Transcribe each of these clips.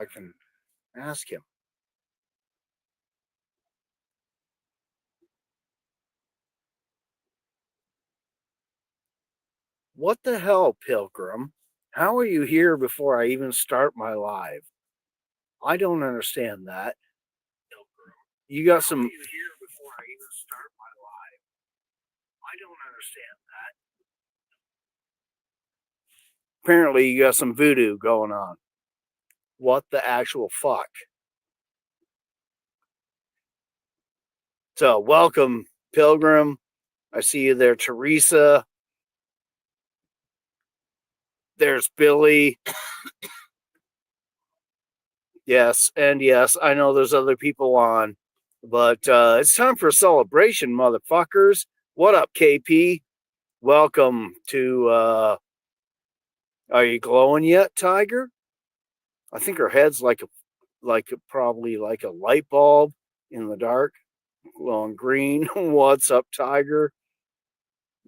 I can ask him. What the hell, Pilgrim? How are you here before I even start my live? I don't understand that. You got some. How are you here before I even start my live? I don't understand that. Apparently, you got some voodoo going on. What the actual fuck? So, welcome, Pilgrim. I see you there, Teresa. There's Billy. Yes, and yes, I know there's other people on, but it's time for a celebration, motherfuckers. What up, KP? Welcome to Are You Glowing Yet, Tiger? I think her head's probably like a light bulb in the dark, glowing green. What's up, Tiger?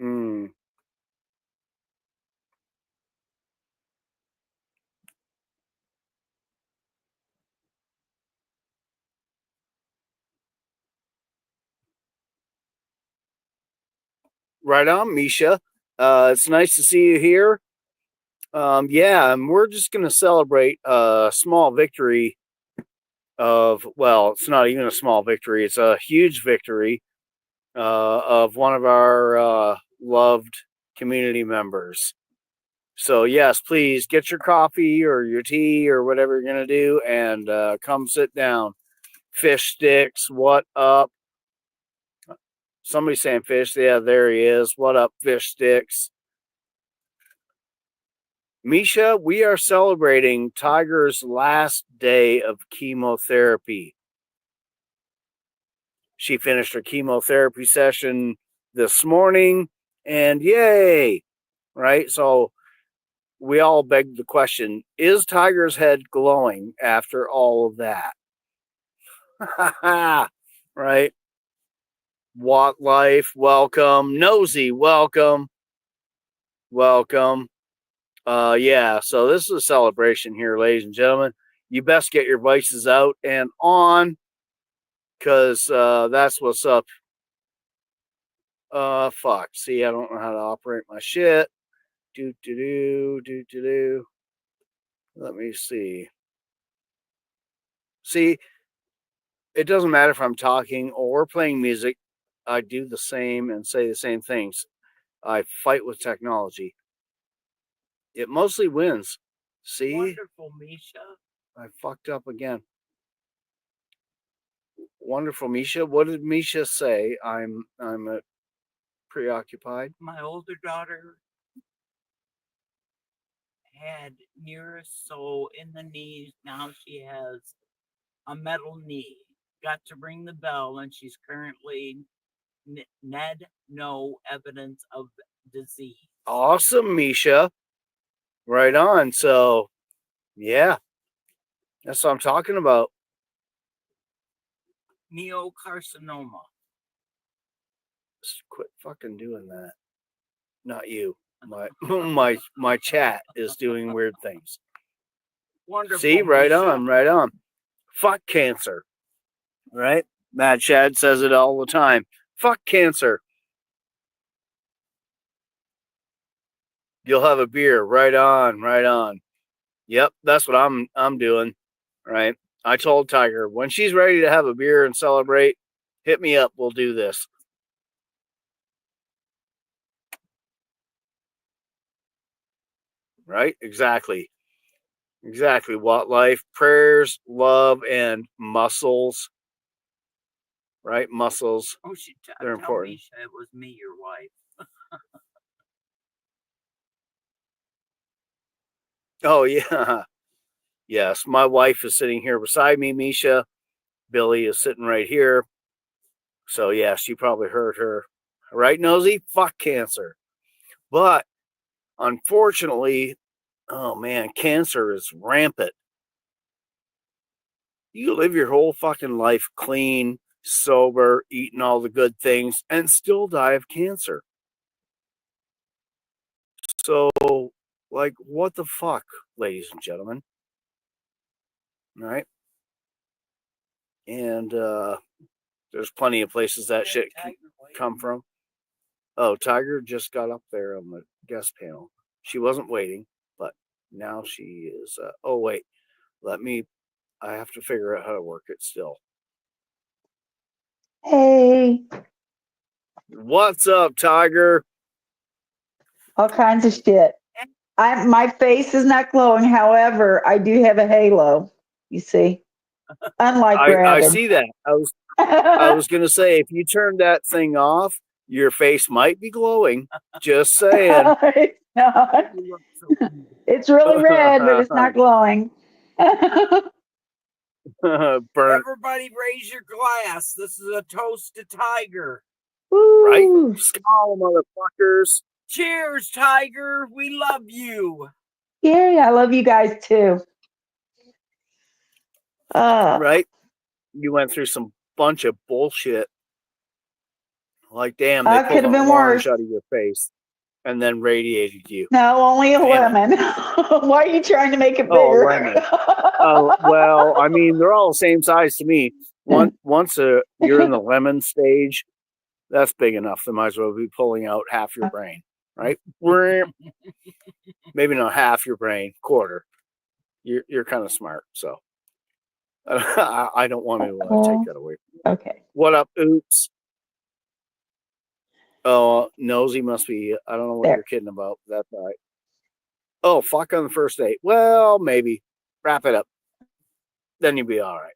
Mm. Right on, Misha. It's nice to see you here. Yeah, and we're just going to celebrate a small victory it's not even a small victory, it's a huge victory of one of our loved community members. So, yes, please get your coffee or your tea or whatever you're going to do and come sit down. Fish sticks, what up? Somebody's saying fish. Yeah, there he is. What up, fish sticks? Misha, we are celebrating Tiger's last day of chemotherapy. She finished her chemotherapy session this morning, and yay, right? So we all begged the question, is Tiger's head glowing after all of that? Right? Watt Life, welcome. Nosy, welcome. Welcome. Yeah, so this is a celebration here, ladies and gentlemen. You best get your voices out and on, because that's what's up. Fuck. See, I don't know how to operate my shit. Do do do do do do. Let me see. See, it doesn't matter if I'm talking or playing music. I do the same and say the same things. I fight with technology. It mostly wins. See? Wonderful, Misha. I fucked up again. Wonderful, Misha. What did Misha say? I'm preoccupied. My older daughter had so in the knees. Now she has a metal knee. Got to ring the bell, and she's currently no evidence of disease. Awesome, Misha. Right on. So, yeah, that's what I'm talking about. Neocarcinoma. Just quit fucking doing that. Not you. My chat is doing weird things. Wonderful. See, right Misha. on, right on. Fuck cancer. Right? Mad Chad says it all the time. Fuck cancer. You'll have a beer. Right on, right on. Yep, that's what I'm doing. Right. I told Tiger when she's ready to have a beer and celebrate, hit me up. We'll do this. Right? Exactly. Exactly. What life, prayers, love, and muscles. Right? Muscles. Oh, they're important. Misha, it was me, your wife. Oh, yeah. Yes. My wife is sitting here beside me, Misha. Billy is sitting right here. So, yes, you probably heard her. Right, Nosy? Fuck cancer. But unfortunately, oh man, cancer is rampant. You live your whole fucking life clean, sober, eating all the good things, and still die of cancer. So, like, what the fuck, ladies and gentlemen? right? And there's plenty of places that shit can come from. Oh, Tiger just got up there on the guest panel. She wasn't waiting, but now she is. Oh wait, I have to figure out how to work it still. Hey, What's up, Tiger? all kinds of shit. My face is not glowing. However, I do have a halo. You see, unlike I Rabbit. see that. I was gonna say, if you turn that thing off, your face might be glowing. Just saying. It's not. It's really red, but it's not glowing. Burnt. Everybody raise your glass. This is a toast to Tiger. Right? Woo. Skull, motherfuckers. Cheers, Tiger. We love you. Yay, I love you guys too. Right? You went through some bunch of bullshit. Like, damn, they Could pulled have an been orange worse. out of your face and then radiated you. No, only a Damn lemon. Why are you trying to make it Oh, bigger? lemon. Well, I mean, they're all the same size to me. Once you're in the lemon stage, that's big enough. They might as well be pulling out half your brain, right? Maybe not half your brain, quarter. You're kind of smart, so I don't want to take that away from you. Okay. What up, Oops? Oh, nosy must be. I don't know what There. you're kidding about. That's all right. Oh, fuck on the first date. Well, maybe. Wrap it up. Then you'll be all right.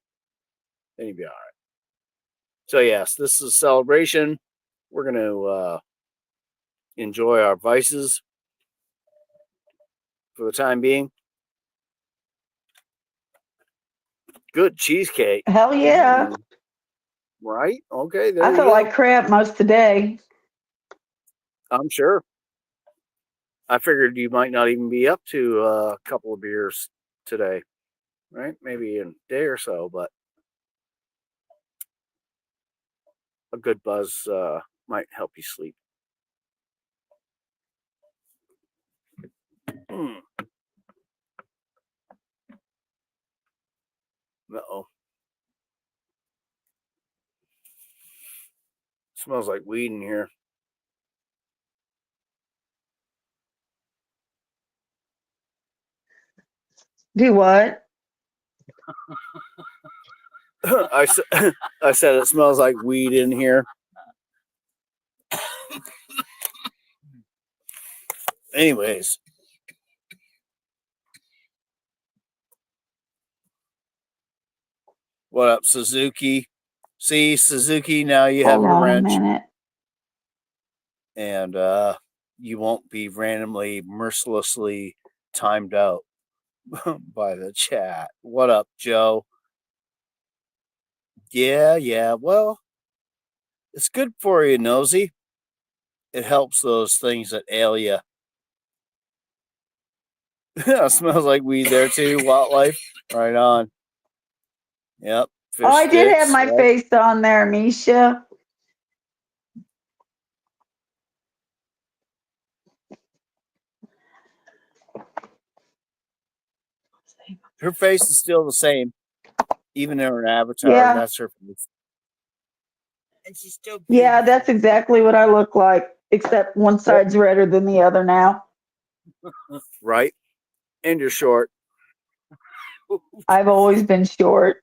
So, yes, this is a celebration. We're going to enjoy our vices for the time being. Good cheesecake. Hell yeah. Right? Okay, there I you felt go. like crap most of the day. I'm sure. I figured you might not even be up to a couple of beers today, right? Maybe in a day or so, but a good buzz might help you sleep. Uh-oh. Smells like weed in here. Do what? I said it smells like weed in here. Anyways. What up, Suzuki? See, Suzuki, now you have Hold your on wrench. a minute. And you won't be randomly, mercilessly timed out by the chat. What up, Joe? Yeah. Well, it's good for you, Nosy. It helps those things that ail you. It smells like weed there too. Wildlife, right on. Yep. Fish I did have sticks, my right? face on there, Misha. Her face is still the same, even in her avatar. Yeah. That's her face. And she's still beautiful. Yeah, that's exactly what I look like, except one side's redder than the other now. Right? And you're short. I've always been short.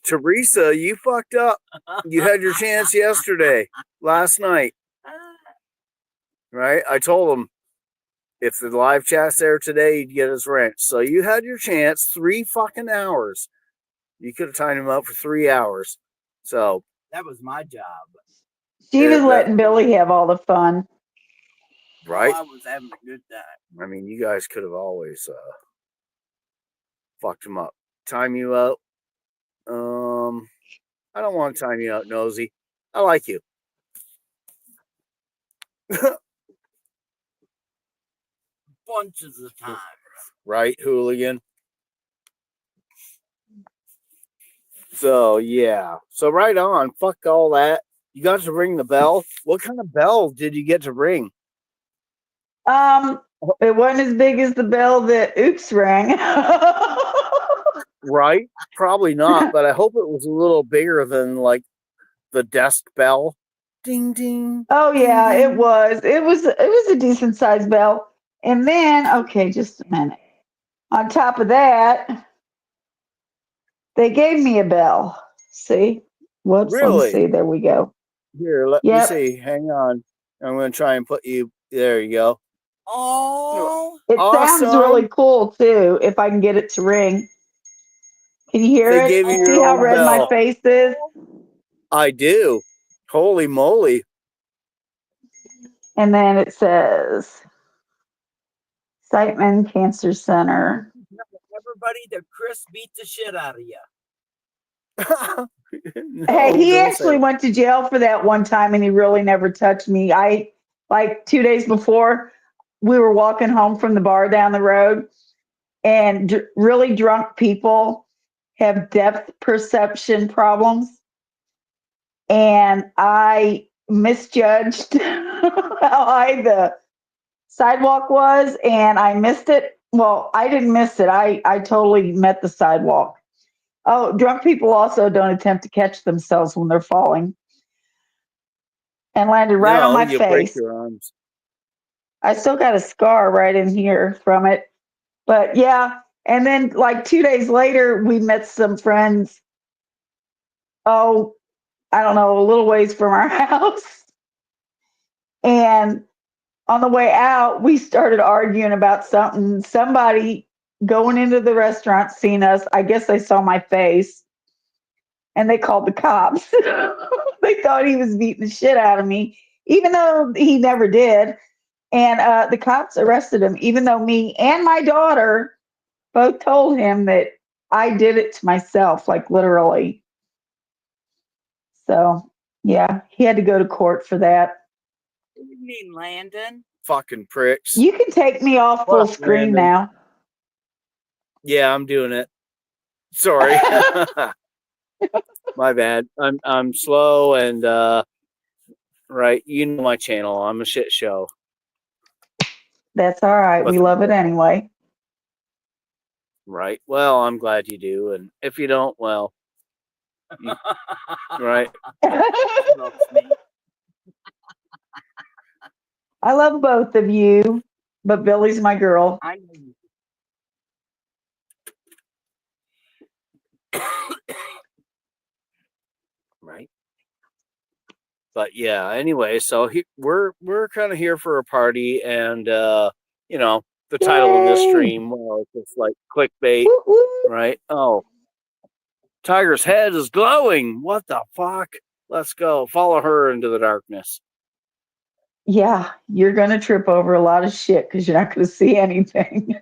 Teresa, you fucked up. You had your chance last night. Right? I told him if the live chat's there today, he'd get his wrench. So you had your chance, 3 fucking hours. You could have timed him out for 3 hours. So that was my job. She was letting Billy have all the fun. Right? Oh, I was having a good time. I mean, you guys could have always fucked him up. Time you out. I don't want to time you out, Nosy. I like you. Bunches of times. Right, hooligan? So, yeah. So, right on. Fuck all that. You got to ring the bell. What kind of bell did you get to ring? It wasn't as big as the bell that Oops rang. Right? Probably not, but I hope it was a little bigger than like the desk bell. Ding ding. Oh Ding yeah, it ding. was. It was a decent sized bell. And then, okay, just a minute. On top of that, they gave me a bell. See? Whoops, let me Really? see. There we go. Here, let me Yep. see. Hang on. I'm gonna try and put you there you go. Oh, It sounds Awesome. really cool too if I can get it to ring. Can you hear They it? gave you See your how own red my bell. face is? I do. Holy moly. And then it says Siteman Cancer Center. everybody, the Chris beat the shit out of you. Hey, No, he don't say actually that. went to jail for that one time and he really never touched me. I like 2 days before we were walking home from the bar down the road and really drunk people have depth perception problems and I misjudged how high the sidewalk was and I missed it. Well, I didn't miss it. I totally met the sidewalk. Oh, drunk people also don't attempt to catch themselves when they're falling and landed right on No, my you break face. your arms. I still got a scar right in here from it. But yeah, and then like 2 days later, we met some friends. Oh, I don't know, a little ways from our house. And on the way out, we started arguing about something. Somebody going into the restaurant seen us. I guess they saw my face and they called the cops. They thought he was beating the shit out of me, even though he never did. And the cops arrested him, even though me and my daughter both told him that I did it to myself, like literally. So, yeah, he had to go to court for that. What do you mean, Landon? Fucking pricks. You can take me off full Fuck, screen Landon. now. Yeah, I'm doing it. Sorry. My bad. I'm slow and right. You know my channel. I'm a shit show. That's all right. But We love it anyway. right. Well, I'm glad you do. And if you don't, well, right. Loves me. I love both of you, but Billy's my girl. I know you. Right. But yeah, anyway, so we're kind of here for a party, and you know, the title of this Yay! stream, well, it's just like clickbait, Woo, woo. right? Oh, Tiger's head is glowing. What the fuck? Let's go. Follow her into the darkness. Yeah, you're going to trip over a lot of shit because you're not going to see anything.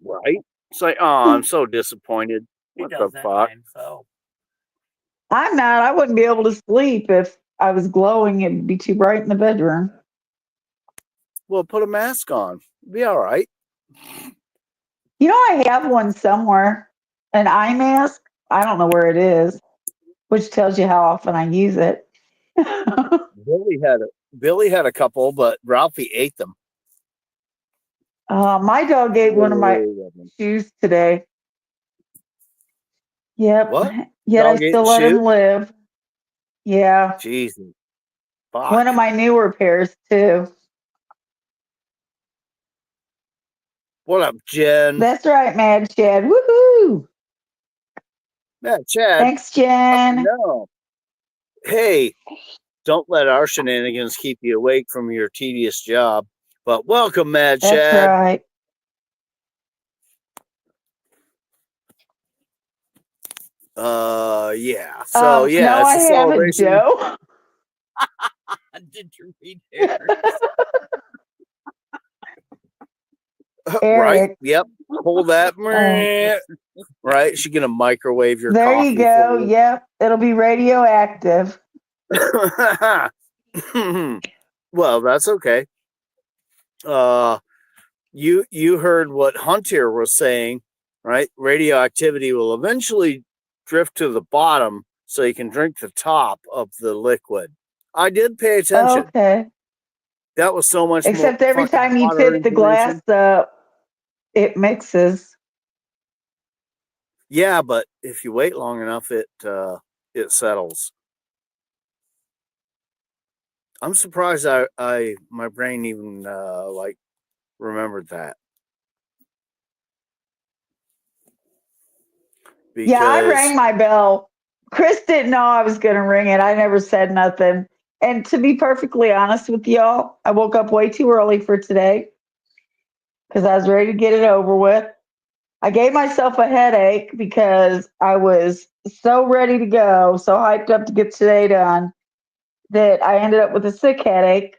Right? It's like, oh, I'm so disappointed. He What the does that fuck? by himself. I'm not. I wouldn't be able to sleep if I was glowing. It'd be too bright in the bedroom. Well, put a mask on. Be all right. You know, I have one somewhere, an eye mask. I don't know where it is, which tells you how often I use it. Billy had a couple, but Ralphie ate them. My dog ate one of my Literally. shoes today. Yep. What? Yet I Dog ate still the let him shoe? live. Yeah. Jesus. One Fuck. of my newer pairs, too. What up, Jen? That's right, Mad Chad. Woohoo! Yeah, Chad. Thanks, Jen. No. Hey, don't let our shenanigans keep you awake from your tedious job. But welcome, Mad That's Chad. right. Yeah. So yeah, No, it's I a haven't, celebration. Joe. Did you read hers? Right? Eric. Yep. Hold that. Oh, Right? She's gonna microwave your there you coffee for go. you. Yep. It'll be radioactive. Well, that's okay. Uh, you heard what Hunter was saying, right? Radioactivity will eventually drift to the bottom, so you can drink the top of the liquid. I did pay attention. Okay. That was so much more Except every fucking time you water tip the glass information. up, it mixes. Yeah, but if you wait long enough, it settles. I'm surprised I my brain even like remembered that Yeah, I because rang my bell. Chris didn't know I was going to ring it. I never said nothing. And to be perfectly honest with y'all, I woke up way too early for today because I was ready to get it over with. I gave myself a headache because I was so ready to go, so hyped up to get today done that I ended up with a sick headache.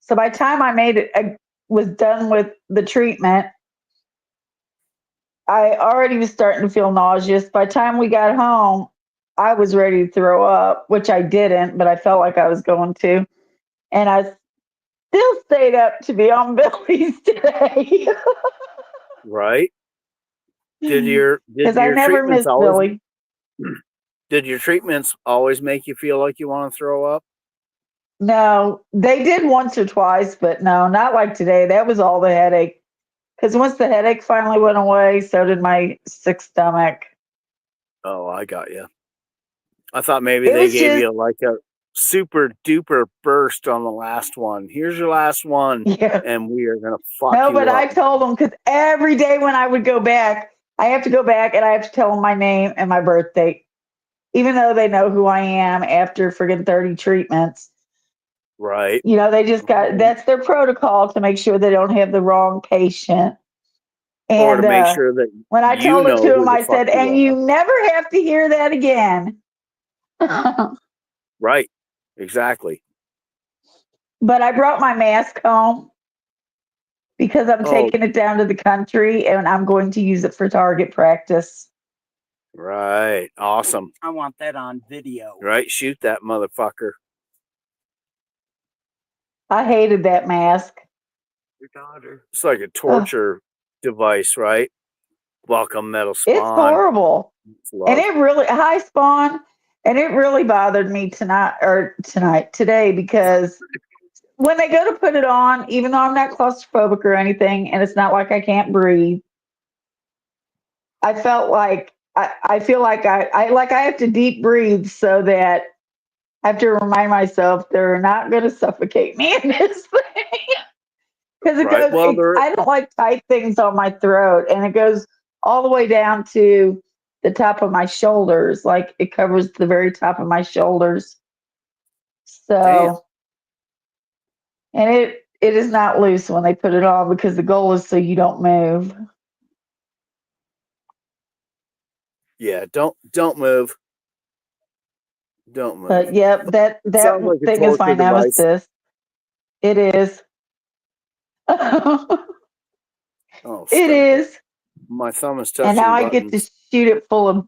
So by the time I was done with the treatment, I already was starting to feel nauseous. By the time we got home, I was ready to throw up, which I didn't, but I felt like I was going to. And I still stayed up to be on Billy's today right. Did because I your never treatments missed always Billy. did your treatments always make you feel like you want to throw up? No, they did once or twice, but no, not like today. That was all the headache. Because once the headache finally went away, so did my sick stomach. Oh, I got you. I thought maybe It they was gave just, you like a super duper burst on the last one. Here's your last one, yeah. and we are gonna fuck No, but you I up. told them because every day when I would go back, I have to go back and I have to tell them my name and my birthday, even though they know who I am after friggin' 30 treatments. Right. You know, they just got that's their protocol to make sure they don't have the wrong patient. Or to And make sure that when I you told it know to who him, the I fuck said, you and are. you never have to hear that again. Right. Exactly. But I brought my mask home because I'm Oh, taking it down to the country and I'm going to use it for target practice. right. Awesome. I want that on video. Right. Shoot that motherfucker. I hated that mask. Your daughter. It's like a Ugh, torture device, right? Welcome, Metal it's Spawn. horrible. It's And love. it really, hi, Spawn. And it really bothered me today, because when they go to put it on, even though I'm not claustrophobic or anything, and it's not like I can't breathe, I felt like I feel like I have to deep breathe so that I have to remind myself they're not going to suffocate me in this thing. Because Right. Well, there. I don't like tight things on my throat, and it goes all the way down to the top of my shoulders. Like it covers the very top of my shoulders. Damn. So, and it is not loose when they put it on because the goal is so you don't move. Yeah. Don't move. Don't move. But yep, that Sounds like a thing is my torture device. nemesis. It is. Oh, It stop it. is. My thumb is And now touching I get to buttons. shoot it full of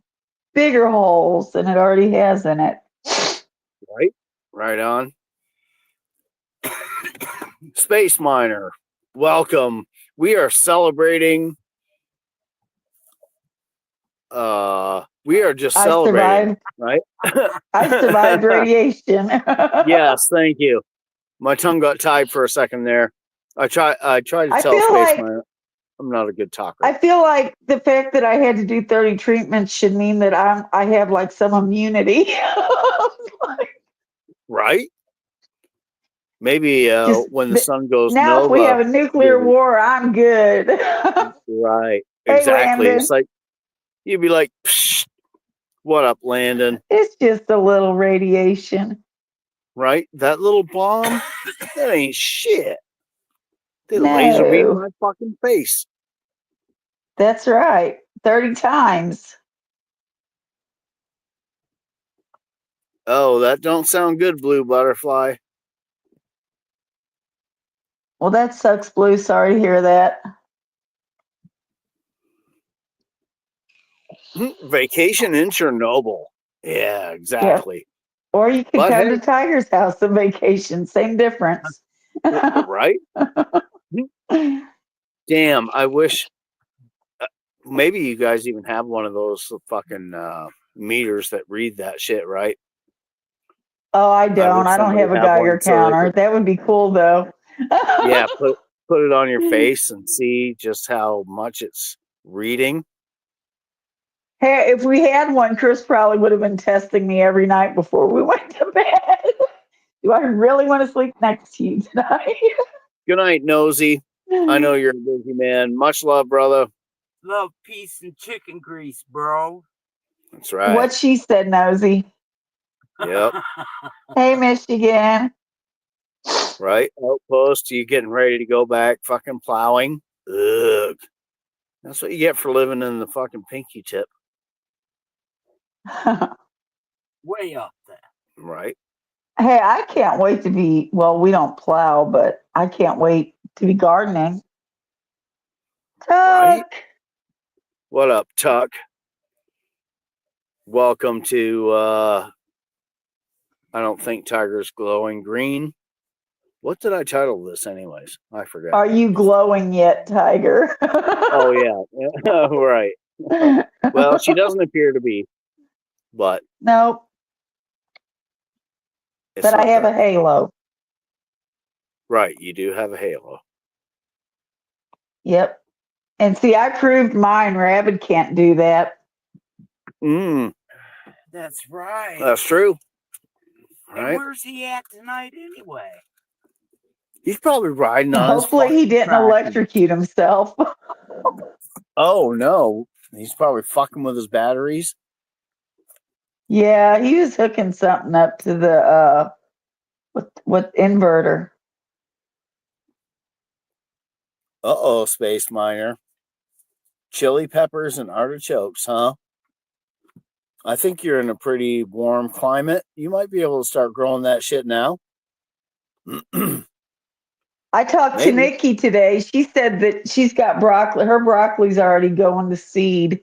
bigger holes than it already has in it. Right. Right on. Space Miner, welcome. We are celebrating. We are just I celebrating, survived. right? I survived radiation. Yes, thank you. My tongue got tied for a second there. I tried to I tell feel Space like Miner I'm not a good talker. I feel like the fact that I had to do 30 treatments should mean that I have like some immunity. Right? Maybe Just when the sun goes now, if we nova, have a nuclear you'll war, I'm good. right. Hey, Exactly. It's Landon, like you'd be like, Psh, "What up, Landon?" it's just a little radiation. Right? That little bomb, that ain't shit. They laser beam No, my fucking face. that's right. 30 times. Oh, that don't sound good, Blue Butterfly. Well, that sucks, Blue. Sorry to hear that. Vacation in Chernobyl. Yeah, Yeah. exactly. Or you could But come to hey, Tiger's house on vacation. Same difference. right? Damn, I wish maybe you guys even have one of those fucking meters that read that shit, right? Oh, I I don't. wish I don't somebody have a had one Geiger so they counter. could. That would be cool, though. Yeah, put it on your face and see just how much it's reading. Hey, if we had one, Chris probably would have been testing me every night before we went to bed. Do I really want to sleep next to you tonight? Good night, Nosy. I know you're a busy man. Much love, brother. Love, peace, and chicken grease, bro. That's right. What she said, Nosy. Yep. Hey, Michigan. Right. Outpost. You getting ready to go back fucking plowing? Ugh. That's what you get for living in the fucking pinky tip. Way up there. Right. Hey, I can't wait to be, well, we don't plow, but I can't wait to be gardening. Tuck. Right. What up, Tuck? Welcome to I don't think Tiger's glowing green. What did I title this anyways? I forgot. Are you glowing yet, Tiger? Oh yeah. Right. Well, she doesn't appear to be, but Nope. it's But I not have a dark. halo. Right, you do have a halo. Yep. And see, I proved mine. Rabbit can't do that. That's right. That's true. And Right. where's he at tonight anyway? He's probably riding on Hopefully, he didn't electrocute himself. Oh no, he's probably fucking with his batteries. Yeah, he was hooking something up to the with inverter. Uh-oh, space miner. Chili peppers and artichokes, huh? I think you're in a pretty warm climate. You might be able to start growing that shit now. I talked to Maybe. Nikki today. She said that she's got broccoli. Her broccoli's already going to seed.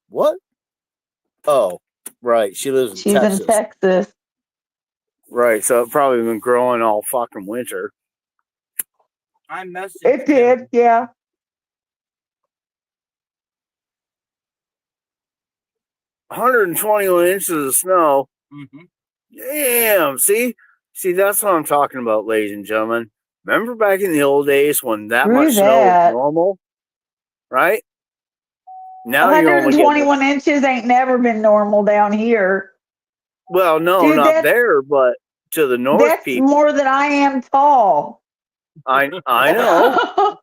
What? Oh, right. She lives in She's Texas. in Texas. Right, so it probably been growing all fucking winter. I messaged It did, him. yeah. $121 inches of snow. Mm-hmm. Damn. See, that's what I'm talking about, ladies and gentlemen. Remember back in the old days when that Screw much snow was that. normal, right? Now you're only getting 121 inches ain't never been normal down here. well, no, Dude, not there, but to the north that's people. more than I am tall. I know.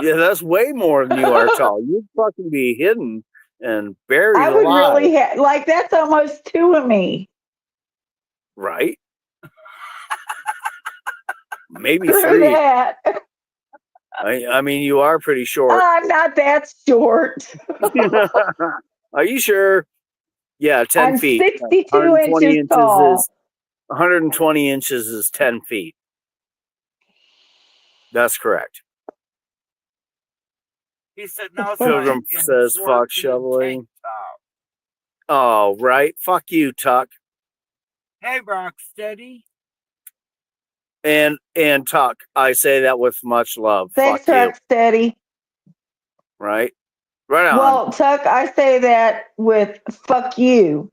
Yeah, that's way more than you are tall. You'd fucking be hidden and buried I would alive, really like that's almost two of me. right? Maybe Screw three. that. I mean, you are pretty short. I'm not that short. Are you sure? Yeah, 10 I'm feet. 62 120 inches inches tall. is 120 inches is 10 feet. That's correct. He said, "No." Pilgrim says, "Fuck shoveling." Oh, right. Fuck you, Tuck. Hey, Rocksteady. And Tuck, I say that with much love. Thanks, Fuck you. Rocksteady. Right? Right on. Well, Tuck, I say that with fuck you.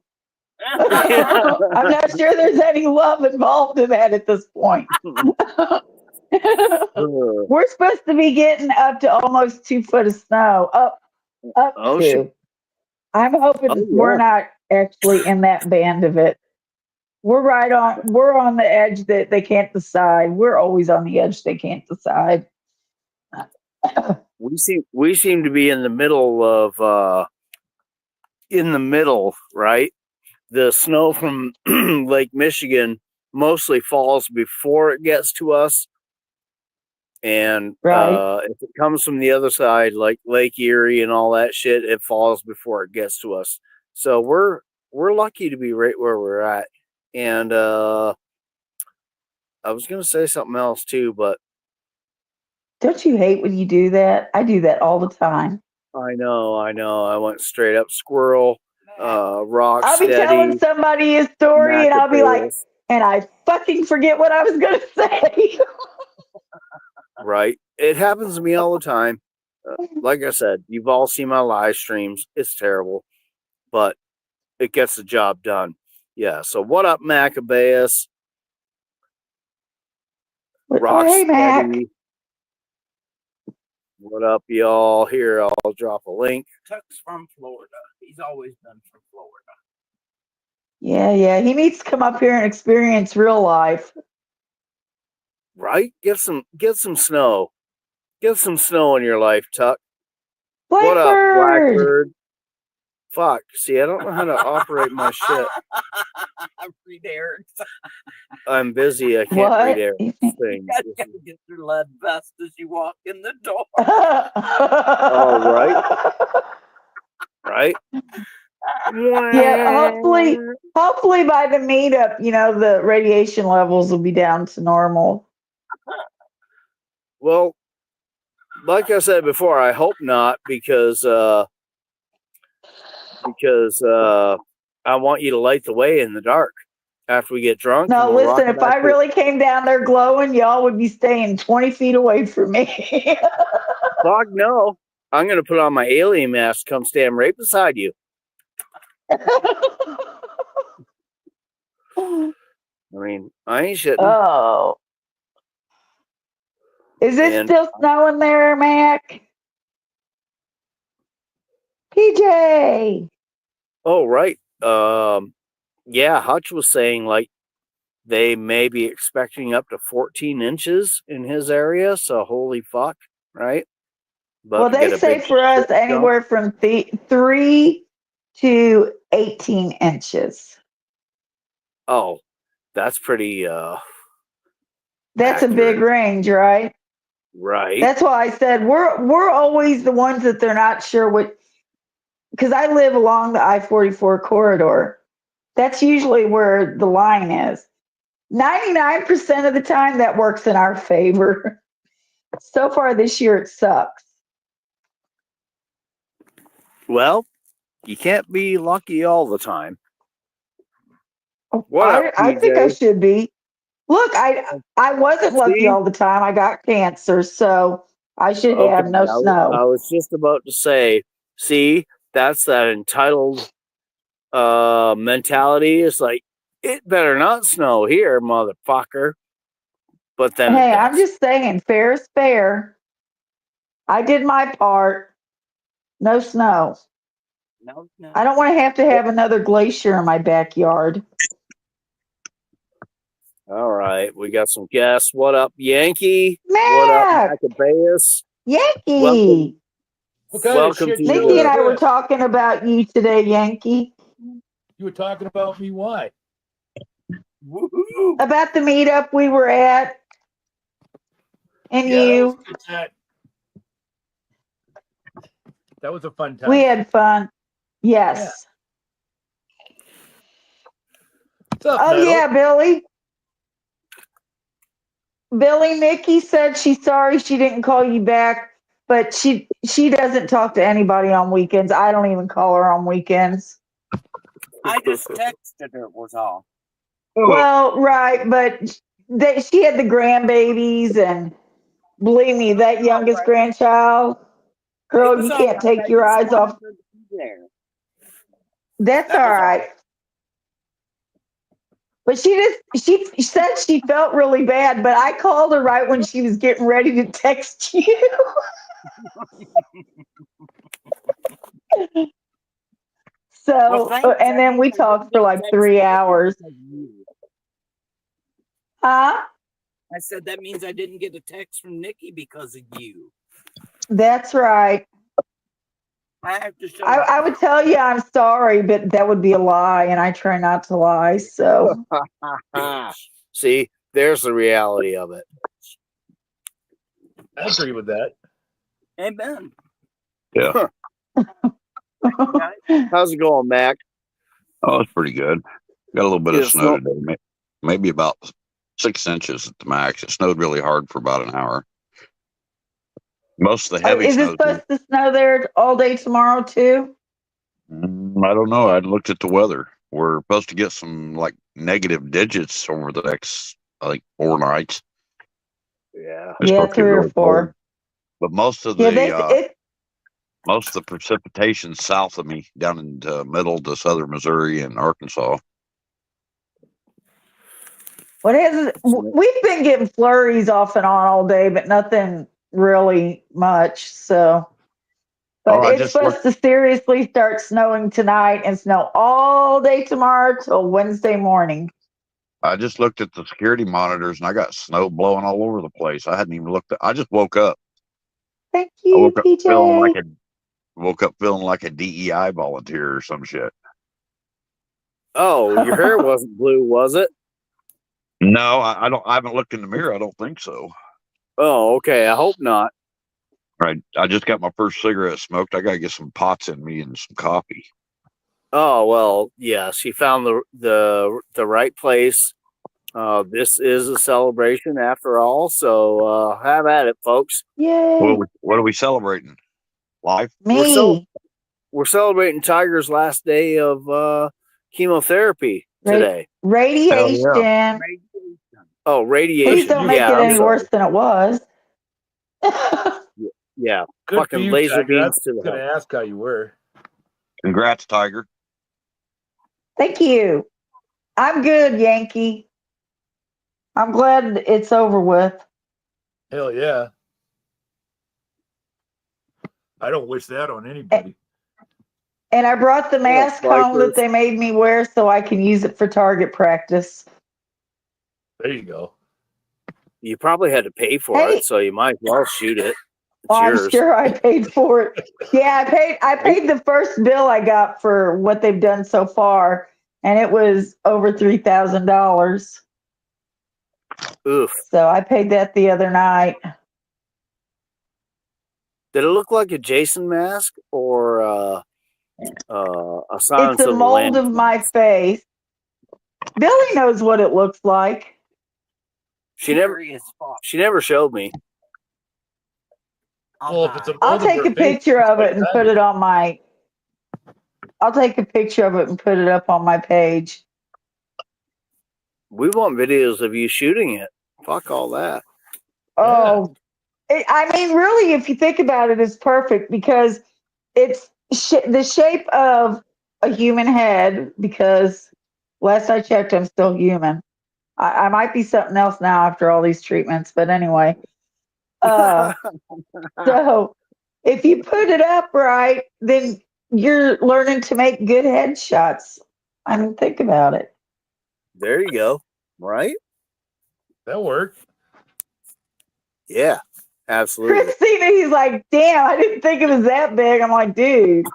I'm not sure there's any love involved in that at this point. We're supposed to be getting up to almost 2 foot of snow. Up Oh, to. shit. I'm hoping we're not actually in that band of it. We're on the edge that they can't decide. We're always on the edge they can't decide. We seem to be in the middle of right? The snow from Lake Michigan mostly falls before it gets to us. And Right. if it comes from the other side, like Lake Erie and all that shit, it falls before it gets to us. So we're lucky to be right where we're at. And I was gonna say something else too, but Don't you hate when you do that? I do that all the time. I know. I went straight up squirrel, rock I'll be telling steady, somebody a story and I'll be like, Maccabeus. and I fucking forget what I was going to say. Right. It happens to me all the time. Like I said, you've all seen my live streams. It's terrible, but it gets the job done. Yeah. So what up, Maccabeus? Oh, hey, Mac. Rocksteady. What up, y'all? Here, I'll drop a link. Tuck's from Florida. He's always been from Florida. Yeah. He needs to come up here and experience real life. Right? Get some snow. Get some snow in your life, Tuck. What up, Blackbird? Blackbird? Fuck. See, I don't know how to operate my shit. Read Eric's. I'm busy. I can't What? read Eric's things. You gotta get your lead vest as you walk in the door. Oh, right. Right? Yeah, hopefully by the meetup, the radiation levels will be down to normal. Well, like I said before, I hope not because I want you to light the way in the dark after we get drunk. No, and we'll listen, rock if I back really came down there glowing, y'all would be staying 20 feet away from me. Fuck no. I'm going to put on my alien mask, come stand right beside you. I mean, I ain't shitting. Oh. Is it still snowing there, Mac? PJ. Oh, right. Yeah, Hutch was saying like they may be expecting up to 14 inches in his area. So holy fuck, right? But Well, they say for us anywhere from 3 to 18 inches. Oh, that's pretty. That's accurate. A big range, right? Right. That's why I said we're always the ones that they're not sure what. Because I live along the I-44 corridor. That's usually where the line is. 99% of the time, that works in our favor. So far this year, it sucks. Well, you can't be lucky all the time. I think I should be. Look, I wasn't lucky all the time. I got cancer, so I should have no snow. I was just about to say, see, that's that entitled mentality. It's like, it better not snow here, motherfucker. But then hey, I'm just saying, fair is fair. I did my part. No snow. No. I don't want to have another glacier in my backyard. All right, we got some guests. What up, Yankee? Mac! What up, Maccabeus? Yankee! Welcome to Nikki and I were talking about you today, Yankee. You were talking about me? Why? Woo-hoo. About the meetup we were at. And you. That was a fun time. We had fun. Yes. Yeah. Up, oh, Metal? yeah, Billy. Nikki said she's sorry she didn't call you back, but she doesn't talk to anybody on weekends. I don't even call her on weekends. I just texted her, was all. Well, right, but she had the grandbabies, and believe me, that youngest grandchild, girl, you can't take your eyes off. That's all right. But she said she felt really bad, but I called her right when she was getting ready to text you. So, and then we talked for like 3 hours. Huh? I said, that means I didn't get a text from Nikki because of you. That's right. I have to show I would tell you I'm sorry, but that would be a lie, and I try not to lie. So, see, there's the reality of it. I agree with that. Amen. Yeah. How's it going, Mac? Oh, it's pretty good. Got a little bit of snow today, maybe about 6 inches at the max. It snowed really hard for about an hour. Most of the heavy is it supposed to snow there all day tomorrow too? I don't know. I looked at the weather. We're supposed to get some like negative digits over the next 4 nights. Yeah. Yeah, 3 or 4. Cold. But most of the precipitation south of me, down into middle to southern Missouri and Arkansas. What has we've been getting flurries off and on all day, but nothing really much. So, but I it's just supposed to seriously start snowing tonight and snow all day tomorrow till Wednesday morning. I just looked at the security monitors and I got snow blowing all over the place. I hadn't even looked at. I just woke up. Thank I you, PJ. PJ. Woke up feeling like a DEI volunteer or some shit. Oh, your hair wasn't blue, was it? No, I don't. I haven't looked in the mirror. I don't think so. Oh, okay. I hope not. Right. I just got my first cigarette smoked. I got to get some pots in me and some coffee. Oh well, yes. You found the right place. This is a celebration after all, so have at it, folks. Yay. What are we celebrating? Life? Me. We're celebrating Tiger's last day of chemotherapy today. Radiation. Oh, Please radiation. don't make Yeah, it I'm any sorry. worse than it was. Yeah, Good for fucking you, laser Tiger. I beams was to the going head. to ask how you were. Congrats, Tiger. Thank you. I'm good, Yankee. I'm glad it's over with. Hell yeah. I don't wish that on anybody. And I brought the mask home Vipers. that they made me wear so I can use it for target practice. There you go. You probably had to pay for Hey. it, so you might as well shoot it. It's I'm yours. sure I paid for it. Yeah, I paid the first bill I got for what they've done so far, and it was over $3,000. Oof. So I paid that the other night. Did it look like a Jason mask or a Silence It's a of the mold Lambs of my mask? face. Billy knows what it looks like. She never showed me. Well, if it's a I'll mold of take her a face, picture it's of like it and that. put it on my. I'll take a picture of it and put it up on my page. We want videos of you shooting it. Fuck all that. Oh, I mean, really, if you think about it, it's perfect because it's the shape of a human head. Because last I checked, I'm still human. I might be something else now after all these treatments, but anyway. So if you put it up right, then you're learning to make good headshots. I mean, think about it. There you go. Right? That worked. Yeah, absolutely. Christina, he's like, damn, I didn't think it was that big. I'm like, dude.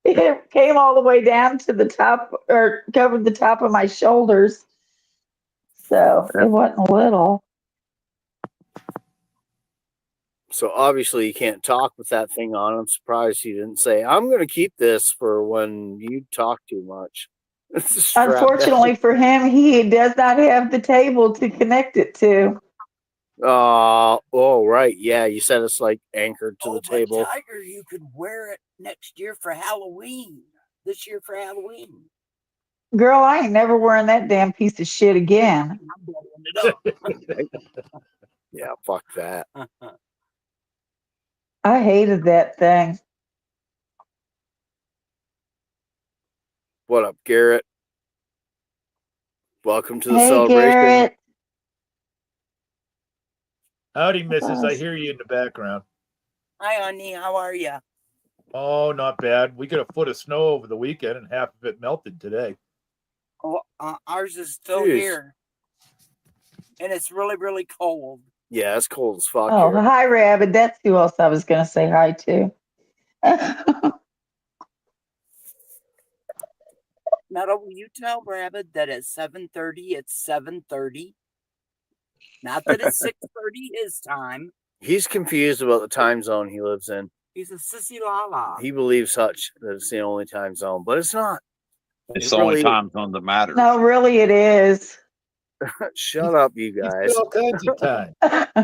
It came all the way down to the top or covered the top of my shoulders. So it wasn't little. So obviously you can't talk with that thing on. I'm surprised you didn't say, I'm going to keep this for when you talk too much. Unfortunately for him, he does not have the table to connect it to. Oh, right. Yeah, you said it's like anchored to the table. Tiger, you could wear it next year for Halloween. This year for Halloween. Girl, I ain't never wearing that damn piece of shit again. I'm blowing it up. Yeah, fuck that. I hated that thing. What up, Garrett? Welcome to the Hey, celebration. Garrett. Howdy, missus. I hear you in the background. Hi, honey. How are you? Oh, not bad. We got a foot of snow over the weekend, and half of it melted today. Oh, ours is still Jeez. here, and it's really, really cold. Yeah, it's cold as fuck Oh, here. hi, Rabbit. That's who else I was going to say hi to. Meadow, will you tell Rabbit that at 7:30, it's 7:30? Not that it's 6:30 his time. He's confused about the time zone he lives in. He's a sissy la. He believes such that it's the only time zone, but it's not. It's It the only really- time zone that matters. No, really, it is. Shut up, you He's guys. got all kinds of time. We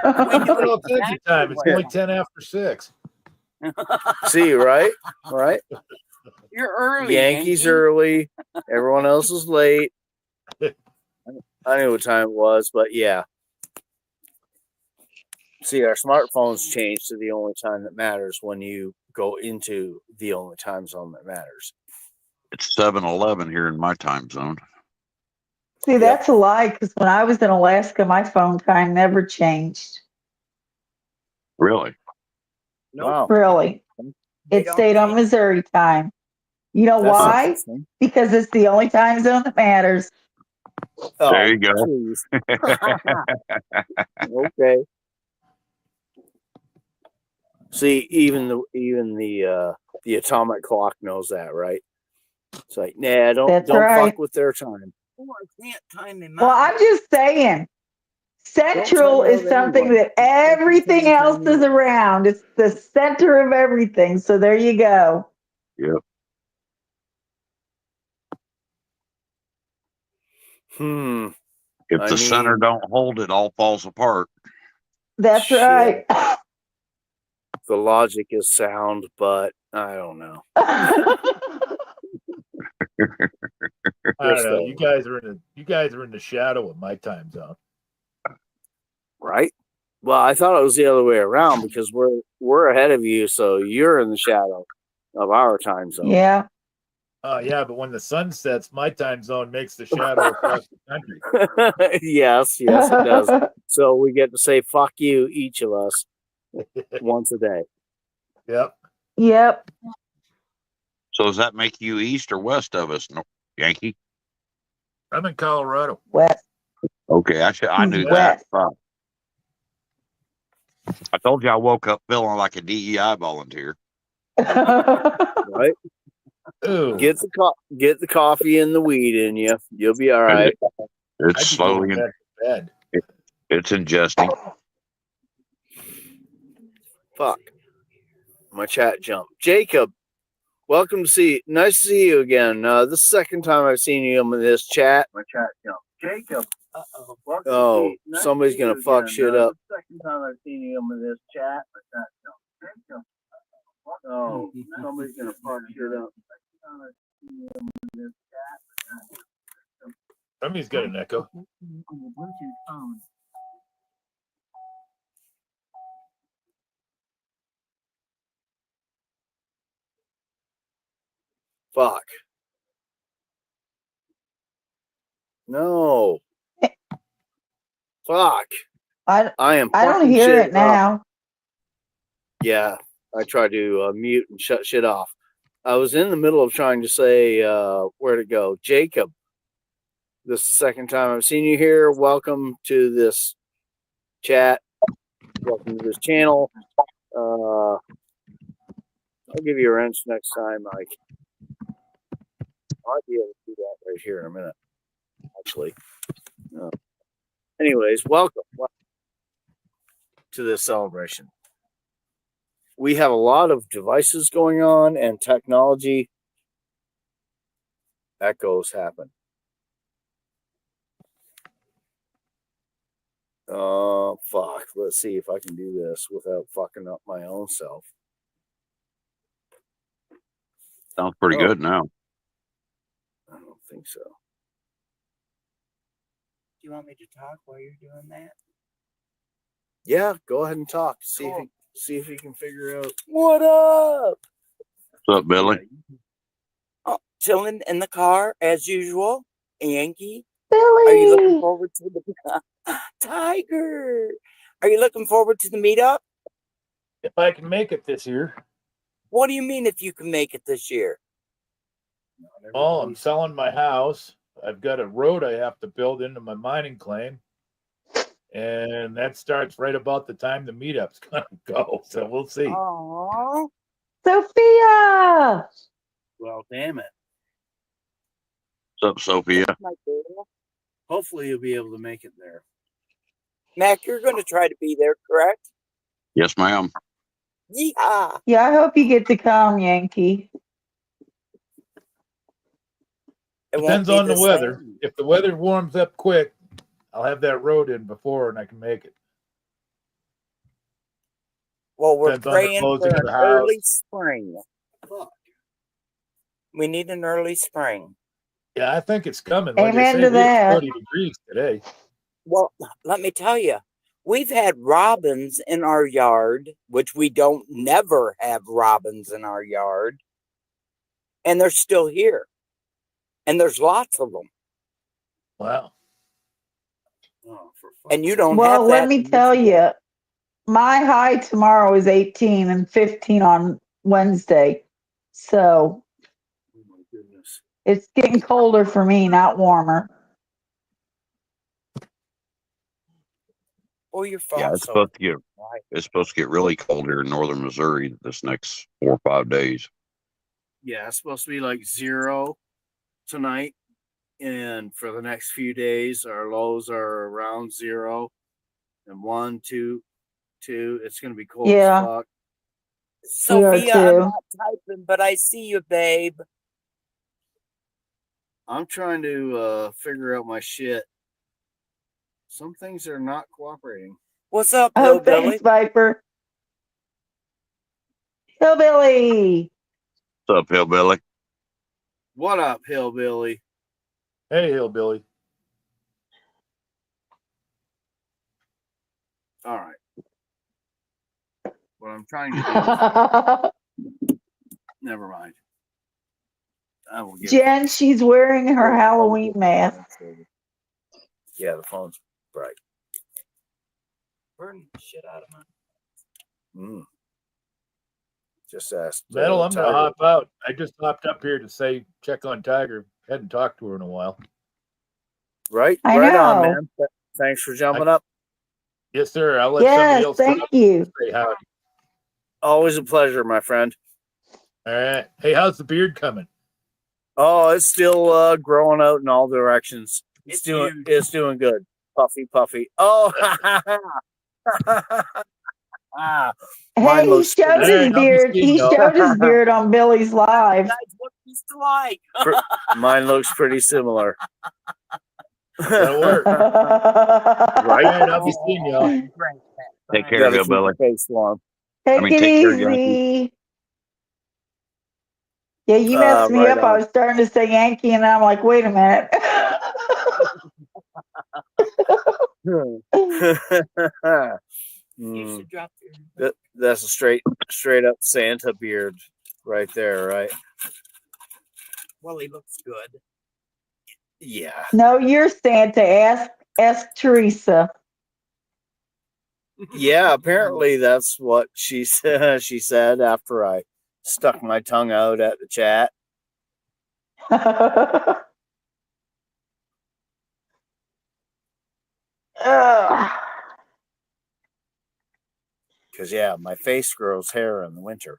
He's know got all kinds of time. It's exactly only what 10 after 6. See, right? Right? You're early. Yankees Yankee. early. Everyone else is late. I knew what time it was, but yeah. See, our smartphones change to the only time that matters when you go into the only time zone that matters. It's 7-11 here in my time zone. See, that's a lie because when I was in Alaska, my phone time never changed. Really? Wow. Really. They It don't stayed on change. Missouri time. You know That's why? interesting. Because it's the only time zone that matters. There you go. Please. Okay. See, even the atomic clock knows that, right? It's like, nah, That's don't right. fuck with their time. Oh, I can't time them Well, out. I'm just saying, Central time is out something anybody. that everything else is around. It's the center of everything. So there you go. Yep. If I the center mean, don't hold, it all falls apart. That's shit. right. The logic is sound, but I don't know. I don't Just, know. You guys are in the shadow of my time zone. right? Well, I thought it was the other way around because we're ahead of you, so you're in the shadow of our time zone. Yeah. Oh yeah, but when the sun sets, my time zone makes the shadow across the country. Yes, it does. So we get to say "fuck you," each of us, once a day. Yep. Yep. So does that make you east or west of us, Yankee? I'm in Colorado. West. Okay, I He's knew west. that. I told you I woke up feeling like a DEI volunteer. Right? Ooh, Get the coffee and the weed in you. You'll be all right. It's I'd be going slowly, back to bed. it's ingesting. Fuck. My chat jumped. Jacob, welcome to see. Nice to see you again. This is the second time I've seen you in this chat. My chat jumped. Jacob. Oh, somebody's gonna fuck shit up. Second time I've seen you in this chat. My chat jumped. Jacob. Oh, somebody's gonna fuck shit up. Somebody's got an echo. Fuck. No. Fuck. I am. I don't fucking hear shit it up. now. Yeah, I tried to mute and shut shit off. I was in the middle of trying to say where to go. Jacob, this is the second time I've seen you here. Welcome to this chat. Welcome to this channel. I'll give you a wrench next time, Mike. I might be able to do that right here in a minute, actually. Anyways, welcome to this celebration. We have a lot of devices going on and technology. Echoes happen. Oh, fuck. Let's see if I can do this without fucking up my own self. Sounds pretty good now. I don't think so. Do you want me to talk while you're doing that? Yeah, go ahead and talk. See if you can figure out what up. What's up, Billy? Oh, chilling in the car as usual. Yankee. Billy. Are you looking forward to the Tiger? Are you looking forward to the meetup? If I can make it this year. What do you mean if you can make it this year? Well, I'm selling my house. I've got a road I have to build into my mining claim. And that starts right about the time the meetup's going to go. So we'll see. Aww. Sophia. Well, damn it. What's up, Sophia? Hopefully you'll be able to make it there. Mac, you're going to try to be there, correct? Yes, ma'am. Yeah. Yeah, I hope you get to come, Yankee. Depends on the weather. If the weather warms up quick, I'll have that road in before and I can make it. Well, we're Depends on the praying closing for of an the house. early spring. Fuck. We need an early spring. Yeah, I think it's coming. Like Amen I say, to we had that. 40 degrees today. Well, let me tell you, we've had robins in our yard, which we don't never have robins in our yard, and they're still here. And there's lots of them. Wow. Oh, for And you fuck's don't sake. have Well, that let me in tell Michigan. you, my high tomorrow is 18 and 15 on Wednesday. So Oh my goodness. it's getting colder for me, not warmer. Oh, your Yeah, phone's it's so supposed to get bright. it's supposed to get really cold here in northern Missouri this next 4 or 5 days. Yeah, it's supposed to be like 0 tonight. And for the next few days, our lows are around 0 and 1, 2, 2. It's going to be cold as Yeah, fuck. we are Sophia, I'm too. not typing, but I see you, babe. I'm trying to figure out my shit. Some things are not cooperating. What's up, Oh, thanks, hillbilly? Viper. Hillbilly. What's up, hillbilly? What up, hillbilly? Hey, hillbilly. All right. What I'm trying to do is never mind. I will get Jen, she's wearing her Halloween mask. Yeah, the phone's bright. Burn the shit out of mine. Mm. Just asked. Metal, I'm going to Tyler. hop out. I just hopped up here to say check on Tiger. Hadn't talked to her in a while. Right, I right on, know. man. Thanks for jumping up. Yes, sir. I'll let somebody Yes, else thank talk. you. Say howdy. Always a pleasure, my friend. All right. Hey, how's the beard coming? Oh, it's still growing out in all directions. It's huge. It's doing good. Puffy, puffy. Oh, ah, mine Hey, he looks showed All his right, I'll be beard. seeing He y'all. showed his beard on Billy's live. Guys, what used to like? mine looks pretty similar. That'll work. All Right? right, I'll be seeing y'all. Great. Take Bye. care, Gotta keep the hillbilly. face warm. Take it Take care, Yankee. easy. Yeah, you messed me Right up. I on. was starting to say Yankee, and I'm like, wait a minute. You Mm, should drop your. that's a straight up Santa beard right there, right? Well, he looks good. Yeah. No, you're Santa. Ask Teresa. Yeah, apparently that's what she said. She said after I stuck my tongue out at the chat. Ugh. Because yeah, my face grows hair in the winter,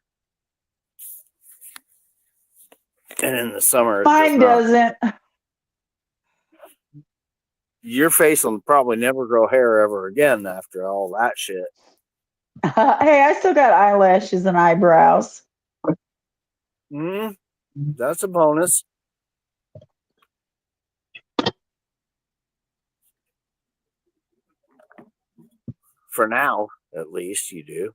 and in the summer it does Mine not. doesn't. Your face will probably never grow hair ever again after all that shit. Hey, I still got eyelashes and eyebrows. That's a bonus. For now, at least you do.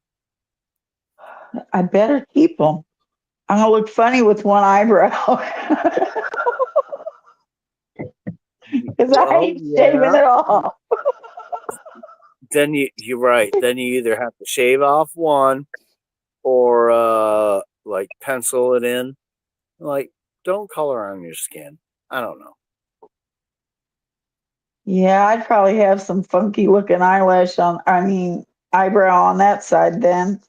I better keep them. I'm gonna look funny with one eyebrow because I Well, ain't shaving yeah. it off. Then you're right. Then you either have to shave off one or like pencil it in. Like, don't color on your skin. I don't know. Yeah, I'd probably have some funky looking eyebrow on that side then.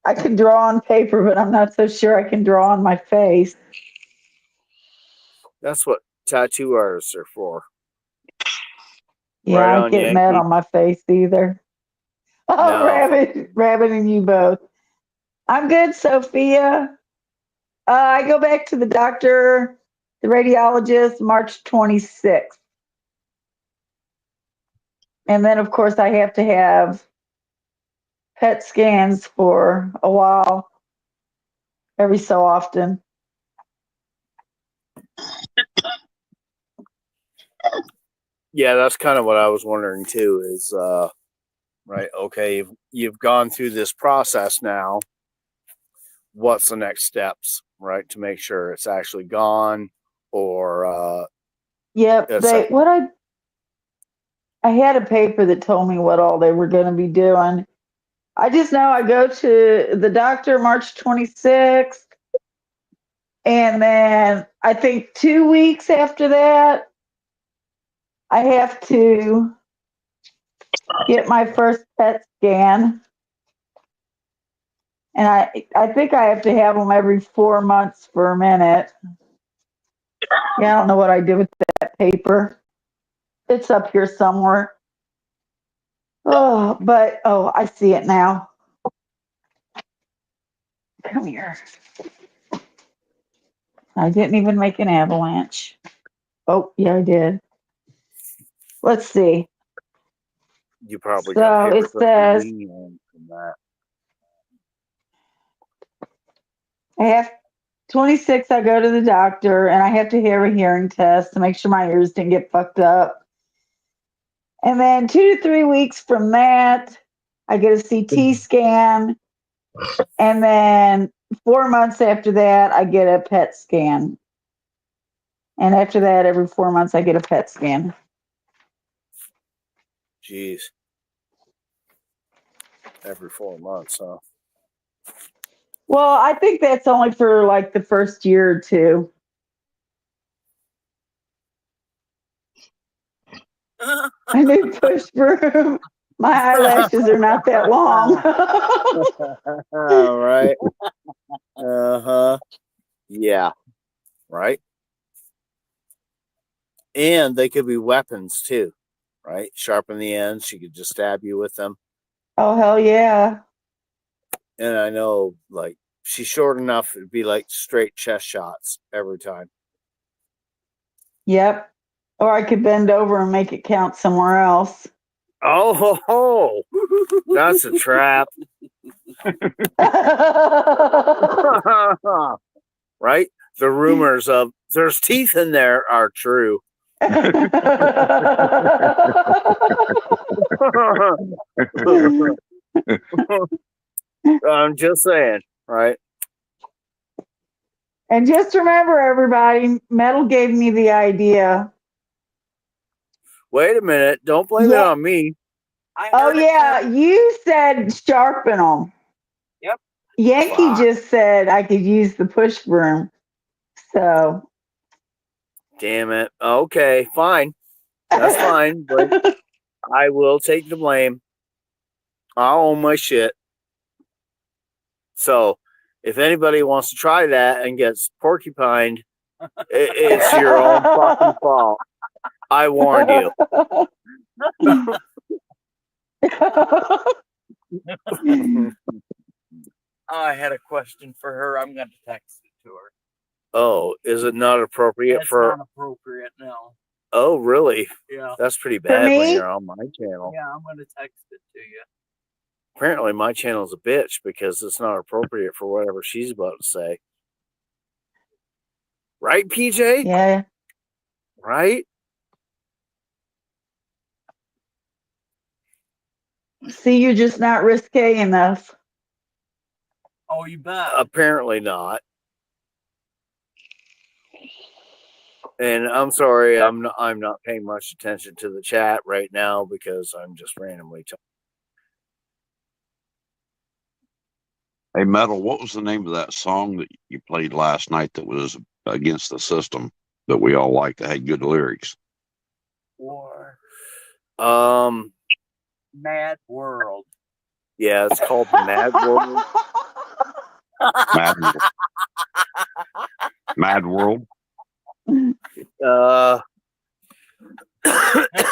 I can draw on paper, but I'm not so sure I can draw on my face. That's what tattoo artists are for. Yeah, Right I ain't on, getting that Yankee. on my face either. Oh, No. Rabbit and you both. I'm good, Sophia. I go back to the doctor, the radiologist, March 26th. And then, of course, I have to have PET scans for a while, every so often. Yeah, that's kind of what I was wondering too. Is right? Okay, you've gone through this process now. What's the next steps, right? To make sure it's actually gone, or Yep, it's like, I had a paper that told me what all they were going to be doing. I just know I go to the doctor March 26th, and then I think 2 weeks after that, I have to get my first PET scan, and I think I have to have them every 4 months for a minute. Yeah, I don't know what I did with that paper. It's up here somewhere. Oh, I see it now. Come here. I didn't even make an avalanche. Oh, yeah, I did. Let's see. You probably got So it says hypertrophy from that. I have 26. I go to the doctor and I have to have a hearing test to make sure my ears didn't get fucked up. And then 2 to 3 weeks from that, I get a CT scan. And then 4 months after that, I get a PET scan. And after that, every 4 months, I get a PET scan. Jeez. Every 4 months, huh? Well, I think that's only for like the first year or two. A new push broom. My eyelashes are not that long. All right. Uh-huh. Yeah. Right. And they could be weapons too, right? Sharpen the ends. She could just stab you with them. Oh, hell yeah. And I know, like, she's short enough, it'd be like straight chest shots every time. Yep. Or I could bend over and make it count somewhere else. Oh, ho, ho. That's a trap. Right? The rumors of there's teeth in there are true. I'm just saying, right? And just remember, everybody, Metal gave me the idea. Wait a minute. Don't blame it on me. Oh, yeah. You said sharpen them. Yep. Yankee just said I could use the push broom. So. Damn it. Okay, fine. That's fine. But I will take the blame. I'll own my shit. So, if anybody wants to try that and gets porcupined, it's your own fucking fault. I warned you. I had a question for her. I'm going to text it to her. Oh, is it not appropriate It's for? not appropriate, no. Oh, really? Yeah. That's pretty bad when me? you're on my channel. Yeah, I'm going to text it to you. Apparently, my channel's a bitch because it's not appropriate for whatever she's about to say. Right, PJ? Yeah. Right? See, you're just not risque enough. Oh, you bet. Apparently not. And I'm sorry, I'm not paying much attention to the chat right now because I'm just randomly talking. Hey, Metal, what was the name of that song that you played last night that was against the system that we all liked that had good lyrics? War. Mad World. Yeah, it's called Mad World. Mad, Mad World?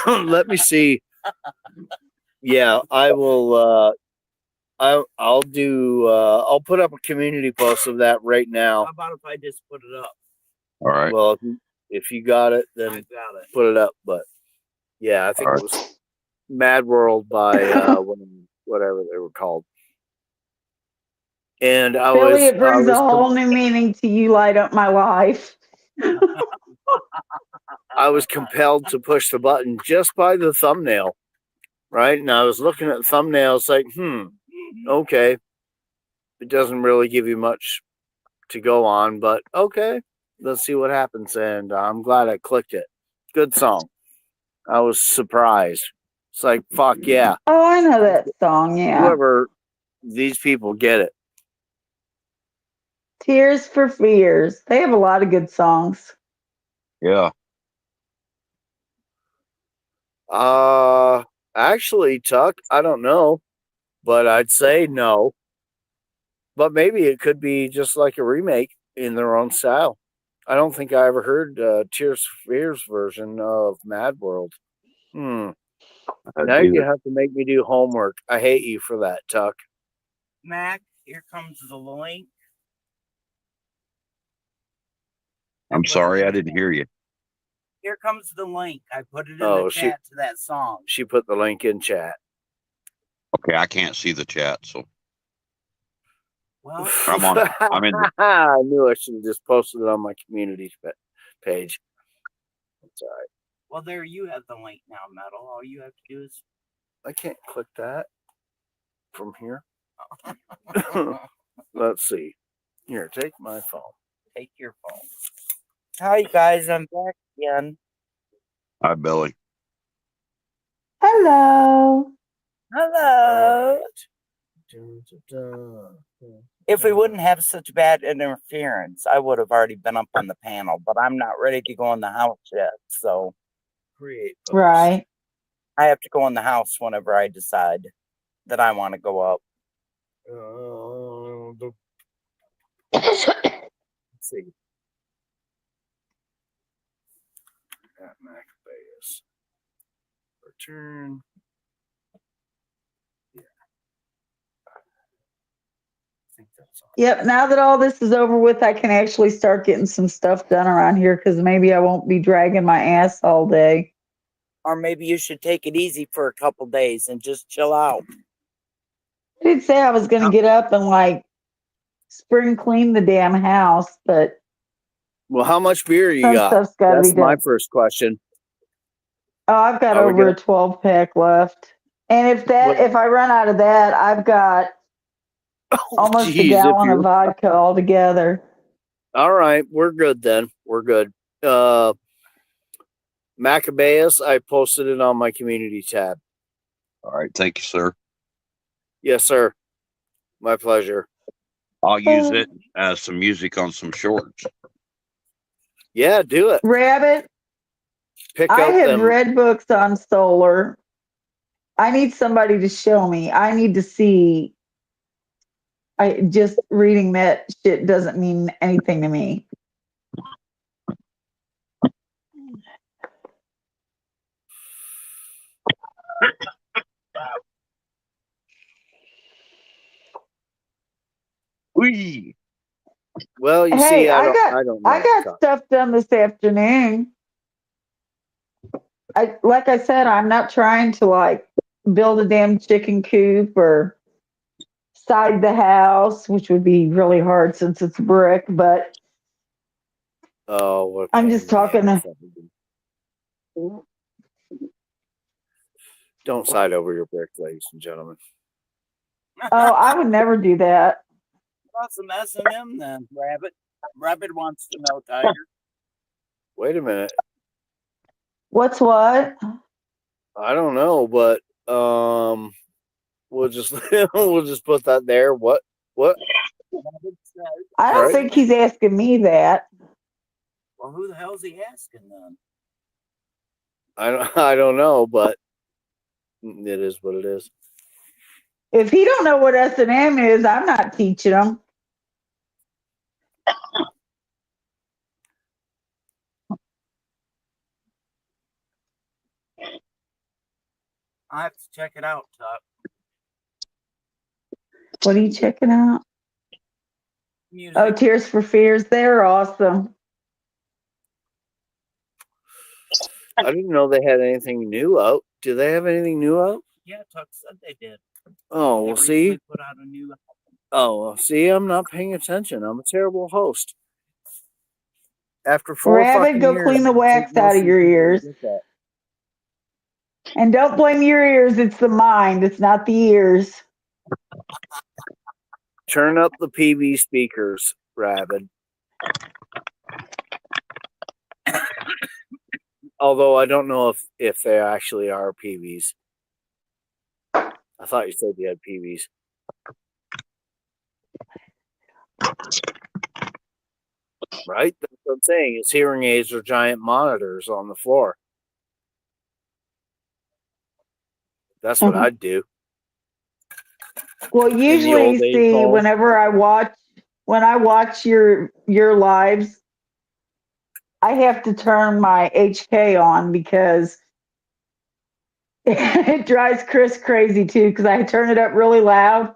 Let me see. Yeah, I will. I'll do. I'll put up a community post of that right now. How about if I just put it up? All right. Well, if you got it, then I got it. put it up. But yeah, I think it was Mad World by whatever they were called. And Billy, it brings a whole new meaning to You Light Up My Life. I was compelled to push the button just by the thumbnail, right? And I was looking at the thumbnail, it's like, okay. It doesn't really give you much to go on, but okay, let's see what happens. And I'm glad I clicked it. Good song. I was surprised. It's like, fuck yeah. Oh, I know that song, yeah. Whoever, these people get it. Tears for Fears. They have a lot of good songs. Yeah. Actually, Tuck, I don't know, but I'd say no. But maybe it could be just like a remake in their own style. I don't think I ever heard Tears for Fears version of Mad World. Hmm. Now you Neither. have to make me do homework. I hate you for that, Tuck. Mac, here comes the link. I'm Put it sorry, in I the didn't hear you. Here comes the link. I put it in Oh, the chat to that song. She put the link in chat. Okay, I can't see the chat, so Well, I'm in the I knew I should have just posted it on my community page. It's all right. well, there you have the link now, Metal. All you have to do is I can't click that from here. Let's see. Here, take my phone. take your phone. Hi, guys. I'm back again. Hi, Billy. Hello. Hello. If we wouldn't have such bad interference, I would have already been up on the panel, but I'm not ready to go in the house yet. So Create post. Right. I have to go in the house whenever I decide that I want to go up. Let's see. At Maccabeus. Return. Yeah. I think that's all. Yep. Now that all this is over with, I can actually start getting some stuff done around here because maybe I won't be dragging my ass all day. Or maybe you should take it easy for a couple days and just chill out. I did say I was going to get up and like spring clean the damn house, but Well, how much beer you some got? stuff's got to be That's my done. first question. Oh, I've got Are we over gonna? a 12 pack left. And if I run out of that, I've got almost a Geez, if gallon of you. vodka altogether. All right, we're good then. We're good. Maccabeus, I posted it on my community tab. All right, thank you, sir. Yes, sir. My pleasure. I'll use it as some music on some shorts. Yeah, do it. Rabbit, Pick I up have them. read books on solar. I need somebody to show me. I need to see. I just reading that shit doesn't mean anything to me. Whee! Well, you Hey, see, I I don't know. got stuff done this afternoon. Like I said, I'm not trying to like build a damn chicken coop or side the house, which would be really hard since it's brick, but Oh, what a I'm pain just in the talking ass to, that would be. Don't side over your brick, ladies and gentlemen. oh, I would never do that. Got some S&M then, Rabbit. Rabbit wants to know, Tiger. Wait a minute. What's what? I don't know, but we'll just we'll just put that there. What? Rabbit says, I don't Right. think he's asking me that. well, who the hell's he asking then? I don't know, but it is what it is. If he don't know what S&M is, I'm not teaching him. I have to check it out, Tuck. What are you checking out? Music. Oh, Tears for Fears. They're awesome. I didn't know they had anything new out. Do they have anything new out? Yeah, Tuck said they did. Oh, They we'll recently see. put out a new album. Oh, well, see, I'm not paying attention. I'm a terrible host. After 4 Rabbit, fucking go years, clean the I take wax no out of your sympathy to ears. get that. And don't blame your ears. It's the mind. It's not the ears. Turn up the PV speakers, Rabbit. Although I don't know if they actually are PVs. I thought you said you had PVs. Right? That's what I'm saying. It's hearing aids or giant monitors on the floor. That's what I'd do. Well, In the usually, old days, see, Paul. whenever when I watch your lives, I have to turn my HK on because it drives Chris crazy too. Because I turn it up really loud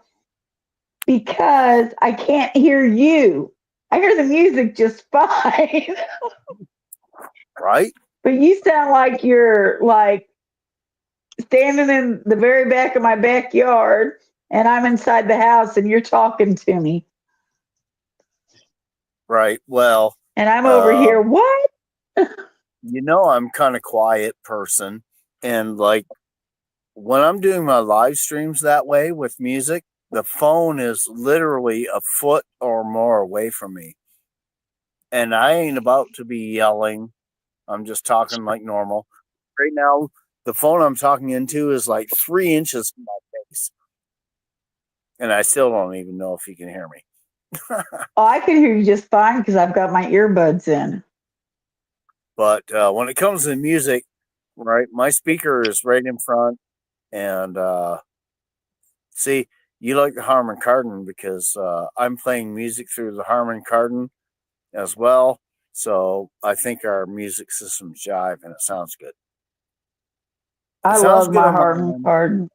because I can't hear you. I hear the music just fine, Right? but you sound like you're like standing in the very back of my backyard, and I'm inside the house, and you're talking to me, Right. Well, and I'm over here. um, What? I'm kind of quiet person, and like when I'm doing my live streams that way with music, the phone is literally a foot or more away from me, and I ain't about to be yelling. I'm just talking like normal. Right now, the phone I'm talking into is like 3 inches from my face, and I still don't even know if you can hear me. Oh, I can hear you just fine because I've got my earbuds in. But when it comes to music, right, my speaker is right in front, and see, you like the Harman Kardon because I'm playing music through the Harman Kardon as well. So I think our music systems jive, and it sounds good. It I sounds love good my on my Harden end. Kardon.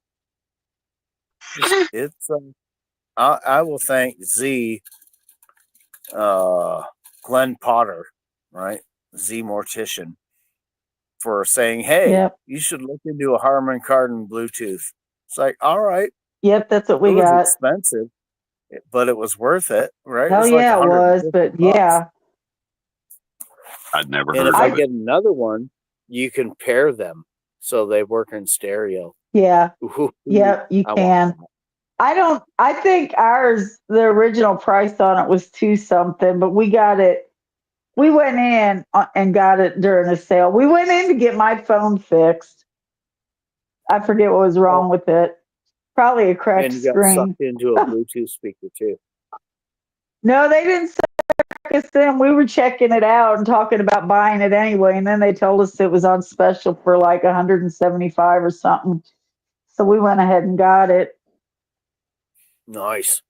It's I will thank Z, uh, Glenn Potter, right, Z Mortician, for saying, "Hey, Yep. you should look into a Harman Kardon Bluetooth." It's like, all right, Yep, that's what it we was got. expensive, but it was worth it, right? It Hell was like yeah, it was. 150 But bucks. yeah, I'd never And heard if I of it. get another one, you can pair them so they work in stereo. yeah, Ooh, yep, you I want can. that. I think ours, the original price on it was two something, but we got it. We went in and got it during a sale. We went in to get my phone fixed. I forget what was Oh, wrong with it. Probably a cracked and you got screen. sucked into a Bluetooth speaker too. No, they didn't suck us in. We were checking it out and talking about buying it anyway, and then they told us it was on special for like 175 or something. So we went ahead and got it. Nice.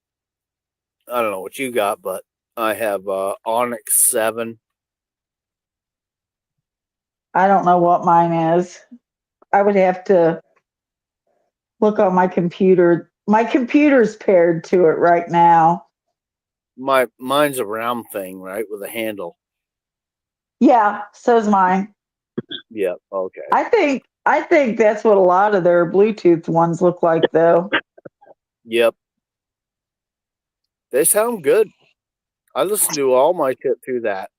I don't know what you got, but I have Onyx 7. I don't know what mine is. I would have to look on my computer. My computer's paired to it right now. Mine's a round thing, right, with a handle. Yeah, so's mine. Yep. Okay. I think that's what a lot of their Bluetooth ones look like though. Yep. They sound good. I listen to all my shit through that,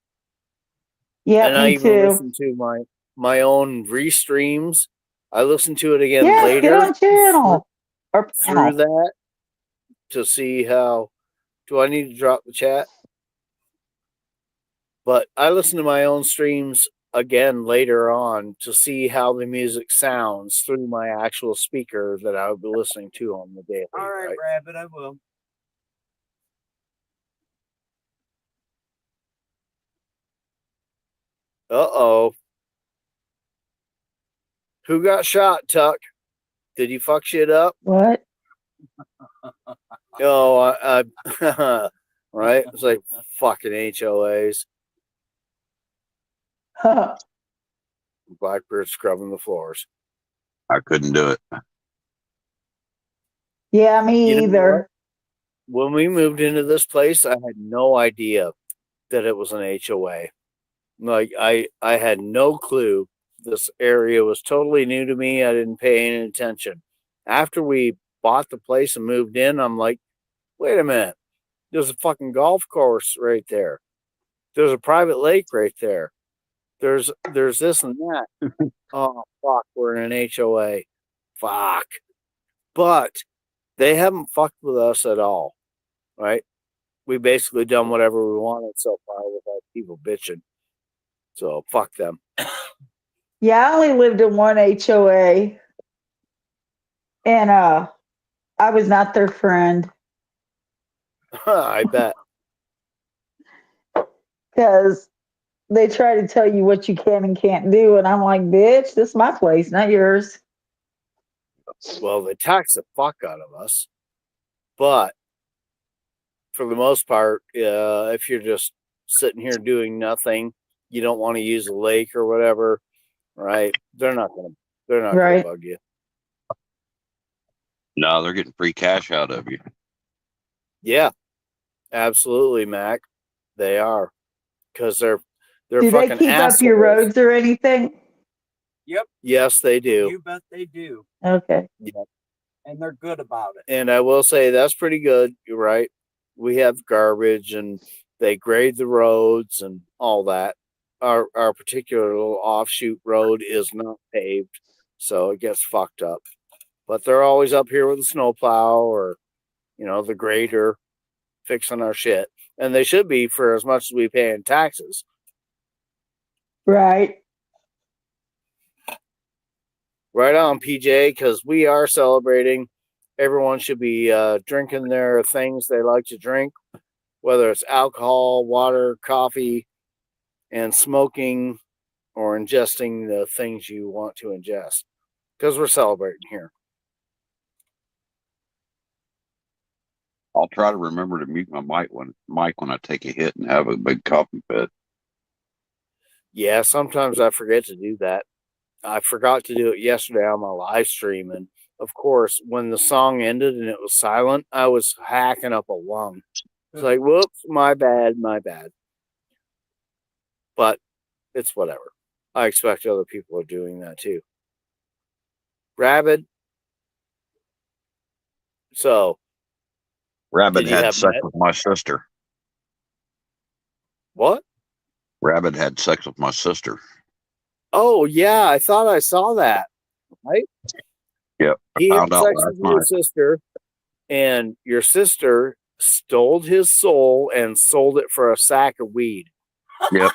Yeah, and I me even too. listen to my own restreams. I listen to it again Yeah, get later on channel or through panel. that to see how. Do I need to drop the chat? But I listen to my own streams again later on to see how the music sounds through my actual speaker that I would be listening to on the daily. All right, Right? Rabbit, I will. Uh-oh. Who got shot, Tuck? Did you fuck shit up? What? Oh, I right? It's like fucking HOAs. Blackbird scrubbing the floors. I couldn't do it. Yeah, You me know what? either. When we moved into this place, I had no idea that it was an HOA. Like I had no clue. This area was totally new to me. I didn't pay any attention. After we bought the place and moved in, I'm like, wait a minute. There's a fucking golf course right there. There's a private lake right there. There's this and that. Oh fuck, we're in an HOA. Fuck. But they haven't fucked with us at all. Right? We basically done whatever we wanted so far without people bitching. So fuck them. Yeah, I only lived in one HOA and I was not their friend I bet. because they try to tell you what you can and can't do, and I'm like, bitch, this is my place, not yours. Well, they tax the fuck out of us, but for the most part, if you're just sitting here doing nothing, you don't want to use a lake or whatever, right? They're not gonna Right. bug you. No, they're getting free cash out of you. Yeah, absolutely, Mac. They are, because they're Do they fucking keep assholes. up your roads or anything? Yep, Yes, they do. you bet they do. Okay. And they're good about it. And I will say that's pretty good. You're right. We have garbage, and they grade the roads and all that. Our particular little offshoot road is not paved, so it gets fucked up. But they're always up here with a snowplow or, the grader fixing our shit. And they should be for as much as we pay in taxes. Right. Right on, PJ, because we are celebrating. Everyone should be drinking their things they like to drink, whether it's alcohol, water, coffee, and smoking or ingesting the things you want to ingest, because we're celebrating here. I'll try to remember to mute my mic when I take a hit and have a big coughing fit. Yeah, sometimes I forget to do that. I forgot to do it yesterday on my live stream, and of course, when the song ended and it was silent, I was hacking up a lung. It's like, whoops, my bad. But it's whatever. I expect other people are doing that too. Rabid. So, Rabbit did you had have sex with my sister. what? Rabbit had sex with my sister. Oh yeah, I thought I saw that. Right? Yep, I He had found out sex last with your night. sister, and your sister stole his soul and sold it for a sack of weed. Yep,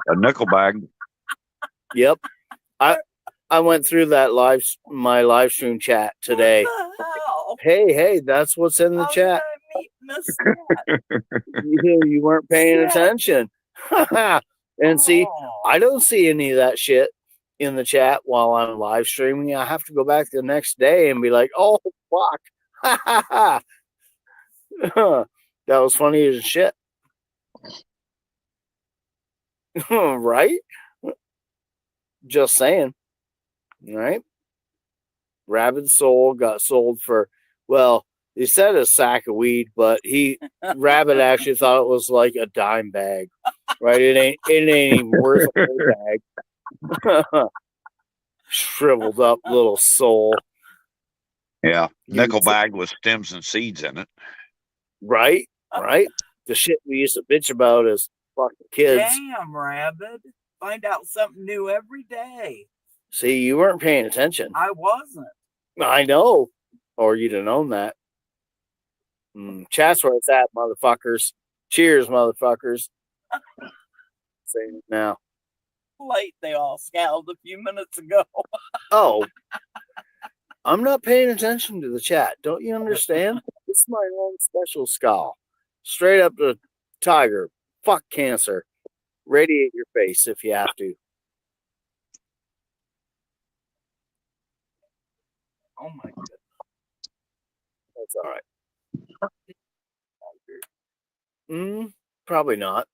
a nickel bag. Yep. I went through that my live stream chat today. What the hell? Hey, that's what's in the How chat. did I miss that? You weren't paying attention. And see, Oh. I don't see any of that shit in the chat while I'm live streaming. I have to go back the next day and be like, oh, fuck. That was funny as shit. Right? Just saying. Right? Rabid Soul got sold for, well, he said a sack of weed, but Rabbit actually thought it was like a dime bag. Right? It ain't even worth a whole bag. Shriveled up little soul. Yeah, nickel bag with stems and seeds in it. Right? The shit we used to bitch about as fucking kids. Damn, Rabbit. Find out something new every day. See, you weren't paying attention. I wasn't. I know. Or you'd have known that. Chat's where it's at, motherfuckers. Cheers, motherfuckers. Saying it now. Late, they all scowled a few minutes ago. Oh, I'm not paying attention to the chat. Don't you understand? This is my own special scowl. Straight up to Tiger. Fuck cancer. Radiate your face if you have to. Oh my goodness. That's all right. Probably not.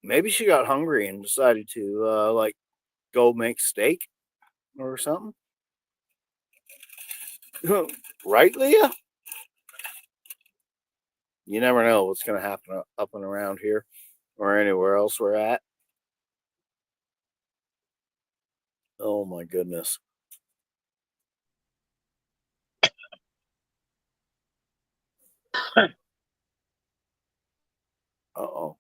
Maybe she got hungry and decided to go make steak or something. Right, Leah? You never know what's going to happen up and around here or anywhere else we're at. Oh my goodness. Uh-oh.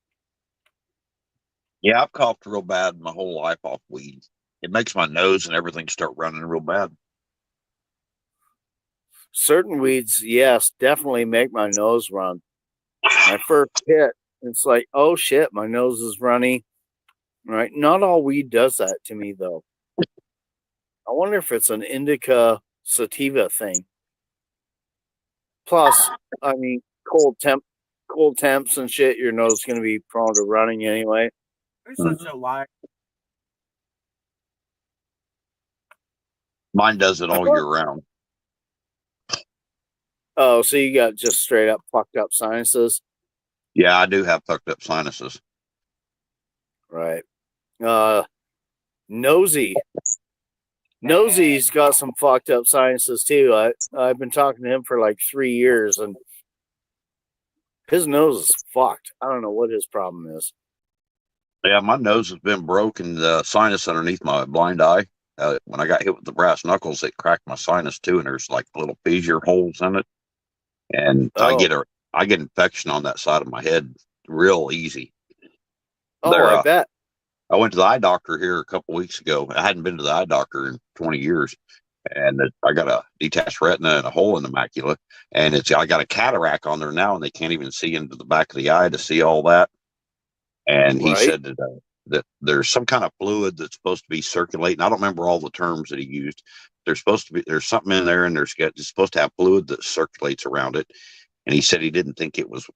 Yeah, I've coughed real bad my whole life off weed. It makes my nose and everything start running real bad. Certain weeds, yes, definitely make my nose run. My first hit, it's like, oh shit, my nose is runny. Right? Not all weed does that to me, though. I wonder if it's an indica sativa thing. Plus, I mean, cold temps and shit, your nose is going to be prone to running anyway. You're such a liar. Mine does it all year round. Oh, so you got just straight up fucked up sinuses, Yeah, I do have fucked up sinuses. right? Nosy. Nosy's got some fucked up sinuses too. I've been talking to him for like 3 years, and his nose is fucked. I don't know what his problem is. Yeah, my nose has been broken. The sinus underneath my blind eye. When I got hit with the brass knuckles, it cracked my sinus too, and there's like little fissure holes in it. And Oh, I get infection on that side of my head real easy. oh, I bet. I went to the eye doctor here a couple weeks ago. I hadn't been to the eye doctor in 20 years, and I got a detached retina and a hole in the macula, and I got a cataract on there now, and they can't even see into the back of the eye to see all that. And he Right. said that there's some kind of fluid that's supposed to be circulating. I don't remember all the terms that he used. There's something in there, and it's supposed to have fluid that circulates around it. And he said he didn't think it was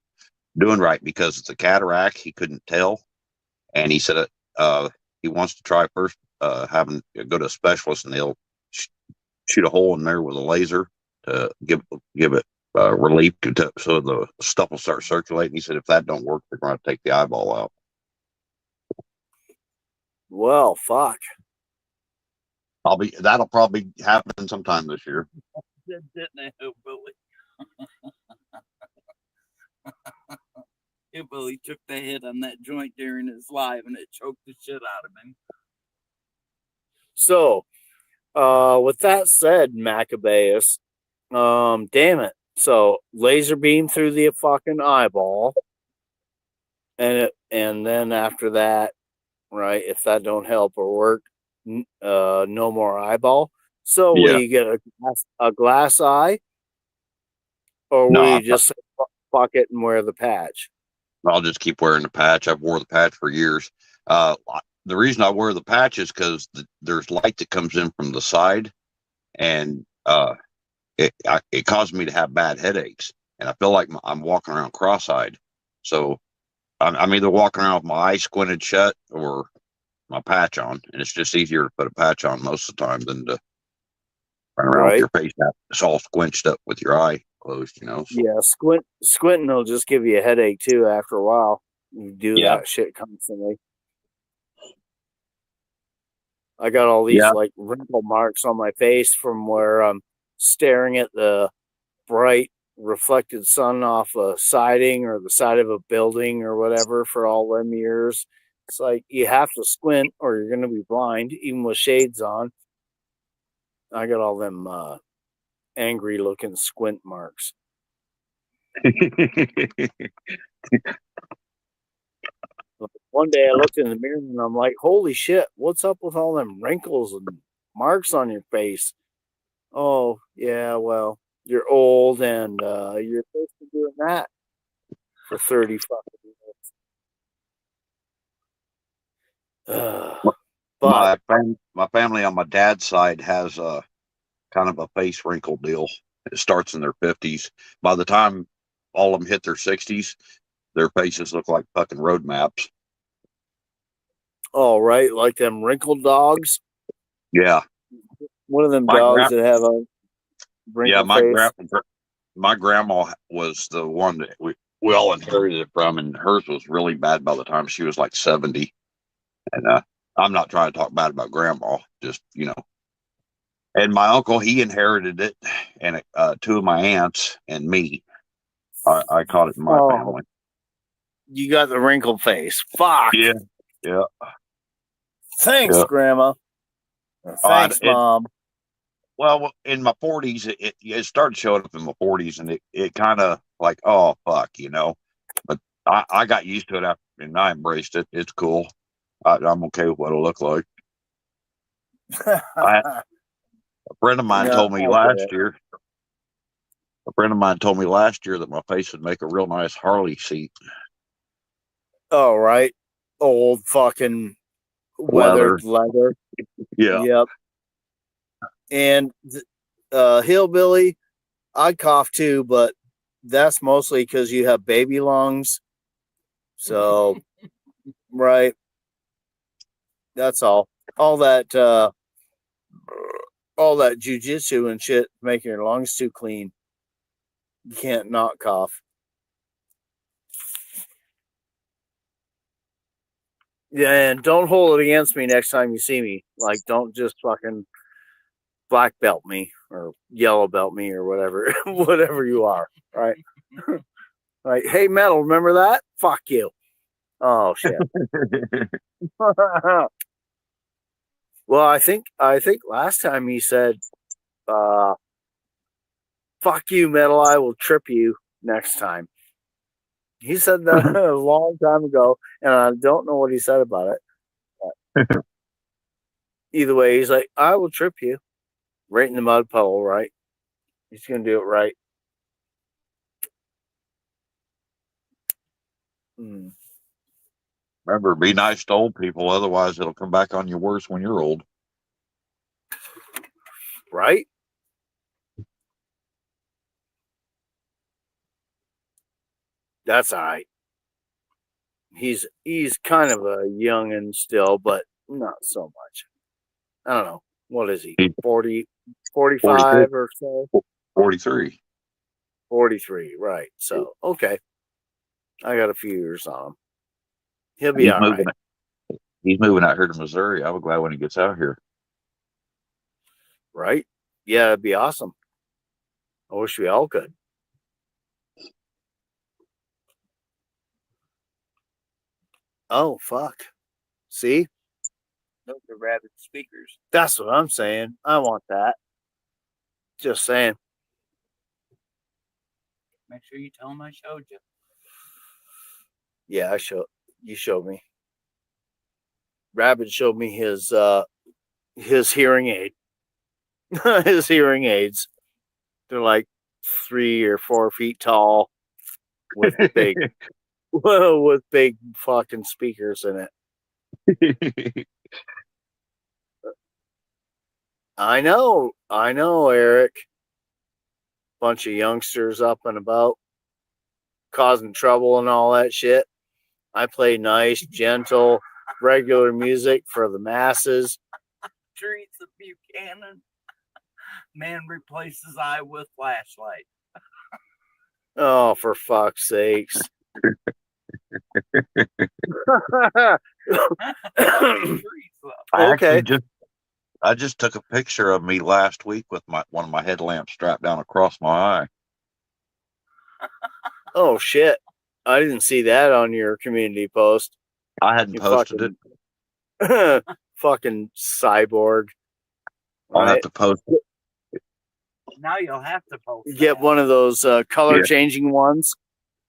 doing right because it's a cataract. He couldn't tell, and he said he wants to try first having go to a specialist, and they'll shoot a hole in there with a laser to give it relief so the stuff will start circulating. He said if that don't work, they're going to take the eyeball out. Well, fuck. That'll probably happen sometime this year. Didn't it, Billy? Billy took the hit on that joint during his life, and it choked the shit out of him. So, with that said, Maccabeus, damn it. So laser beam through the fucking eyeball, and then after that, right? If that don't help or work, no more eyeball. So will Yeah. you get a glass eye, or will No, you just fuck it and wear the patch? I'll just keep wearing the patch. I've wore the patch for years. The reason I wear the patch is because there's light that comes in from the side, and it caused me to have bad headaches, and I feel like I'm walking around cross-eyed. So I'm either walking around with my eyes squinted shut or my patch on, and it's just easier to put a patch on most of the time than to run around with Right? your face it's all squinched up with your eye closed. So. Yeah, squinting will just give you a headache too after a while. You do Yeah. that shit constantly. I got all these Yeah. like wrinkle marks on my face from where I'm staring at the bright reflected sun off a siding or the side of a building or whatever for all them years. It's like you have to squint or you're going to be blind, even with shades on. I got all them angry looking squint marks. One day I looked in the mirror and I'm like, holy shit, what's up with all them wrinkles and marks on your face? Oh, yeah, well, you're old and you're supposed to be doing that for 30 fucking minutes. But My family on my dad's side has a kind of a face wrinkle deal. It starts in their 50s. By the time all of them hit their 60s, their faces look like fucking road maps. all right, like them wrinkled dogs. Yeah. One of them My dogs gra- that have a wrinkled face. my grandma was the one that we all inherited it from, and hers was really bad by the time she was like 70. And I'm not trying to talk bad about grandma, just And my uncle, he inherited it, and two of my aunts and me. I caught it in my Oh, family. you got the wrinkled face. Fuck. Yeah, yeah, Thanks, yeah. Grandma. Thanks, Mom. Well, in my 40s, it started showing up in my 40s, and it kind of like, oh fuck, But I got used to it after, and I embraced it. It's cool. I'm okay with what it'll look like. A friend of mine No, told me I get last it. year. A friend of mine told me last year that my face would make a real nice Harley seat. Oh, right. Old fucking weathered leather. Yeah. Yep. And hillbilly, I cough too, but that's mostly because you have baby lungs. So, right. That's all. All that all that jujitsu and shit, making your lungs too clean. You can't not cough. Yeah, and don't hold it against me next time you see me. Like, don't just fucking black belt me or yellow belt me or whatever, whatever you are, right? Like, hey, metal, remember that? Fuck you. Oh shit. Well, I think last time he said, "Fuck you, metal. I will trip you next time." He said that a long time ago, and I don't know what he said about it. But either way, he's like, "I will trip you right in the mud puddle." Right? He's gonna do it right. Mm, Remember, be nice to old people, otherwise it'll come back on you worse when you're old. right? That's all right. He's kind of a youngin still, but not so much. I don't know. What is he? He's 40, 43. 45 or so? 43. 43, right. So, okay. I got a few years on him. He'll be He's all moving. right. He's moving out here to Missouri. I'll be glad when he gets out here. Right? Yeah, it'd be awesome. I wish we all could. Oh, fuck. See? Those are rabid speakers. That's what I'm saying. I want that. Just saying. Make sure you tell them I showed you. Yeah, you showed me. Rabbit showed me his hearing aid. His hearing aids. They're like 3 or 4 feet tall with big with big fucking speakers in it. I know, Eric. Bunch of youngsters up and about, causing trouble and all that shit. I play nice, gentle, regular music for the masses. Teresa Buchanan. Man replaces eye with flashlight. Oh, for fuck's sakes. Okay. I just took a picture of me last week with one of my headlamps strapped down across my eye. Oh shit. I didn't see that on your community post. I hadn't You posted it. fucking cyborg. I'll have Right? to post it. Now you'll have to post Get that. one of those color changing ones,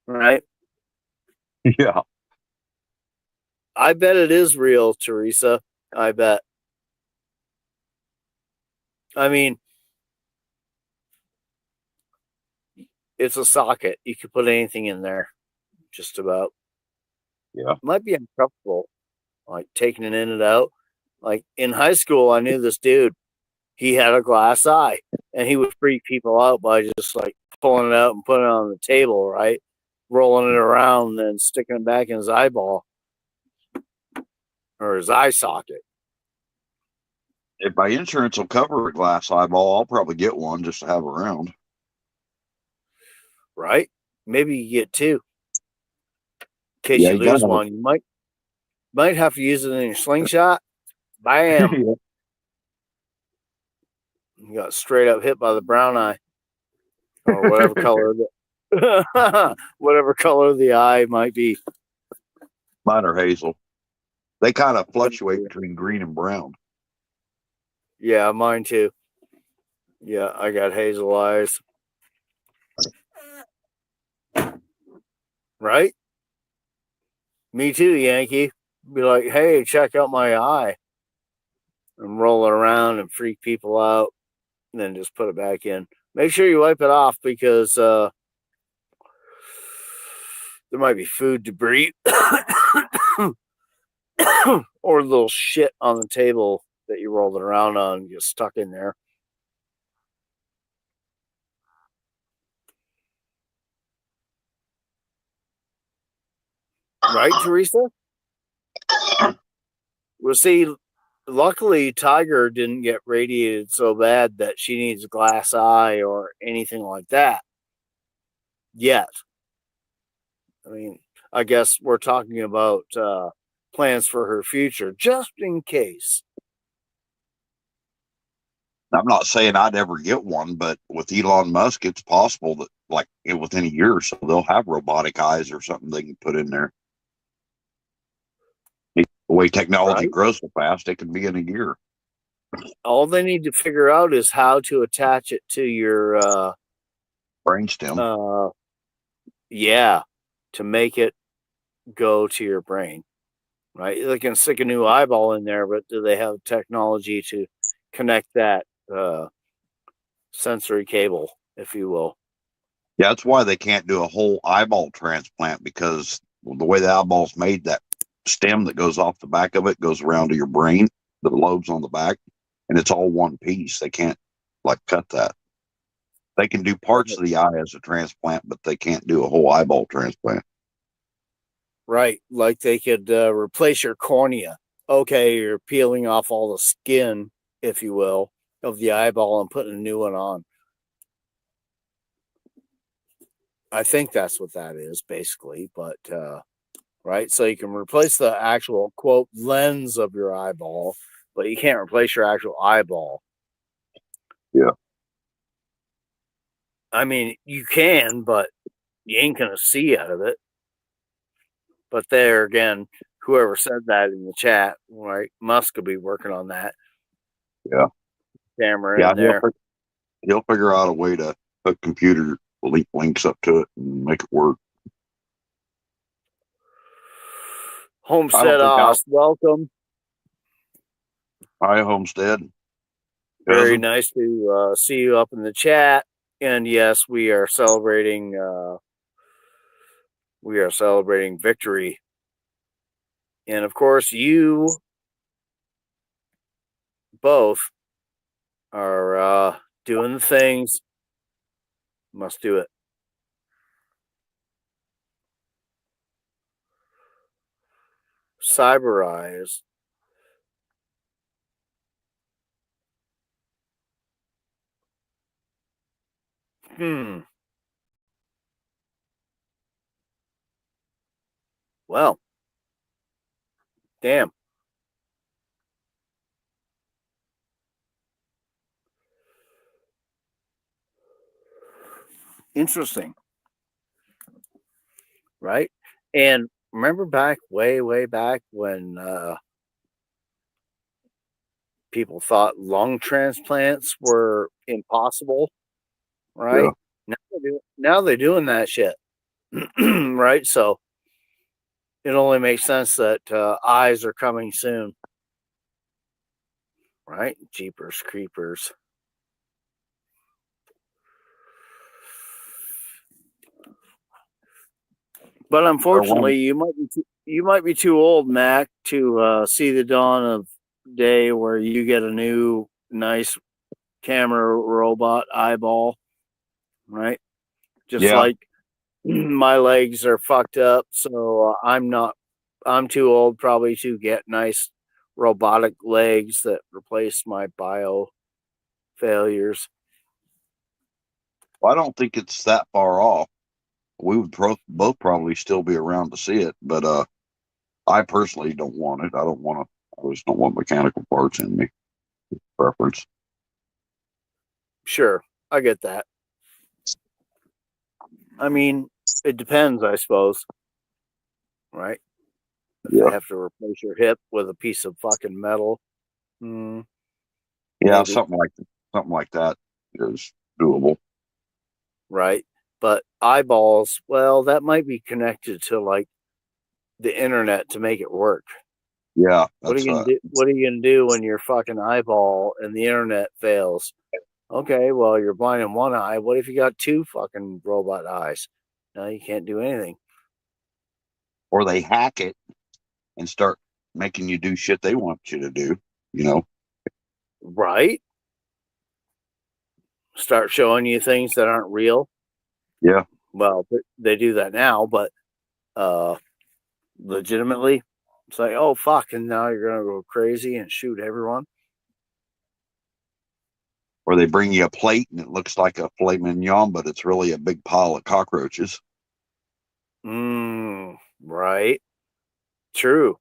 right? Yeah. I bet it is real, Teresa. I bet. I mean, it's a socket. You could put anything in there, just about. Yeah. It might be uncomfortable, like taking it in and out. Like in high school, I knew this dude. He had a glass eye, and he would freak people out by just like pulling it out and putting it on the table, right? Rolling it around and then sticking it back in his eyeball or his eye socket. If my insurance will cover a glass eyeball, I'll probably get one just to have around. Right? Maybe you get two. In case Yeah, you you gotta lose have one, you might have to use it in your slingshot. Bam! You got straight up hit by the brown eye, or whatever color whatever color the eye might be. Mine are hazel. They kind of fluctuate between green and brown. Yeah, mine too. Yeah, I got hazel eyes. Right? Me too, Yankee. Be like, hey, check out my eye. And roll it around and freak people out. And then just put it back in. Make sure you wipe it off because there might be food debris or little shit on the table that you rolled it around on and get stuck in there. Right, Teresa? Well, see, luckily, Tiger didn't get radiated so bad that she needs a glass eye or anything like that yet. I mean, I guess we're talking about plans for her future, just in case. I'm not saying I'd ever get one, but with Elon Musk, it's possible that like within a year or so, they'll have robotic eyes or something they can put in there. The way technology Right? grows so fast, it could be in a year. All they need to figure out is how to attach it to your Brainstem. yeah, to make it go to your brain. Right? They can stick a new eyeball in there, but do they have technology to connect that sensory cable, if you will? Yeah, that's why they can't do a whole eyeball transplant, because the way the eyeball's made, that stem that goes off the back of it goes around to your brain, the lobes on the back, and it's all one piece. They can't like cut that. They can do parts of the eye as a transplant, but they can't do a whole eyeball transplant. Right, like they could replace your cornea. Okay, you're peeling off all the skin, if you will, of the eyeball and putting a new one on. I think that's what that is, basically. But right, so you can replace the actual quote lens of your eyeball, but you can't replace your actual eyeball. Yeah. I mean, you can, but you ain't gonna see out of it. But there again, whoever said that in the chat, right? Musk could be working on that. Yeah. Camera Yeah. in there. He'll figure out a way to hook computer links up to it and make it work. Homestead Oz, welcome. Hi, Homestead. Very nice to see you up in the chat. And yes, we are celebrating. We are celebrating victory. And of course, you both are doing the things. Must do it. Cyber Eyes. Well, damn. Interesting. Right? And remember back, way back when people thought lung transplants were impossible, right? Yeah. Now they're doing that shit, right? So it only makes sense that eyes are coming soon, right? Jeepers creepers. But unfortunately, you might be too old, Mac, to see the dawn of day where you get a new nice camera robot eyeball, right? Just Yeah. like my legs are fucked up, so I'm too old probably to get nice robotic legs that replace my bio failures. Well, I don't think it's that far off. We would both probably still be around to see it, but I personally don't want it. I just don't want mechanical parts in me. Preference. Sure, I get that. I mean, it depends, I suppose. Right? If Yeah. they have to replace your hip with a piece of fucking metal, yeah, maybe. something like that is doable. Right? But eyeballs, well, that might be connected to like the internet to make it work. Yeah, What are you gonna do? What are you gonna do when your fucking eyeball and the internet fails? Okay, well, you're blind in one eye. What if you got two fucking robot eyes? No, you can't do anything. or they hack it and start making you do shit they want you to do. You know. Right? Start showing you things that aren't real. Yeah. Well, they do that now, but legitimately, It's like, oh fuck, and now you're gonna go crazy and shoot everyone. Or they bring you a plate and it looks like a filet mignon, but it's really a big pile of cockroaches. Right. True.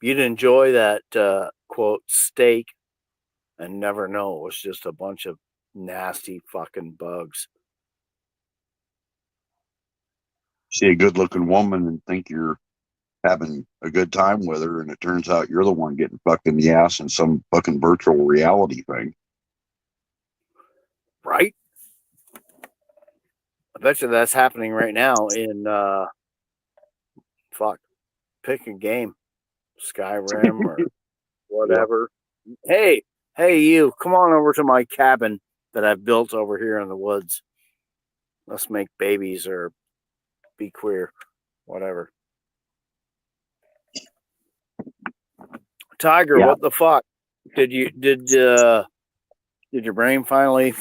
You'd enjoy that quote steak and never know it was just a bunch of nasty fucking bugs. See a good looking woman and think you're having a good time with her, and it turns out you're the one getting fucked in the ass in some fucking virtual reality thing. Right? I bet you that's happening right now in fuck, pick a game. Skyrim or whatever. Yeah. Hey you, come on over to my cabin that I've built over here in the woods. Let's make babies or be queer. Whatever. Tiger, what the fuck? Did your brain finally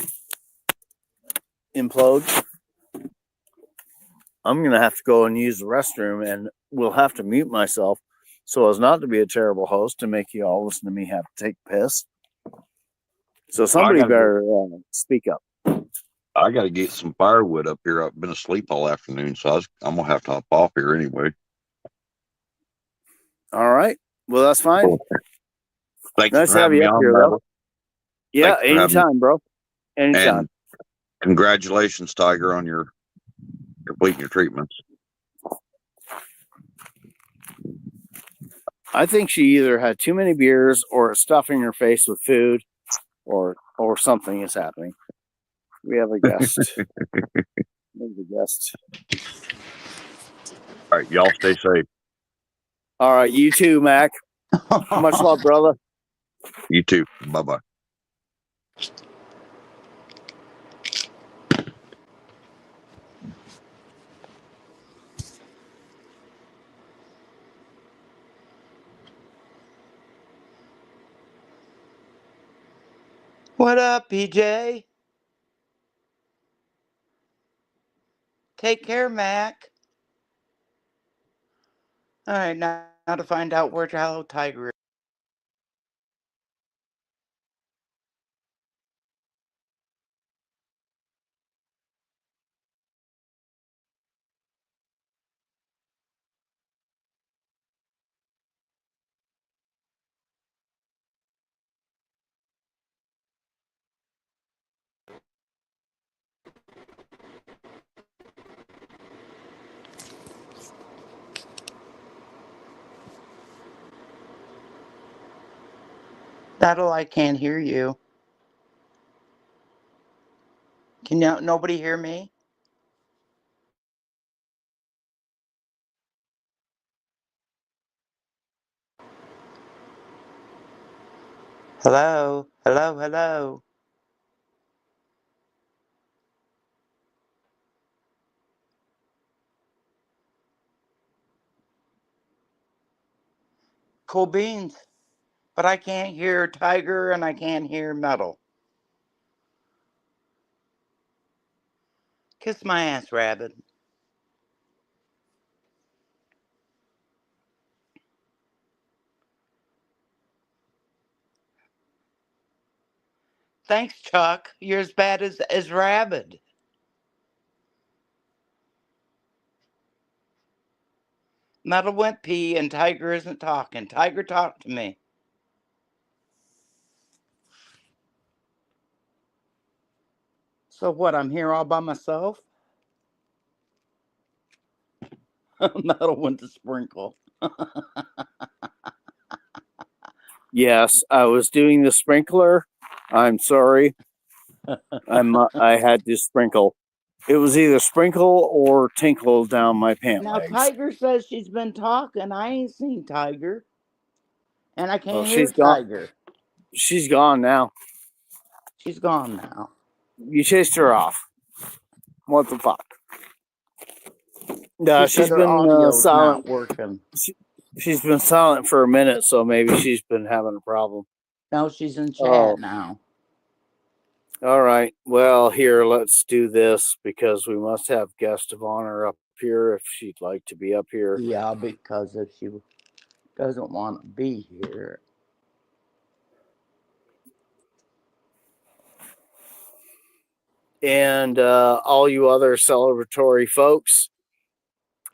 implode? I'm gonna have to go and use the restroom, and we'll have to mute myself so as not to be a terrible host and make you all listen to me have to take piss. So somebody better speak up. I got to get some firewood up here. I've been asleep all afternoon, so I'm gonna have to hop off here anyway. All right. Well, that's fine. Cool. Thanks nice for to have having you me up on, here, Matt. though. Yeah, anytime, bro. Anytime. And congratulations, Tiger, on your completing your treatments. I think she either had too many beers or stuffing her face with food, or something is happening. We have a guest. All right, y'all stay safe. All right, you too, Mac. Much love, brother. You too. Bye-bye. What up, PJ? Take care, Mac. All right, now to find out where Hello Tiger is. That'll I can't hear you. Can nobody hear me? Hello, hello, hello. Cool beans. But I can't hear Tiger and I can't hear Metal. Kiss my ass, rabbit. Thanks, Chuck. You're as bad as Rabbit. Metal went pee and Tiger isn't talking. Tiger, talk to me. So what, I'm here all by myself? Metal went to sprinkle. Yes, I was doing the sprinkler. I'm sorry. I had to sprinkle. It was either sprinkle or tinkle down my pant Now legs. Tiger says she's been talking. I ain't seen Tiger. And I can't hear she's gone. Tiger. She's gone now. She's gone now. You chased her off. What the fuck? She's been audio's silent. not working. She's been silent for a minute, so maybe she's been having a problem. No, she's in chat now. All right. Well, here, let's do this because we must have guest of honor up here if she'd like to be up here. Yeah, because if she doesn't want to be here. And all you other celebratory folks,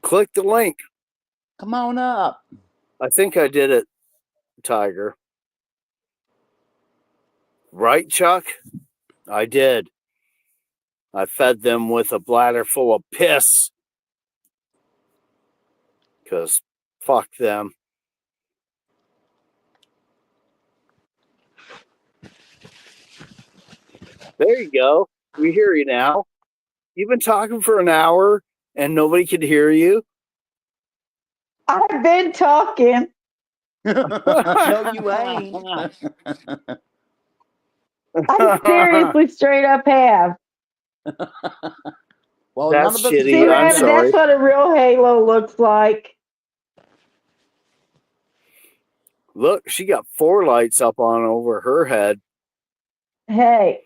click the link. Come on up. I think I did it, Tiger. Right, Chuck? I did. I fed them with a bladder full of piss. Because fuck them. There you go. We hear you now. You've been talking for an hour and nobody could hear you. I've been talking. No, you ain't. I seriously straight up have. Well, That's none of us shitty. See, I'm Rabbit, sorry. that's what a real halo looks like. Look, she got 4 lights up on over her head. Hey,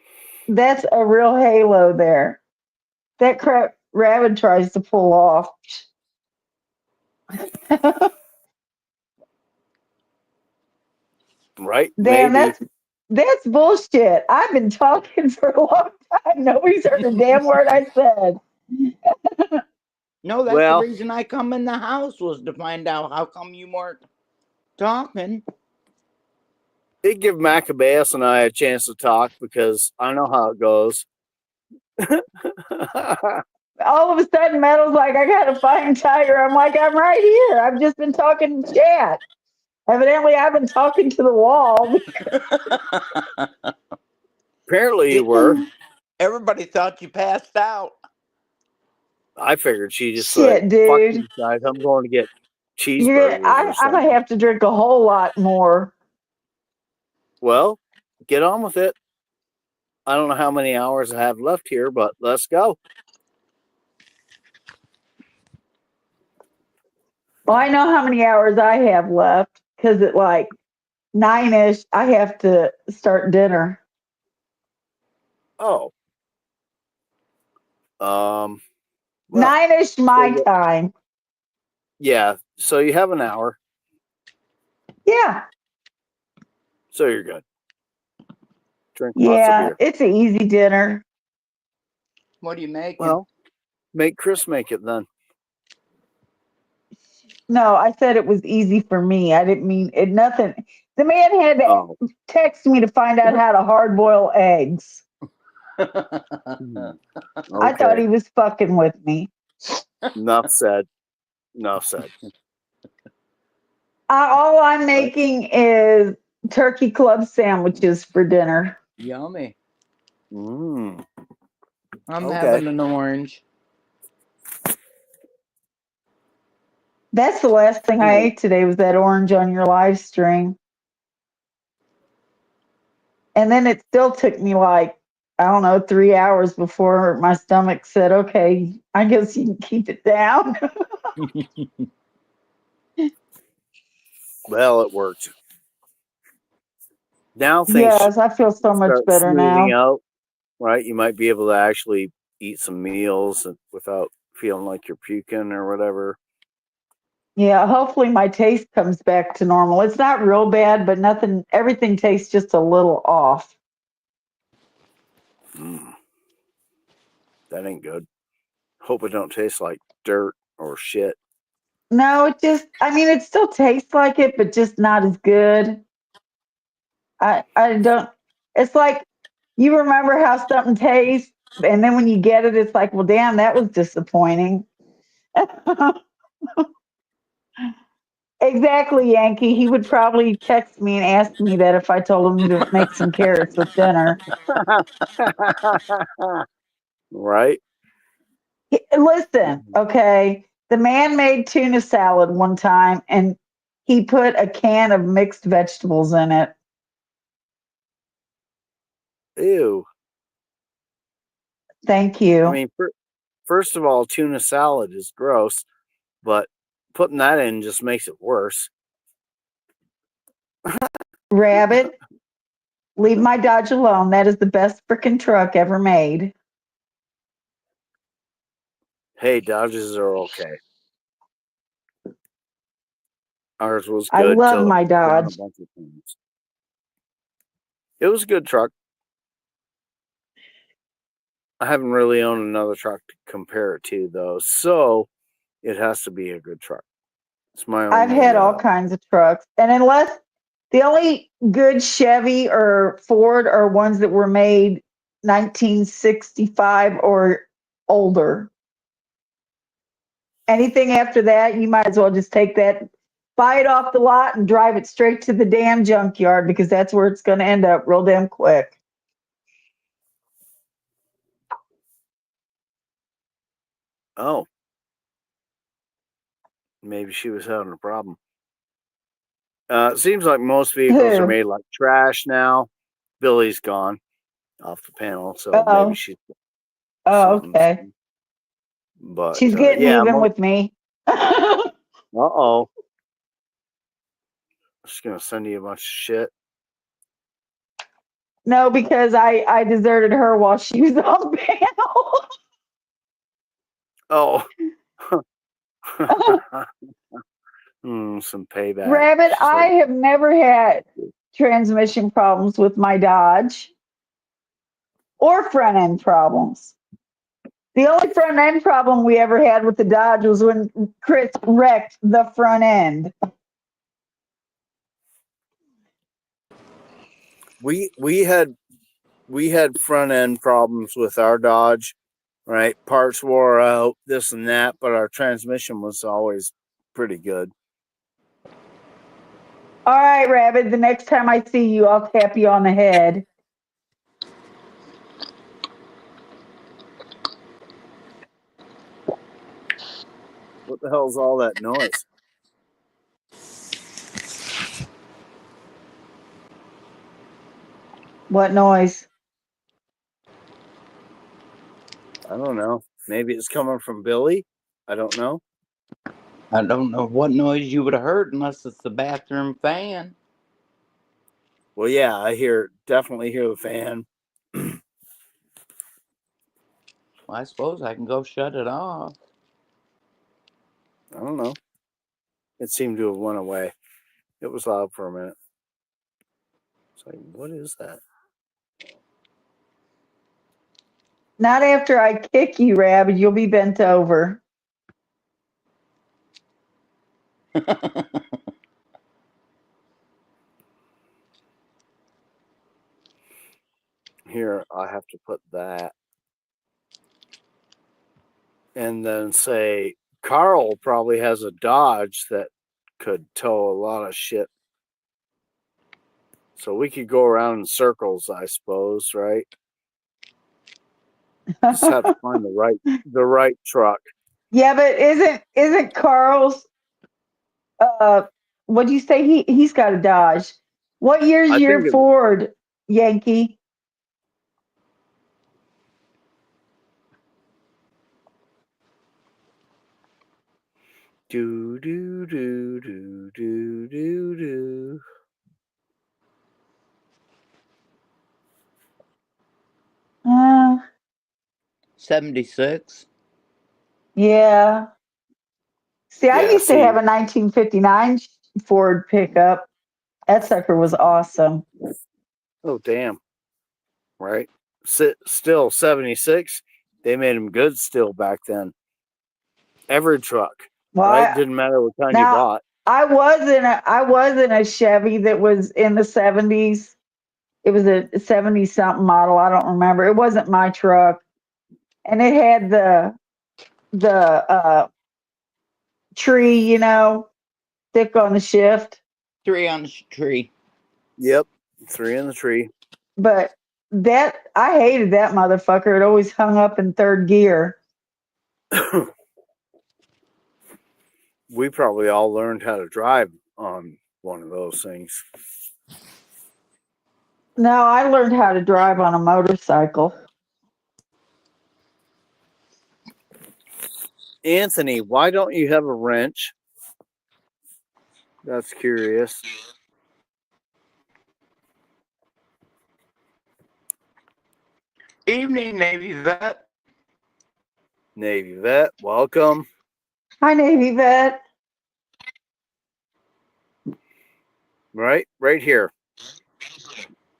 that's a real halo there. That crap Rabbit tries to pull off. Right? Damn, Maybe. that's bullshit. I've been talking for a long time. Nobody's heard a damn word I said. No, that's Well, the reason I come in the house, was to find out how come you weren't talking. it'd give Maccabeus and I a chance to talk because I know how it goes. All of a sudden, Metal's like, I gotta find Tiger. I'm like, I'm right here. I've just been talking to chat. Evidently, I've been talking to the wall. Apparently you were. Everybody thought you passed out. I figured she just Shit, like, fuck dude. these guys. I'm going to get You're, cheeseburgers or I might something. have to drink a whole lot more. Well, get on with it. I don't know how many hours I have left here, but let's go. Well, I know how many hours I have left because at like 9-ish, I have to start dinner. Oh. Well, 9-ish my so time. yeah. So you have an hour. Yeah. So you're good. Drink lots of Yeah. beer. It's an easy dinner. What are you making? Well, make Chris make it then. No, I said it was easy for me. I didn't mean it. Nothing. The man had to Oh. text me to find out how to hard boil eggs. Okay. I thought he was fucking with me. Enough said. Enough said. All I'm making is turkey club sandwiches for dinner. Yummy. Mm. I'm Okay. having an orange. That's the last thing I ate today was that orange on your live stream. And then it still took me like, I don't know, 3 hours before my stomach said, okay, I guess you can keep it down. Well, it worked. Now things Yes, I feel so much start better smoothing now. out, right? You might be able to actually eat some meals without feeling like you're puking or whatever. Yeah, hopefully my taste comes back to normal. It's not real bad, but nothing, everything tastes just a little off. That ain't good. Hope it don't taste like dirt or shit. No, it still tastes like it, but just not as good. I don't, it's like you remember how something tastes, and then when you get it, it's like, well, damn, that was disappointing. Exactly, Yankee. He would probably text me and ask me that if I told him to make some carrots with dinner. Right? Listen, okay. The man made tuna salad one time and he put a can of mixed vegetables in it. Ew. Thank you. I mean, first of all, tuna salad is gross, but putting that in just makes it worse. Rabbit, leave my Dodge alone. That is the best freaking truck ever made. Hey, Dodges are okay. Ours was I good. love till it my broke down a Dodge. bunch of things. It was a good truck. I haven't really owned another truck to compare it to, though, so it has to be a good truck. It's my only. I've had all kinds of trucks, and unless the only good Chevy or Ford are ones that were made 1965 or older. Anything after that, you might as well just take that, buy it off the lot, and drive it straight to the damn junkyard because that's where it's going to end up real damn quick. Oh, maybe she was having a problem. It seems like most vehicles are Who? made like trash now. Billy's gone off the panel, so maybe Oh, she's oh, something. okay. But She's getting yeah, even with me. uh-oh. She's gonna send you a bunch of shit. No, because I deserted her while she was on panel. Oh. Some payback. Rabbit, She's I like, have never had transmission problems with my Dodge or front end problems. The only front end problem we ever had with the Dodge was when Chris wrecked the front end. we had front end problems with our Dodge, right? Parts wore out, this and that, but our transmission was always pretty good. All right, Rabbit, the next time I see you, I'll tap you on the head. What the hell's all that noise? What noise? I don't know. Maybe it's coming from Billy. I don't know. I don't know what noise you would have heard unless it's the bathroom fan. Well, yeah, I definitely hear the fan. Well, I suppose I can go shut it off. I don't know. It seemed to have went away. It was loud for a minute. It's like, what is that? Not after I kick you, Rabbit. You'll be bent over. Here, I have to put that. And then say, Carl probably has a Dodge that could tow a lot of shit. So we could go around in circles, I suppose, right? Just have to find the right truck. Yeah, but isn't Carl's what do you say he's got a Dodge? What year's I think your Ford, Yankee? do do do do do do do. 76. Yeah. See, I Yeah, used to see. have a 1959 Ford pickup. That sucker was awesome. Oh damn. Right? Still 76. They made them good still back then. Every truck. Well, Right? Didn't matter what kind you now bought. I was in a Chevy that was in the 70s. It was a 70 something model. I don't remember. It wasn't my truck. And it had the tree, thick on the shift. 3 on the tree. Yep. 3 in the tree. But I hated that motherfucker. It always hung up in third gear. We probably all learned how to drive on one of those things. No, I learned how to drive on a motorcycle. Anthony, why don't you have a wrench? That's curious. Evening, Navy vet. Navy vet, welcome. Hi, Navy vet. Right here.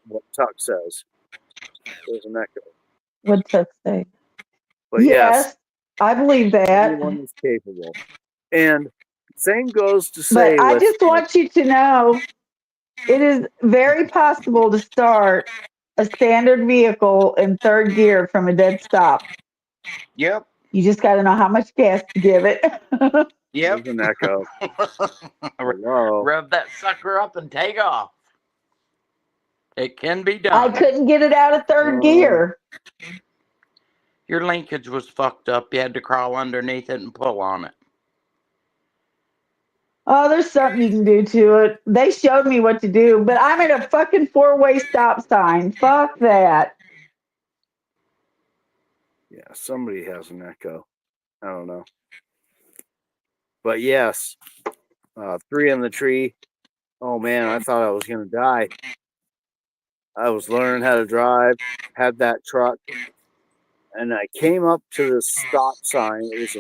What Tuck says. There's an echo. What'd Chuck say? But yes, Yes, I believe that. everyone is capable. And same goes to say But I with just want you to know it is very possible to start a standard vehicle in third gear from a dead stop. Yep. You just got to know how much gas to give it. Yep. there's an echo. Hello. Rev that sucker up and take off. It can be I done. couldn't get it out of third gear. Your linkage was fucked up. You had to crawl underneath it and pull on it. Oh, there's something you can do to it. They showed me what to do, but I'm at a fucking four-way stop sign. Fuck that. Yeah, somebody has an echo. I don't know. But yes, 3 in the tree. Oh man, I thought I was gonna die. I was learning how to drive, had that truck, and I came up to the stop sign. It was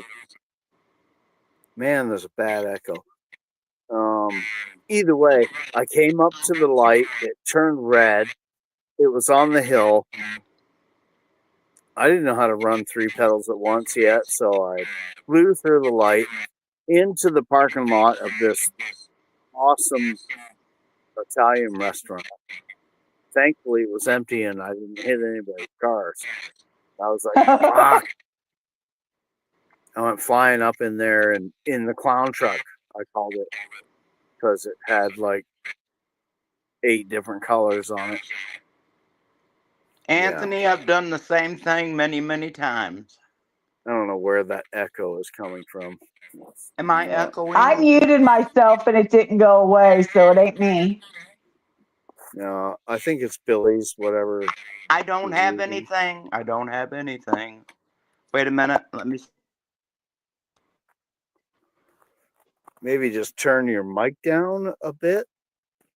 there's a bad echo. Either way, I came up to the light. It turned red. It was on the hill. I didn't know how to run 3 pedals at once yet, so I flew through the light into the parking lot of this awesome Italian restaurant. Thankfully, it was empty and I didn't hit anybody's cars. I was like, fuck. I went flying up in there and in the clown truck, I called it, because it had like 8 different colors on it. Anthony, I've done the same thing many, many times. I don't know where that echo is coming from. Am I echoing? I muted myself and it didn't go away, so it ain't me. No, I think it's Billy's, whatever. I don't he's have using. anything. I don't have anything. Wait a minute. Let me. Maybe just turn your mic down a bit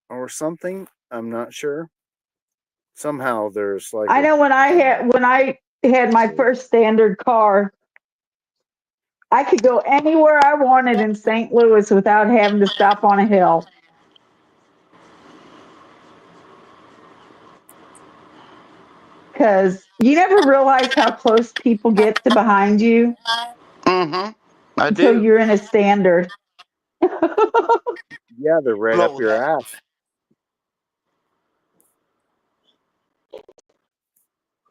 or something. I'm not sure. Somehow there's like I know when I had my first standard car, I could go anywhere I wanted in St. Louis without having to stop on a hill. Because you never realize how close people get to behind you Mm-hmm. I until do. you're in a standard. yeah, they're right up Blow your that. ass.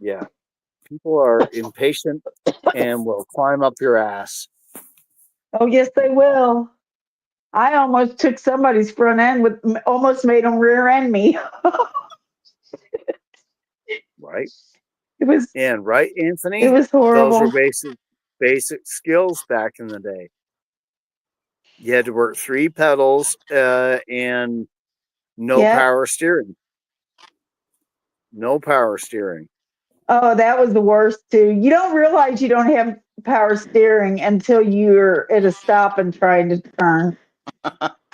Yeah. People are impatient and will climb up your ass. Oh, yes, they will. I almost took somebody's front end almost made them rear end me. Right? It was And right, it Anthony? was Those were horrible. basic skills back in the day. You had to work 3 pedals and no Yep. power steering. No power steering. Oh, that was the worst too. You don't realize you don't have power steering until you're at a stop and trying to turn,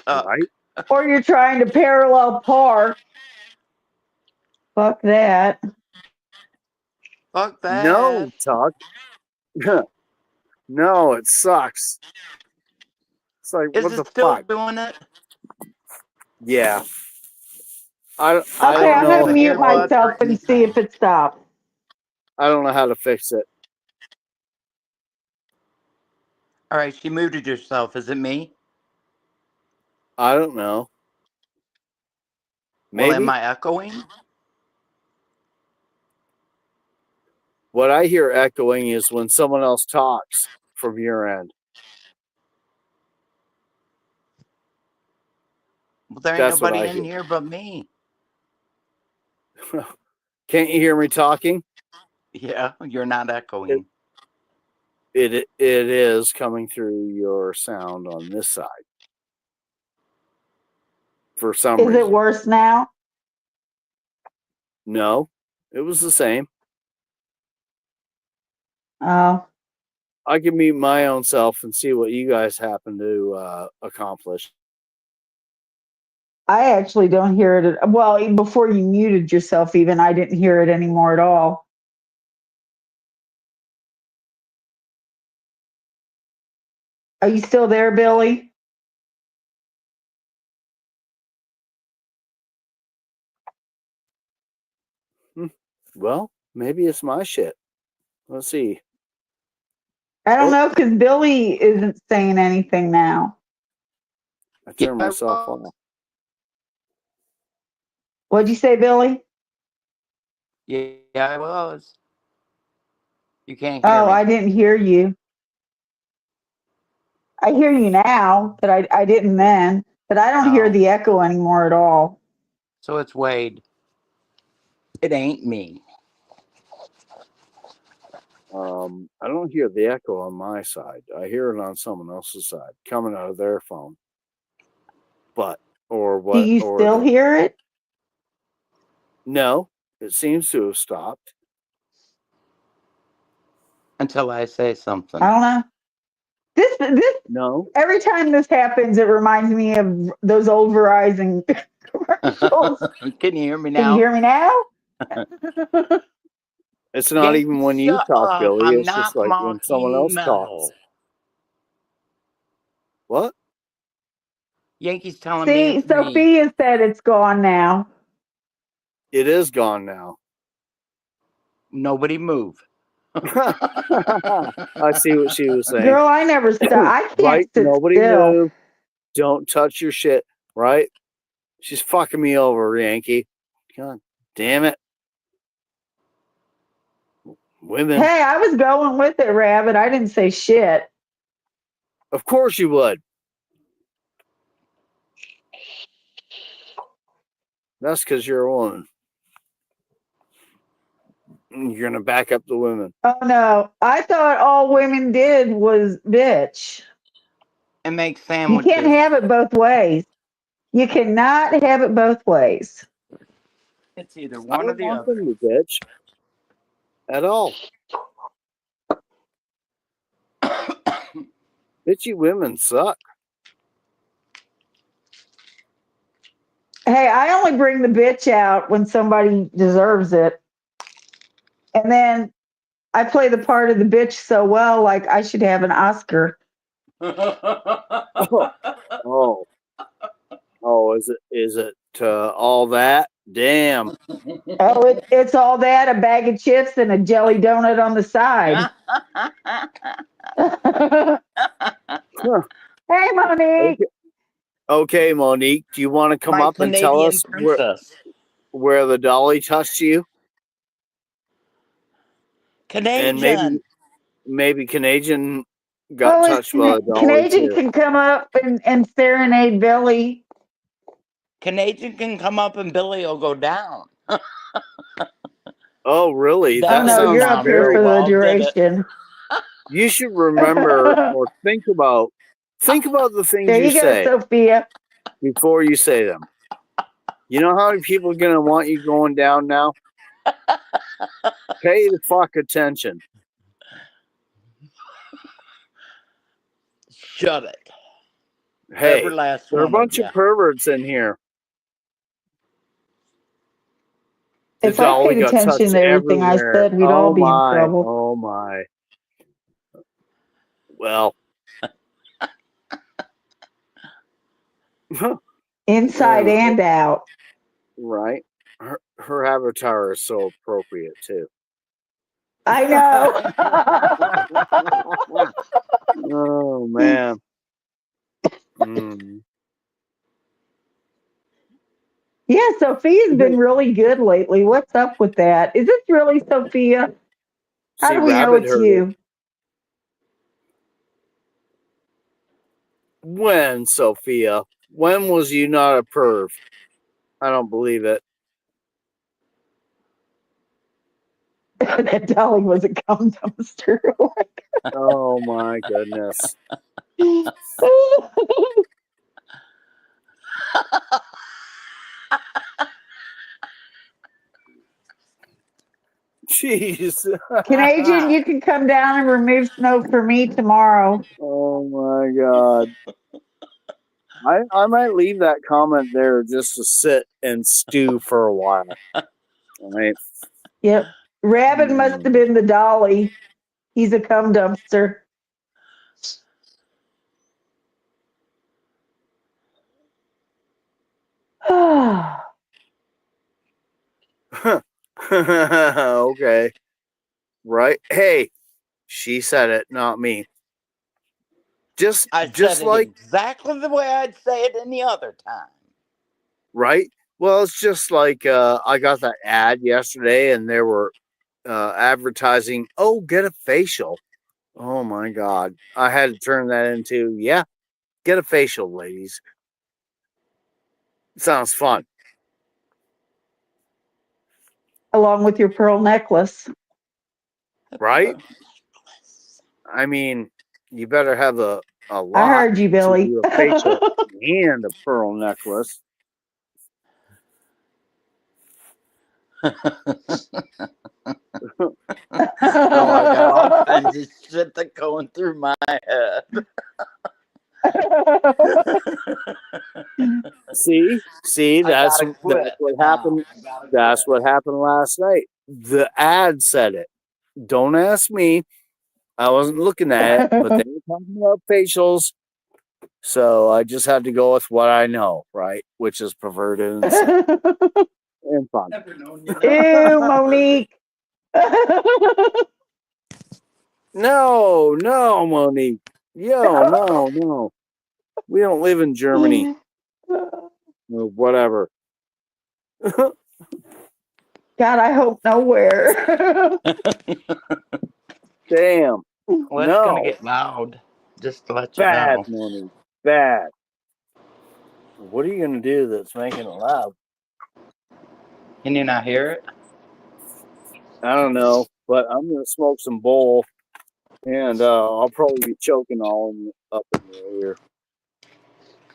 Right? or you're trying to parallel park. Fuck that. Fuck that. No, Tuck. No, it sucks. It's like, Is what it the still fuck? doing it? Yeah. I I Okay, don't I'm don't gonna have know. the mute earbuds or myself and see anything. if it stops. I don't know how to fix it. All right, she muted herself. Is it me? I don't know. Well, am Maybe. I echoing? What I hear echoing is when someone else talks from your end. Well, there ain't That's what nobody I in hear. here but me. Can't you hear me talking? Yeah, you're not echoing. It is coming through your sound on this side for some Is it reason. worse now? No, it was the same. Oh, I can mute my own self and see what you guys happen to accomplish. I actually don't hear it. Well, even before you muted yourself, even I didn't hear it anymore at all. Are you still there, Billy? Well, maybe it's my shit. Let's see. I don't Oh. know because Billy isn't saying anything now. I turned myself well, off. What'd you say, Billy? Yeah, I was. You can't hear Oh, me. I didn't hear you. I hear you now, but I didn't then. But I don't hear Oh. the echo anymore at all. So it's Wade. It ain't me. I don't hear the echo on my side. I hear it on someone else's side, coming out of their phone. But or Do what? you Or still hear it? no, it seems to have stopped. Until I say something. I don't know. This No, every time this happens, it reminds me of those old Verizon commercials. Can you hear me Can you now? hear me now? it's not even when you Shut talk, up. Billy. I'm It's just not like when someone mocking else talks. Mel. What? Yankee's telling me See, it's me. Sophia said it's gone now. It is gone now. Nobody move. I see what she was saying. Girl, I never stop. I can't Right? sit Nobody still. move. Don't touch your shit. Right? She's fucking me over, Yankee. God damn it. Women. Hey, I was going with it, Rabbit. I didn't say shit. Of course you would. That's because you're a woman. You're going to back up the women. Oh no, I thought all women did was bitch. And make You sandwiches. can't have it both ways. You cannot have it both ways. It's either I one or don't the want other. them to bitch at all. Bitchy women suck. Hey, I only bring the bitch out when somebody deserves it. And then I play the part of the bitch so well, like I should have an Oscar. Oh, oh, oh! Is it all that? Damn! Oh, it's all that, a bag of chips and a jelly donut on the side. Huh. Hey, Monique. Okay. Okay, Monique, do you want to come My up and tell Canadian us princess. where the dolly touched you? And Canadian. maybe Canadian got Oh, touched by the dolly Canadian too. can come up and serenade Billy. Canadian can come up and Billy will go down. Oh, really? That Oh That no, didn't you're sounds up sound here very very. for the well, did it? duration. You should remember or think about the things There you you go, say Sophia. before you say them. You know how many people are gonna want you going down now? Pay the fuck attention. Shut it. Hey, Every last there are a one of bunch you. of perverts in here. The If I dolly paid got attention touched to everything I everywhere. said, we'd all Oh be in my, trouble. oh my. Well, Inside and out. right. Her avatar is so appropriate too. I know. Oh man. Mm. Yeah, Sophia's been really good lately. What's up with that? Is this really Sophia? How See, do we know Rabbit it's heard it. you? When, Sophia? When was you not a perv? I don't believe it. That dolly was a cum dumpster. Oh my goodness. Jeez. Canadian, you can come down and remove smoke for me tomorrow. Oh my god. I might leave that comment there just to sit and stew for a while. Right? Yep. Rabbit must have been the dolly. He's a cum dumpster. Okay. Right. Hey, she said it, not me. I Just said it like, exactly the way I'd say it any other time. right? Well, it's just like I got that ad yesterday and they were advertising, oh, get a facial. Oh my God. I had to turn that into, yeah, get a facial, ladies. Sounds fun. Along with your pearl necklace. Right? I mean, you better have a I lot heard you, to Billy. do a facial and a pearl necklace. Oh, I got all kinds of shit that going through my head. See, I that's gotta quit what now. happened. That's what happened last night. The ad said it. Don't ask me. I wasn't looking at it, but they were talking about facials. So I just had to go with what I know, right? Which is perverted and sick and fun. Never known you. Ew, Monique. No, Monique. Yo, no. We don't live in Germany or whatever. God, I hope nowhere. Damn. Well, it's gonna get loud. Just to let you Bad, know. Monique. Bad. What are you going to do that's making it loud? Can you not hear it? I don't know, but I'm going to smoke some bowl and I'll probably be choking up in your ear.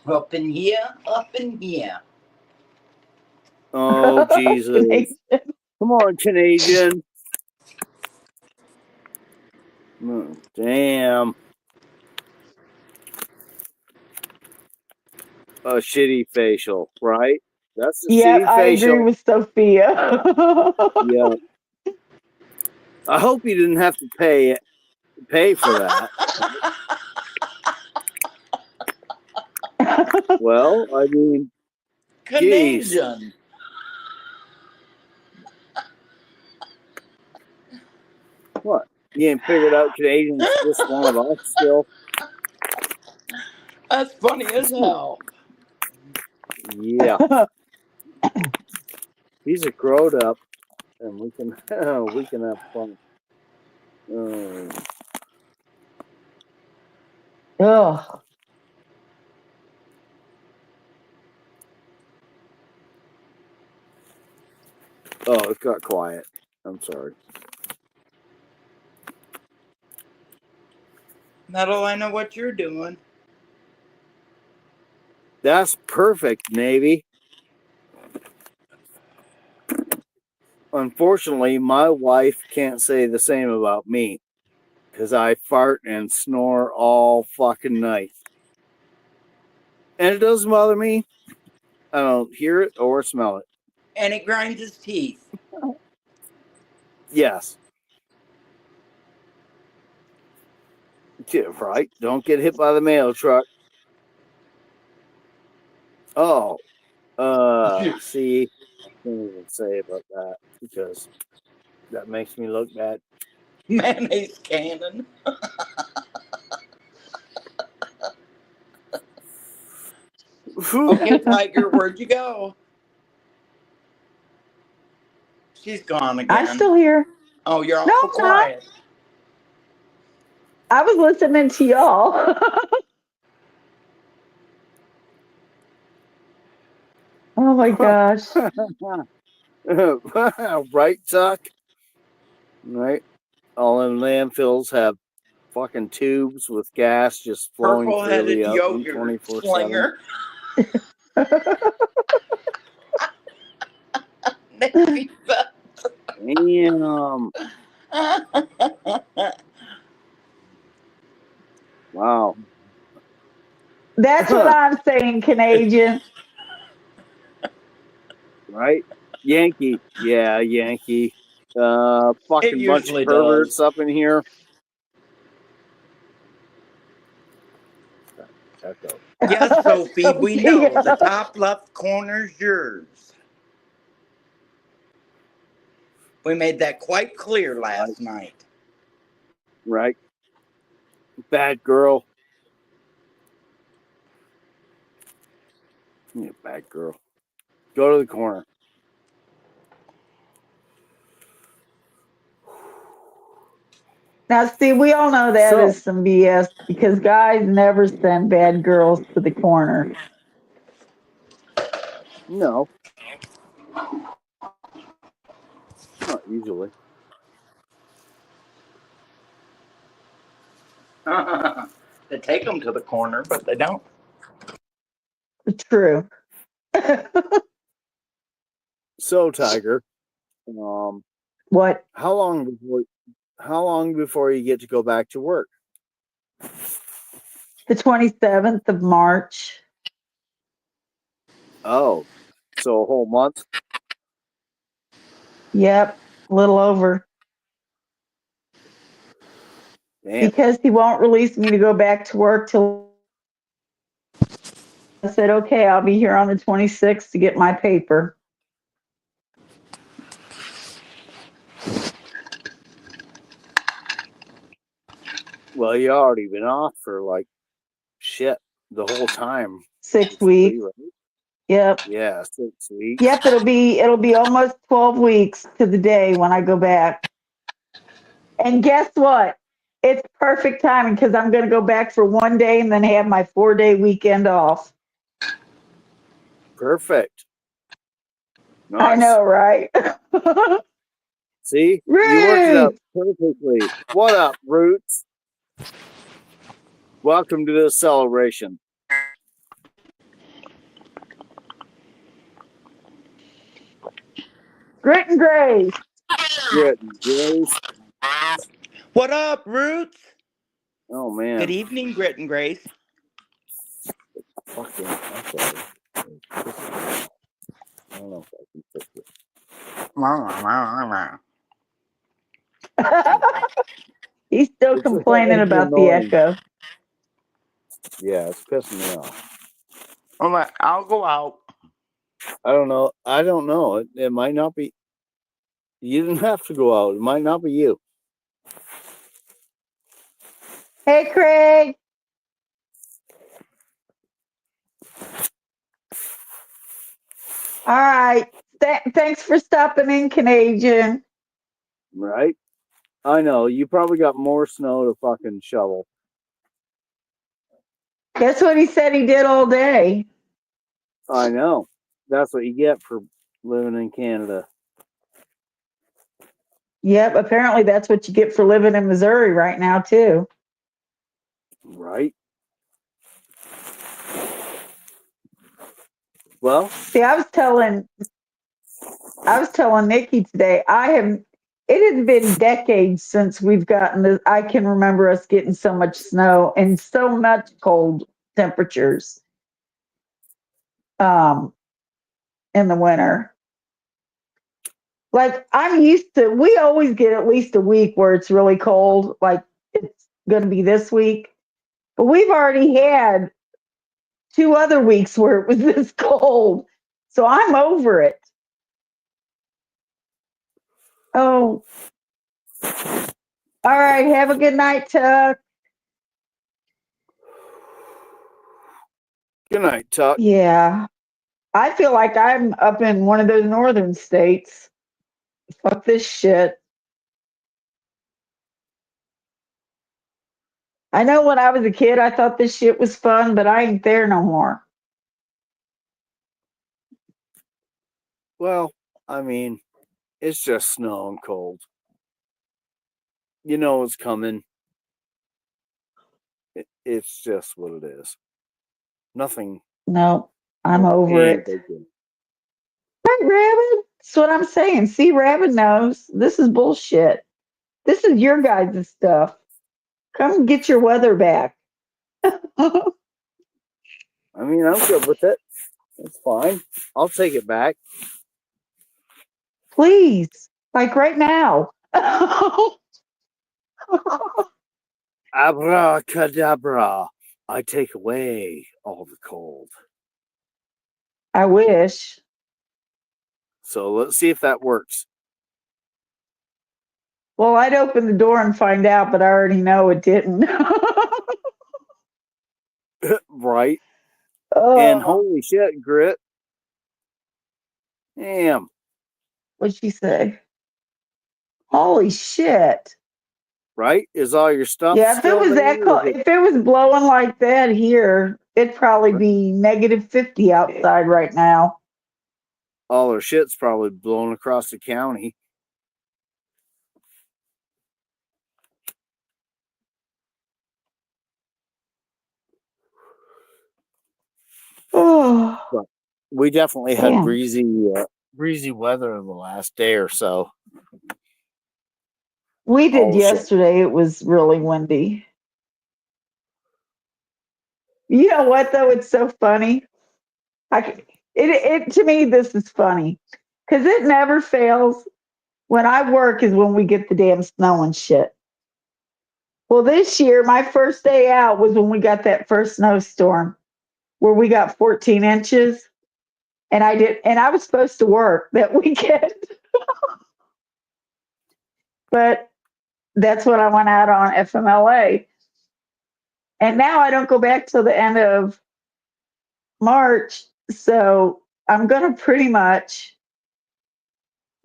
Up in here, up in here. Oh, Jesus. Come on, Canadian. Damn. A shitty facial, right? That's a Yep, shitty I agree facial. with Sophia. Yeah. I hope you didn't have to pay for that. Well, I mean, geez. Canadian. What? You ain't figured out Canadians just one of us still? That's funny as hell. Yeah. He's a grown up and we can have fun. Ugh. Oh, it got quiet. I'm sorry. Metal, I know what you're doing. That's perfect, Navy. Unfortunately, my wife can't say the same about me because I fart and snore all fucking night. And it doesn't bother me. I don't hear it or smell it. And it grinds his teeth. Yes. Yeah, right. Don't get hit by the mail truck. Oh, see, I can't even say about that because that makes me look bad. Mayonnaise cannon. Okay, Tiger, where'd you go? She's gone again. I'm still here. Oh, you're No, awful I'm not. quiet. I was listening to y'all. Oh my gosh. Right, Tuck? Right? All in landfills have fucking tubes with gas just flowing Purple-headed freely out yogurt 24/7. slinger. Damn. Wow. That's what I'm saying, Canadian. Right? Yankee. Yeah, Yankee. It Fucking bunch of usually perverts does. up in here. Echo. Yes, Sophie, we Sophia. know. The top left corner's yours. We made that quite clear last night. Right? Bad girl. Yeah, bad girl. Go to the corner. Now, see, we all know that is some BS because guys never send bad girls to the corner. No. Not usually. They take them to the corner, but they don't. True. So, Tiger, What? how long before you get to go back to work? The 27th of March. Oh, so a whole month? Yep, a little over. Damn. Because he won't release me to go back to work till I said, okay, I'll be here on the 26th to get my paper. Well, you already been off for like shit the whole time. 6 weeks. Right? Yep. Yeah, 6 weeks. Yep, it'll be almost 12 weeks to the day when I go back. And guess what? It's perfect timing because I'm going to go back for 1 day and then have my 4-day weekend off. Perfect. Nice. I know, right? See? Roots! You worked it out perfectly. What up, Roots? Welcome to this celebration. Grit and Grace. Grit and Grace. What up, Roots? Oh, man. Good evening, Grit and Grace. Fucking, I'm sorry. I don't know if I can fix it. He's still complaining about the echo. Yeah, it's pissing me off. I'll go out. I don't know. It might not be. You didn't have to go out. It might not be you. Hey, Craig. All right. Thanks for stopping in, Canadian. Right? I know. You probably got more snow to fucking shovel. That's what he said he did all day. I know. That's what you get for living in Canada. Yep, apparently that's what you get for living in Missouri right now, too. Right? Well, see, I was telling Nikki today, it has been decades since we've gotten this. I can remember us getting so much snow and so much cold temperatures in the winter. Like we always get at least a week where it's really cold, like it's going to be this week. But we've already had 2 other weeks where it was this cold. So I'm over it. Oh. All right. Have a good night, Tuck. Good night, Tuck. Yeah. I feel like I'm up in one of those northern states. Fuck this shit. I know when I was a kid, I thought this shit was fun, but I ain't there no more. Well, I mean, it's just snow and cold. You know it's coming. It's just what it is. Nothing. No, I'm over it. Right, Rabbit? That's what I'm saying. See, Rabbit knows. This is bullshit. This is your guys' stuff. Come get your weather back. I mean, I'm good with it. It's fine. I'll take it back. Please. Like right now. Abracadabra. I take away all the cold. I wish. So let's see if that works. Well, I'd open the door and find out, but I already know it didn't. Right. And Oh, holy shit, Grit. Damn. what'd she say? Holy shit. Right? Is all your stuff Yeah, if it still was there? that cold, if it was blowing like that here, it'd probably be -50 outside right now. All her shit's probably blown across the county. Oh, But we definitely had damn. breezy weather the last day or so. We did All shit. yesterday. It was really windy. You know what though? It's so funny. It to me this is funny because it never fails. When I work is when we get the damn snow and shit. Well, this year my first day out was when we got that first snowstorm where we got 14 inches, and I was supposed to work that weekend, but that's what I went out on FMLA, and now I don't go back till the end of March, so I'm gonna pretty much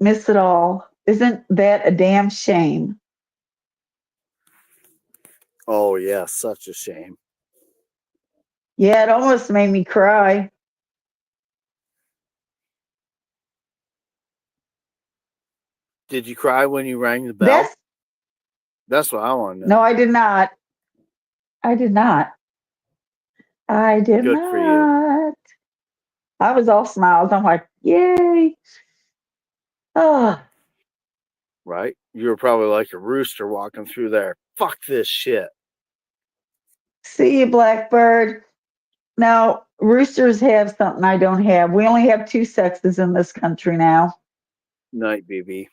miss it all. Isn't that a damn shame? Oh yeah, such a shame. Yeah, it almost made me cry. Did you cry when you rang the bell? That's That's what I want to no, know. I did not. I did not. I did Good for you. not. I was all smiles. I'm like, yay. Oh, Right? You were probably like a rooster walking through there. Fuck this shit. see you, Blackbird. Now, roosters have something I don't have. We only have two sexes in this country now. Night, BB.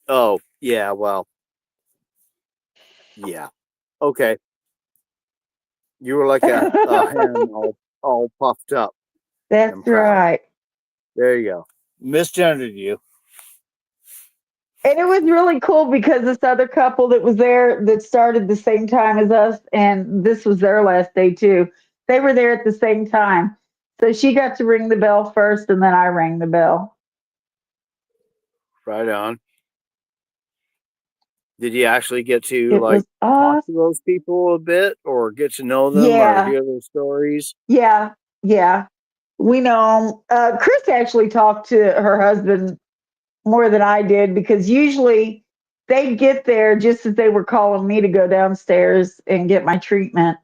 Oh, yeah, well. Yeah. Okay. You were like a hen all puffed up That's and proud. right. There you go. Misgendered you. And it was really cool because this other couple that was there that started the same time as us, and this was their last day too. They were there at the same time. So she got to ring the bell first, and then I rang the bell. Right on. Did you actually get to It like was talk awesome. to those people a bit or get to know them or Yeah, hear their stories? yeah, yeah. We know 'em. Chris actually talked to her husband more than I did because usually they get there just as they were calling me to go downstairs and get my treatment.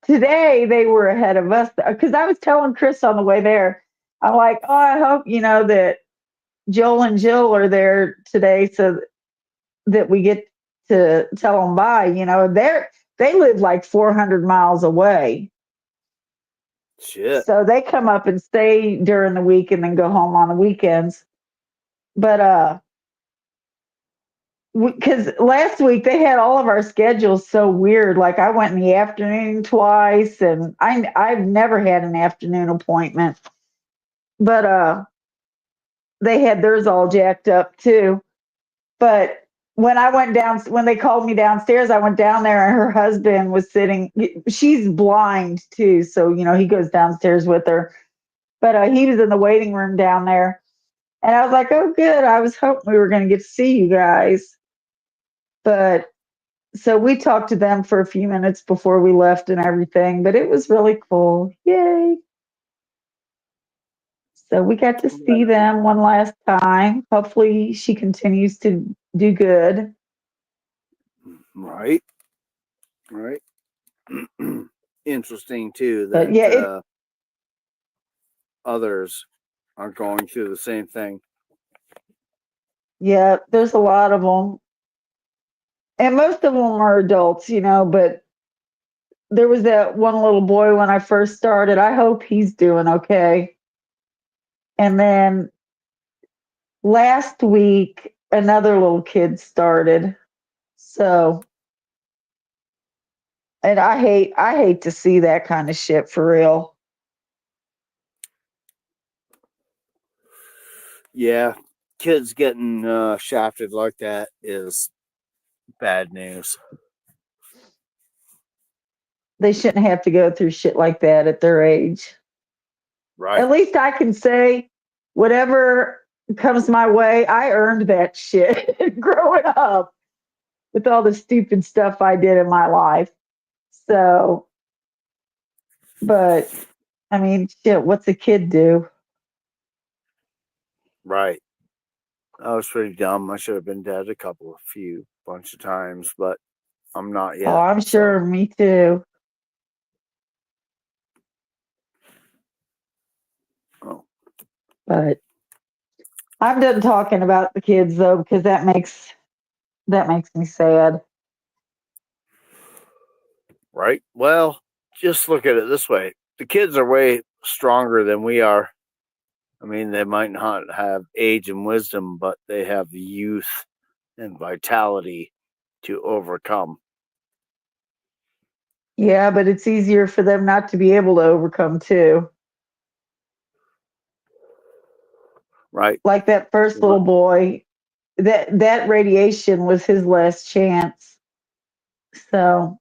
Today they were ahead of us because I was telling Chris on the way there, I'm like, oh, I hope that Joel and Jill are there today so that we get to tell them bye. They live like 400 miles away. Shit. So they come up and stay during the week and then go home on the weekends. But because last week they had all of our schedules so weird. Like I went in the afternoon twice, and I've never had an afternoon appointment. But they had theirs all jacked up too. But when they called me downstairs, I went down there, and her husband was sitting. She's blind too, so he goes downstairs with her. But he was in the waiting room down there, and I was like, "Oh, good. I was hoping we were going to get to see you guys." But so we talked to them for a few minutes before we left and everything, but it was really cool. Yay. So we got to see them one last time. Hopefully she continues to do good. Right. Right. Interesting too But yeah, that others are going through the same thing. there's a lot of them. And most of them are adults, but there was that one little boy when I first started. I hope he's doing okay. And then last week, another little kid started. So, and I hate to see that kind of shit for real. Yeah. kids getting shafted like that is bad news. They shouldn't have to go through shit like that at their age. Right. At least I can say whatever comes my way, I earned that shit growing up with all the stupid stuff I did in my life. So, but I mean, shit, what's a kid do? Right. I was pretty dumb. I should have been dead bunch of times, but I'm not yet. Oh, I'm sure, me too. Oh. But I'm done talking about the kids though, because that makes me sad. Right. Well, just look at it this way: the kids are way stronger than we are. I mean, they might not have age and wisdom, but they have youth and vitality to overcome. Yeah, but it's easier for them not to be able to overcome too. Right. Like that first little boy, that radiation was his last chance. So,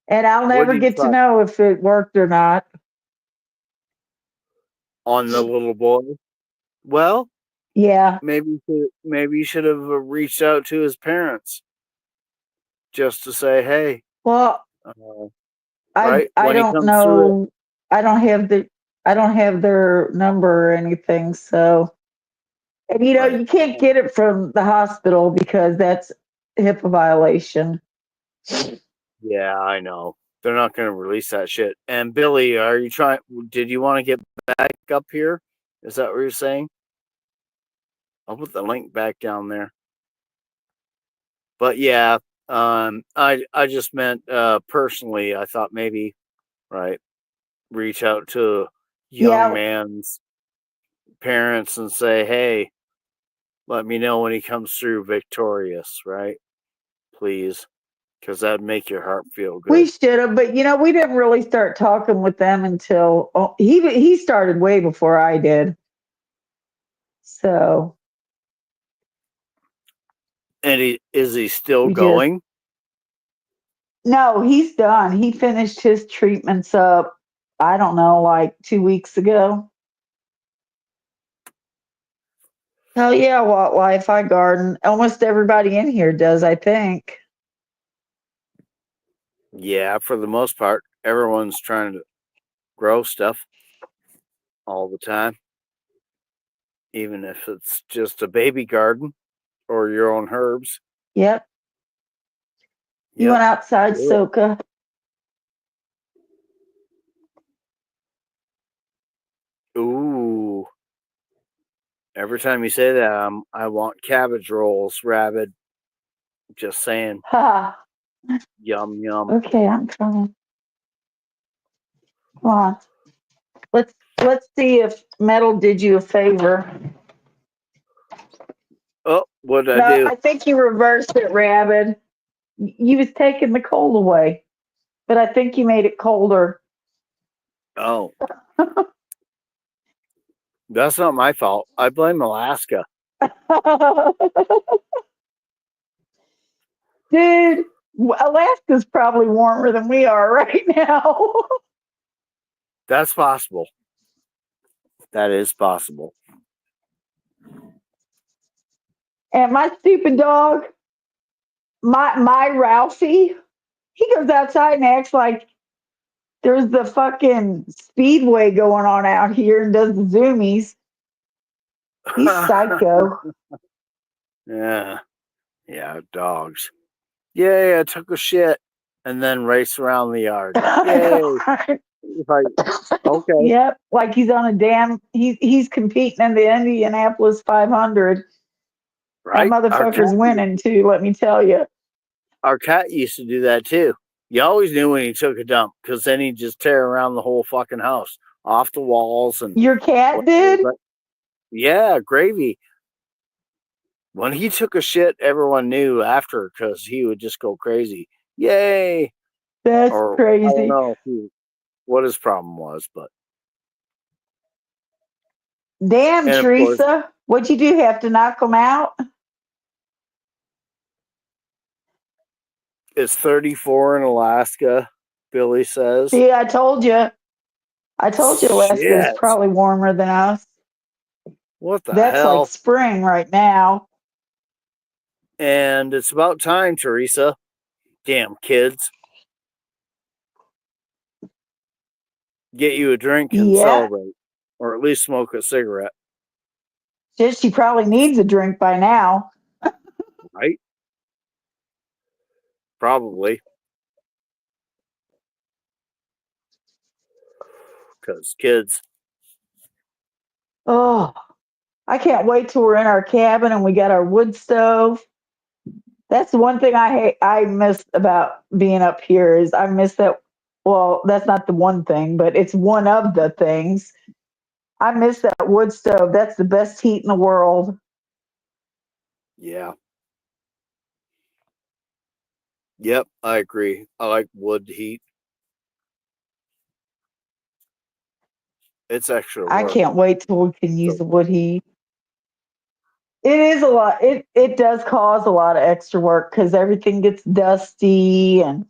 and I'll What never did you get to try know if it worked or not. on the little boy? Well, Yeah. maybe you should have reached out to his parents just to say, "Hey, Well, uh, I right I when he don't comes through it." know. I don't have the I don't have their number or anything. So, and Right. you can't get it from the hospital because that's HIPAA violation. Yeah, I know. They're not going to release that shit. And Billy, are you trying? Did you want to get back up here? Is that what you're saying? I'll put the link back down there. But yeah, I just meant personally. I thought maybe right, reach out to young Yeah, man's parents and say, hey, let me know when he comes through victorious, right? Please, because that'd make your heart feel we good. should have, but we didn't really start talking with them until he started way before I did. So And is he still we just going? no, he's done. He finished his treatments up. I don't know, like 2 weeks ago. Hell yeah, wildlife. I garden. Almost everybody in here does, I think. Yeah, for the most part, everyone's trying to grow stuff all the time, even if it's just a baby garden or your own herbs. Yep. You Yep. went outside, Do it. Soka. Ooh. Every time you say that, I want cabbage rolls, Rabid. Just saying. Ha. Yum, yum. Okay, I'm coming. Come on. Let's see if metal did you a favor. Oh, what did I No, do? I think you reversed it, Rabid. You was taking the cold away, but I think you made it colder. Oh, that's not my fault. I blame Alaska. Dude, Alaska's probably warmer than we are right now. That's possible. That is possible. And my stupid dog, my Ralphie, he goes outside and acts like there's the fucking speedway going on out here and does the zoomies. He's psycho. Yeah. Yeah, dogs. Yay, I took a shit and then race around the yard. Yay. Like, okay. Yep, like he's on a damn. He's competing in the Indianapolis 500. That Right? motherfucker's winning too. Let me tell you. Our cat used to do that too. You always knew when he took a dump because then he'd just tear around the whole fucking house, off the walls and Your cat whatever. did? But yeah, Gravy. When he took a shit, everyone knew after because he would just go crazy. Yay! That's Or I don't crazy. know what his problem was, but Damn, And of course, Teresa. What'd you do? Have to knock them out? it's 34 in Alaska, Billy says. See, I told you. I told you Alaska is Shit. probably warmer than us. What the That's like hell? spring right now. And it's about time, Teresa. Damn kids. Get you a drink and Yeah. celebrate. Or at least smoke a cigarette, Shit, she probably needs a drink by now. right? Probably. Because kids. Oh, I can't wait till we're in our cabin and we got our wood stove. That's the one thing I miss about being up here is I miss that. Well, that's not the one thing, but it's one of the things. I miss that wood stove. That's the best heat in the world. Yeah. Yep, I agree. I like wood heat. It's extra I work. can't wait till we can use So, the wood heat. It is a lot. It does cause a lot of extra work because everything gets dusty and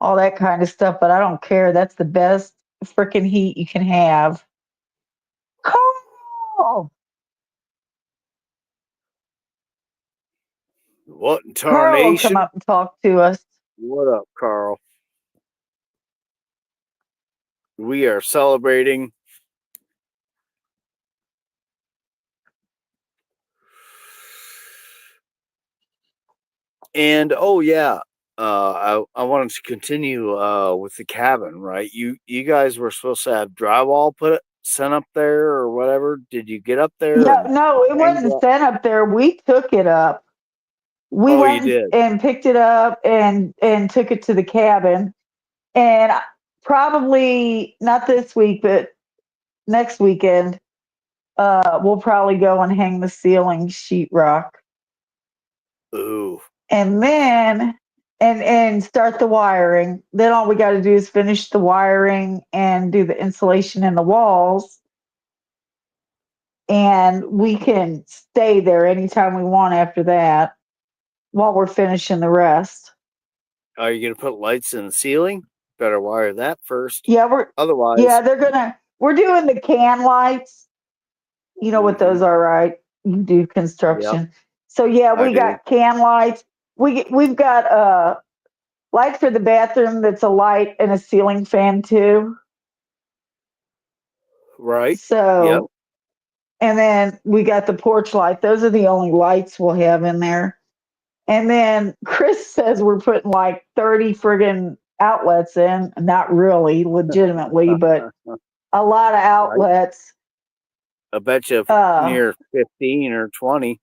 all that kind of stuff. But I don't care. That's the best freaking heat you can have. Carl, what in Carl will come tarnation? up and talk to us. What up, Carl? We are celebrating. And oh yeah, I wanted to continue with the cabin, right? You guys were supposed to have drywall sent up there or whatever. Did you get up there Yeah, and no, it hang wasn't up? sent up there. We took it up. We Oh, you went did. and picked it up and took it to the cabin. And probably not this week, but next weekend, we'll probably go and hang the ceiling sheetrock. Ooh, And then and start the wiring. Then all we got to do is finish the wiring and do the insulation in the walls, and we can stay there anytime we want after that while we're finishing the rest. are you gonna put lights in the ceiling? Better wire that first. Yeah, Otherwise, we're doing the can lights. You know what mhm, those are, right? You do yep, construction. So yeah, I we do. got can lights. We've got a light for the bathroom that's a light and a ceiling fan too. Right. Yep. So and then we got the porch light. Those are the only lights we'll have in there. And then Chris says we're putting like 30 friggin' outlets in. Not really, legitimately, but a lot of Right. outlets. I bet you Uh, near 15 or 20.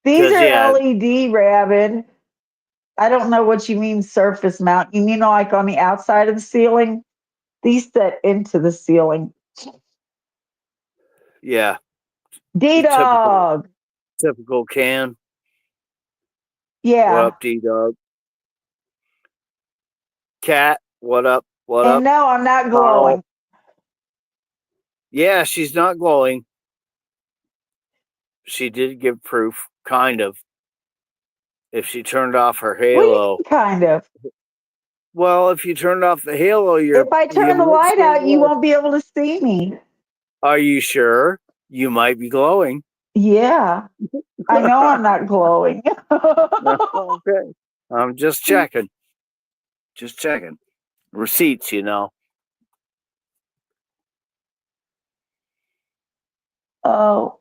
these Because are yeah, LED, Rabbit. I don't know what you mean surface mount. You mean like on the outside of the ceiling? These set into the ceiling. yeah, D the typical Dog. can. What Yeah. up, D Dog? Cat, what up? What And up? no, I'm not Carl. glowing. Yeah, she's not glowing. She did give proof, kind of. If she turned off her What do you halo. mean, kind of? Well, if you turned off the halo, If I you turn the might light still out, you glow. won't be able to see me. Are you sure? You might be glowing. Yeah, I know I'm not glowing. Okay. I'm just checking. Just checking. Receipts, you know. Oh,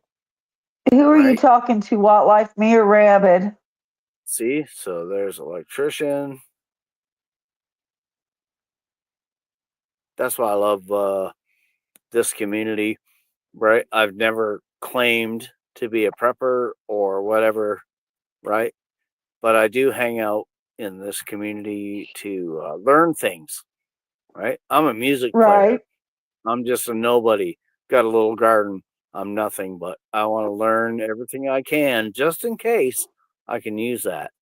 who are you Right? talking to, Wildlife, me or Rabbit? See? So there's electrician. That's why I love this community, right? I've never claimed to be a prepper or whatever, right? But I do hang out in this community to learn things, right? I'm a music player. Right. I'm just a nobody. Got a little garden. I'm nothing, but I want to learn everything I can just in case I can use that.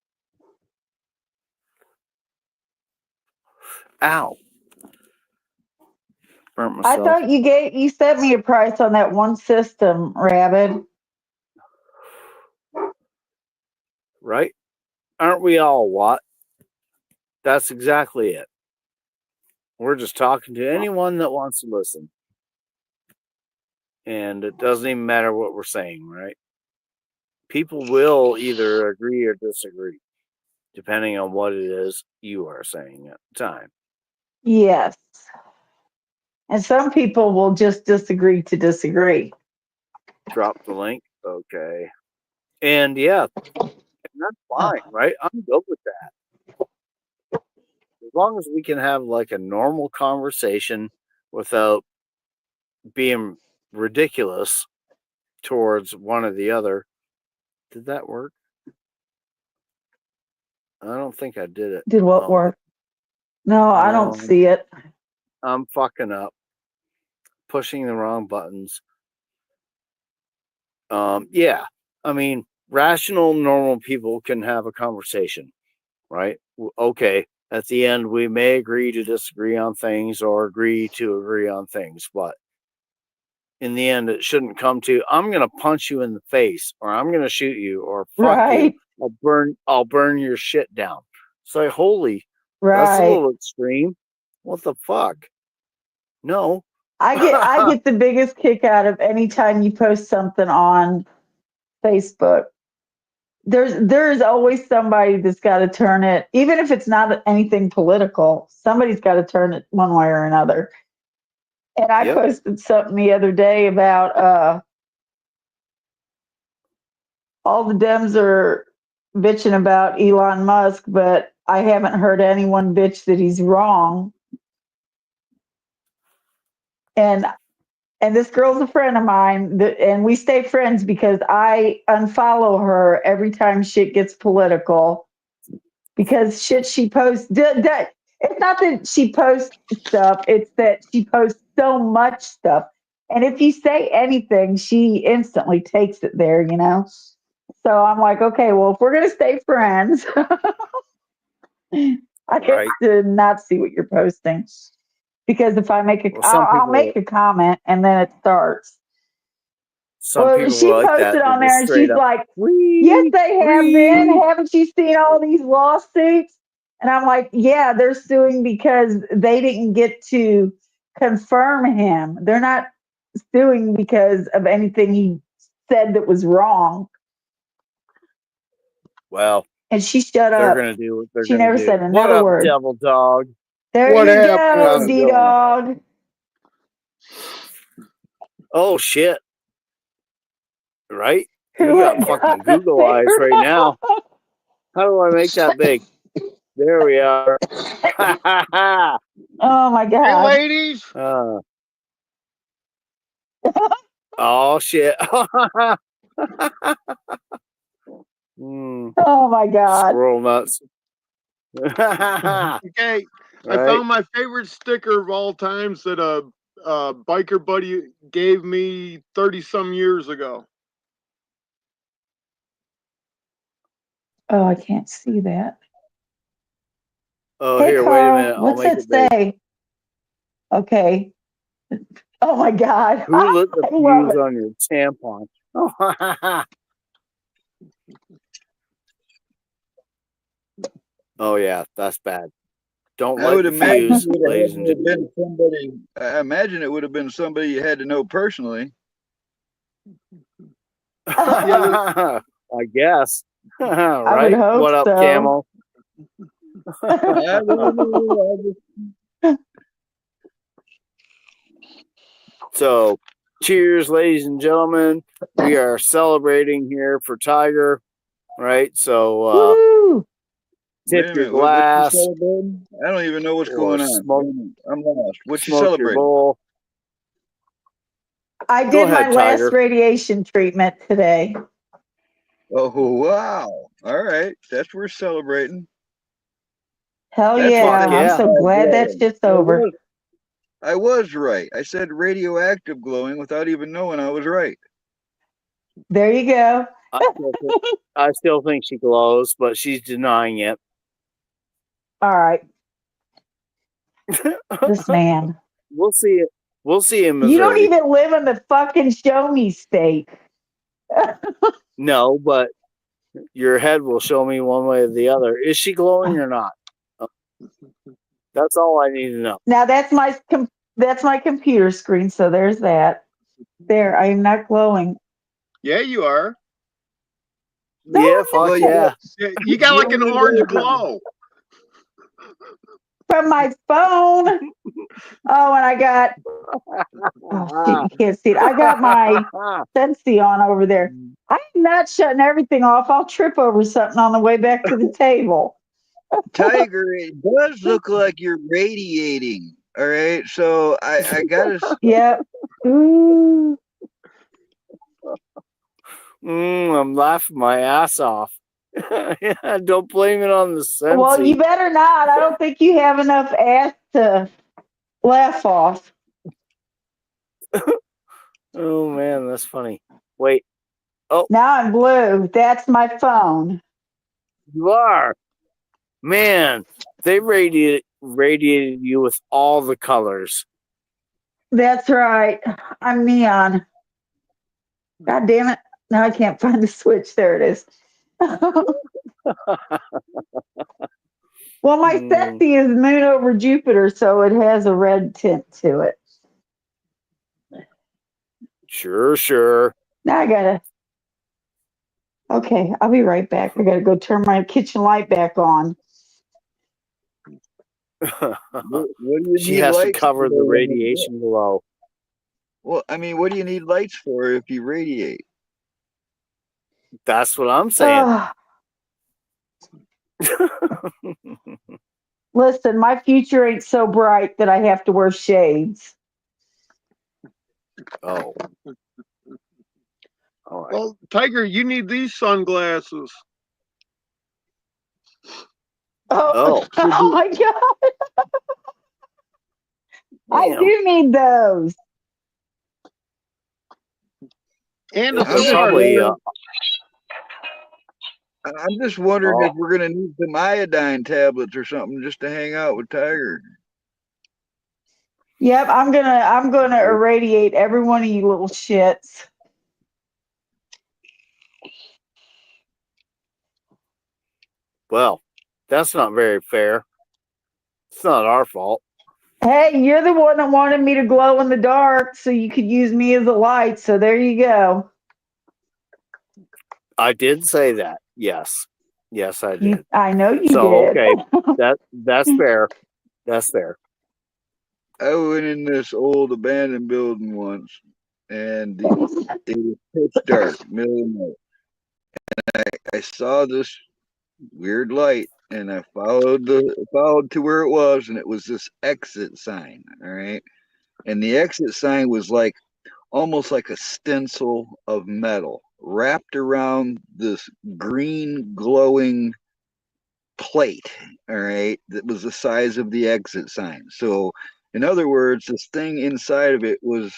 Ow. Burnt I myself. thought you sent me a price on that one system, Rabbit. Right? Aren't we all what? That's exactly it. We're just talking to anyone that wants to listen. And it doesn't even matter what we're saying, right? People will either agree or disagree, depending on what it is you are saying at the time. Yes. And some people will just disagree to disagree. Drop the link. Okay. And yeah, that's fine, right? I'm good with that. As long as we can have like a normal conversation without being ridiculous towards one or the other. Did that work? I don't think I did it. Did what Oh, work? No, I don't see it. I'm fucking up. Pushing the wrong buttons. Yeah. I mean, rational, normal people can have a conversation, right? Okay. At the end, we may agree to disagree on things or agree to agree on things, but in the end, it shouldn't come to I'm going to punch you in the face, or I'm going to shoot you, or fuck Right. you. I'll burn your shit down. So holy, that's a Right. little extreme. What the fuck? No. I get the biggest kick out of any time you post something on Facebook. There's always somebody that's got to turn it, even if it's not anything political. Somebody's got to turn it one way or another. And I Yep. posted something the other day about all the Dems are bitching about Elon Musk, but I haven't heard anyone bitch that he's wrong. And this girl's a friend of mine, and we stay friends because I unfollow her every time shit gets political. Because shit she posts, it's not that she posts stuff; it's that she posts so much stuff. And if you say anything, she instantly takes it there, you know. So I'm like, okay, well, if we're gonna stay friends, I Right. have to not see what you're posting. Because if I make Well, some I'll people make a comment and then it starts. Well, she are like that. posted They're on there just and straight she's up, like, yes, wee, they have been. wee. Haven't you seen all these lawsuits? And I'm like, yeah, they're suing because they didn't get to confirm him. They're not suing because of anything he said that was wrong. Well, And she shut they're up. gonna do what they're She gonna never do. said What another up, word. devil dog? There What you happened? go, How's it D going? Dog. Oh shit! Right? You Who got I fucking got Google eyes there. right now. How do I make that big? There we are. Oh my Hey, God. ladies. Oh shit. Oh my God. Squirrel nuts. Right? Okay, I found my favorite sticker of all times that a biker buddy gave me 30-some years ago. Oh, I can't see that. Oh, Hey, here, wait a Carl, minute. I'll what's make it it big. say? Okay. Oh my God. Who lit the I love fuse it. on your tampon? Oh, yeah, that's bad. Don't I light would the imagine fuse, it would have ladies had and to have gentlemen. been somebody. I imagine it would have been somebody you had to know personally. Yeah, I guess. I would Right? hope What up, so. Camo? I don't know. So, cheers, ladies and gentlemen. We are celebrating here for Tiger, right? So, Woo! tip Wait a your minute. What you glass celebrating? I don't even know what's or going on. Wait a minute. I'm lost. What you smoke your celebrating? bowl. I Go did my ahead, last Tiger. radiation treatment today. Oh wow! All right, that's worth celebrating. Hell That's what yeah. Fuck they I'm mean yeah. so by glad that glowing. shit's over. I was right. I said radioactive glowing without even knowing I was right. There you go. I still think she glows, but she's denying it. All right. This man. We'll see it. We'll see in You don't Missouri. even live in the fucking show me state. No, but your head will show me one way or the other. Is she glowing or not? That's all I need to know. Now that's my computer screen. So there's that. There, I am not glowing. Yeah, you are. No, Yeah, I'm fuck not. yeah. Yeah, you got like an orange glow. From my phone. Oh, and I got. Oh shit! You can't see it. I got my Sensi on over there. I'm not shutting everything off. I'll trip over something on the way back to the table. Tiger, it does look like you're radiating. All right, so I gotta. Yep. Ooh. I'm laughing my ass off. Yeah, don't blame it on the Sensi. Well, you better not. I don't think you have enough ass to laugh off. Oh man, that's funny. Wait, Now I'm blue. That's my phone. you are. Man, they radiated you with all the colors. That's right. I'm neon. God damn it. Now I can't find the switch. There it is. Well, my Sensi is moon over Jupiter, so it has a red tint to it. Sure. Now I gotta. Okay, I'll be right back. I gotta go turn my kitchen light back on. What do you She need has to lights cover the for? radiation below. Well, I mean, what do you need lights for if you radiate? That's what I'm saying. Listen, my future ain't so bright that I have to wear shades. Oh. All right. Well, Tiger, you need these sunglasses. Oh, oh my God. I Damn. do need those. And a I'm just Probably. cigar. I'm just wondering if we're gonna need some iodine tablets or something just to hang out with Tiger. Yep, I'm gonna irradiate every one of you little shits. Well, that's not very fair. It's not our fault. Hey, you're the one that wanted me to glow in the dark so you could use me as a light. So there you go. I did say that. Yes, I did. I know you so, did. Okay, that's fair. That's fair. I went in this old abandoned building once, and it was pitch dark, middle of the night. And I saw this weird light, and I followed to where it was, and it was this exit sign. All right, and the exit sign was like almost like a stencil of metal wrapped around this green glowing plate, all right, that was the size of the exit sign. So, in other words, this thing inside of it was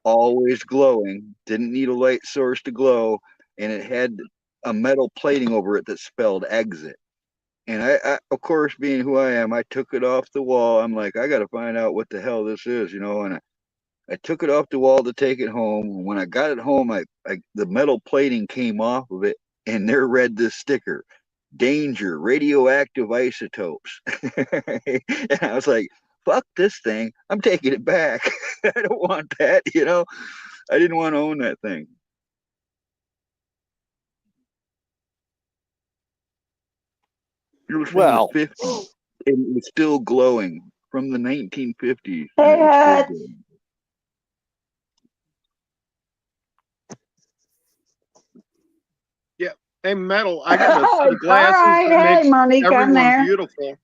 always glowing, didn't need a light source to glow, and it had a metal plating over it that spelled exit. And I, of course, being who I am, I took it off the wall. I'm like, I got to find out what the hell this is, and I took it off the wall to take it home. When I got it home, the metal plating came off of it, and there read this sticker: "Danger, radioactive isotopes." And I was like, "Fuck this thing! I'm taking it back. I don't want that." I didn't want to own that thing. It was from the 50s, and it was still glowing from the 1950s. Hey, Hutch. Yeah. Hey, Metal, I got a set of All glasses right. that Hey, makes Monique, I'm everyone there. beautiful.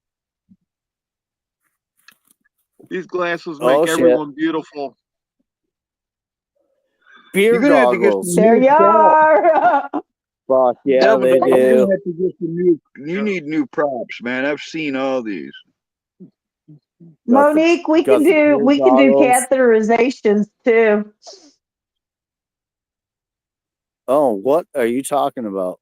These glasses make everyone beautiful. Beer You're gonna have to get goggles. some There new you props. are. Fuck yeah, Double they You're gonna do. have to get some new. You need new props, man. I've seen all these. Monique, we can do goggles. catheterizations too. Oh, what are you talking about?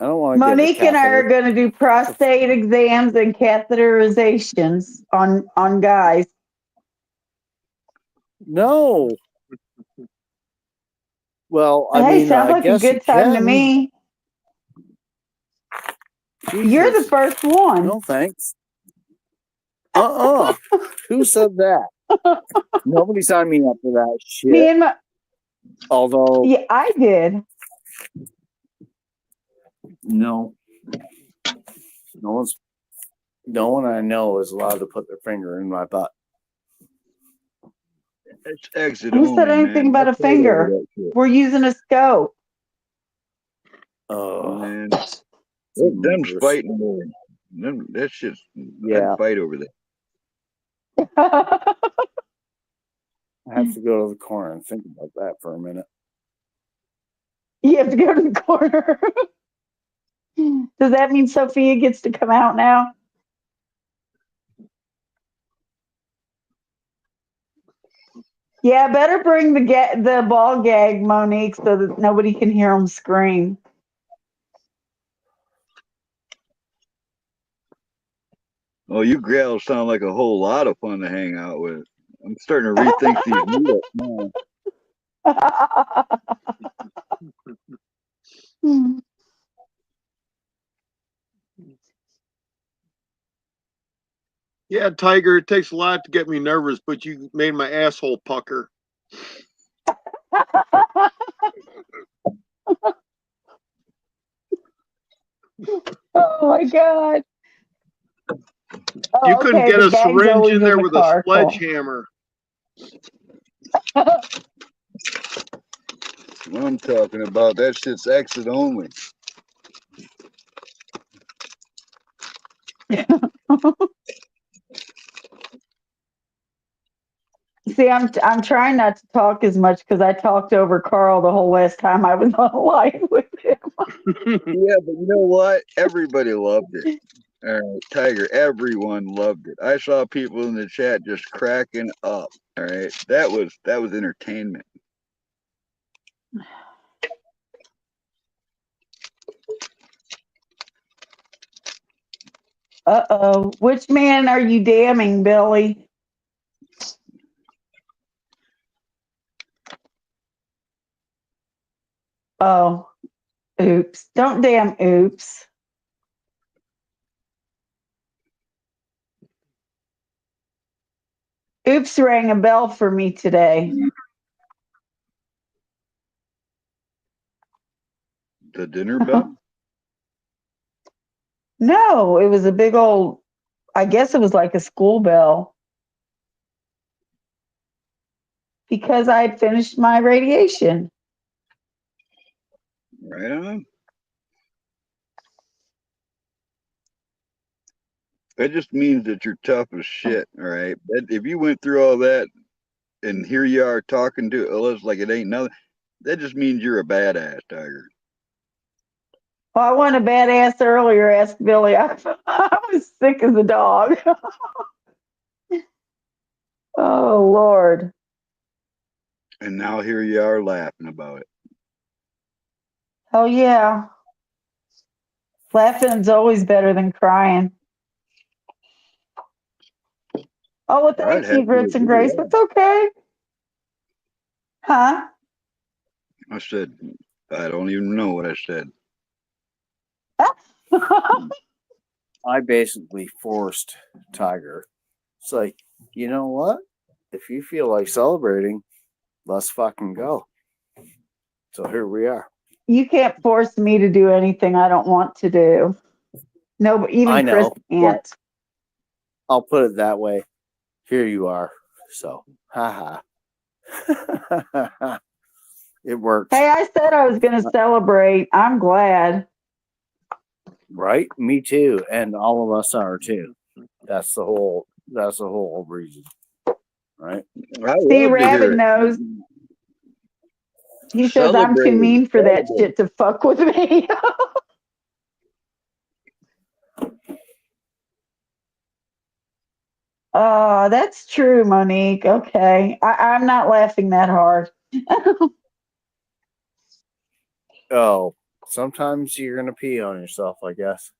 I don't want to Monique get a and I are catheter. going to do prostate exams and catheterizations on guys. No. Well, I Hey, mean, sounds I like a guess you good time to can. me. You're the Jesus. first one. No thanks. Who said that? Nobody signed me up for that shit. Me and my Although, yeah, I did. no one I know is allowed to put their finger in my butt. It's exit Who said only, anything man. about I a played over finger? that shit. We're using a scope. Man, It's them's worse. fighting words. That shit's. Yeah, I'd fight over that. I have to go to the corner and think about that for a minute. You have to go to the corner. Does that mean Sophia gets to come out now? Yeah, better bring the ball gag, Monique, so that nobody can hear them scream. Oh, you growls sound like a whole lot of fun to hang out with. I'm starting to rethink these meetups now. Yeah, Tiger, it takes a lot to get me nervous, but you made my asshole pucker. Oh my god. Oh, You couldn't okay, get the a gag's syringe always in there the with a car. Cool. sledgehammer. What I'm talking about, that shit's exit only. See, I'm trying not to talk as much because I talked over Carl the whole last time I was on live with him. Yeah, but you know what? Everybody loved it. All right, Tiger, everyone loved it. I saw people in the chat just cracking up. All right, that was entertainment. Uh-oh. Which man are you damning, Billy? Oh, oops. Don't damn oops. Oops rang a bell for me today. The dinner bell? No, it was a big old, I guess it was like a school bell. Because I had finished my radiation. Right on. That just means that you're tough as shit. All right. If you went through all that and here you are talking to us like it ain't nothing, that just means you're a badass, Tiger. Well, I wasn't a badass earlier, asked Billy. I was sick as a dog. Oh, Lord. And now here you are laughing about it. Oh, yeah. Laughing's always better than crying. Oh, well, I'd thank have you, to Grits and agree Grace. with It's okay. Huh? that. I said, I don't even know what I said. I basically forced Tiger. It's like, you know what? If you feel like celebrating, let's fucking go. So here we are. You can't force me to do anything I don't want to do. No, but even I Chris know, can't. I'll put it that way. Here you are. So, haha. It works. Hey, I said I was going to celebrate. I'm glad. Right? Me too. And all of us are too. That's the whole reason. Right? I See, love to hear Rabbit it. knows. He says I'm too Celebrate. mean for that shit to fuck with me. Oh, that's true, Monique. Okay. I'm not laughing that hard. Oh, sometimes you're gonna pee on yourself, I guess.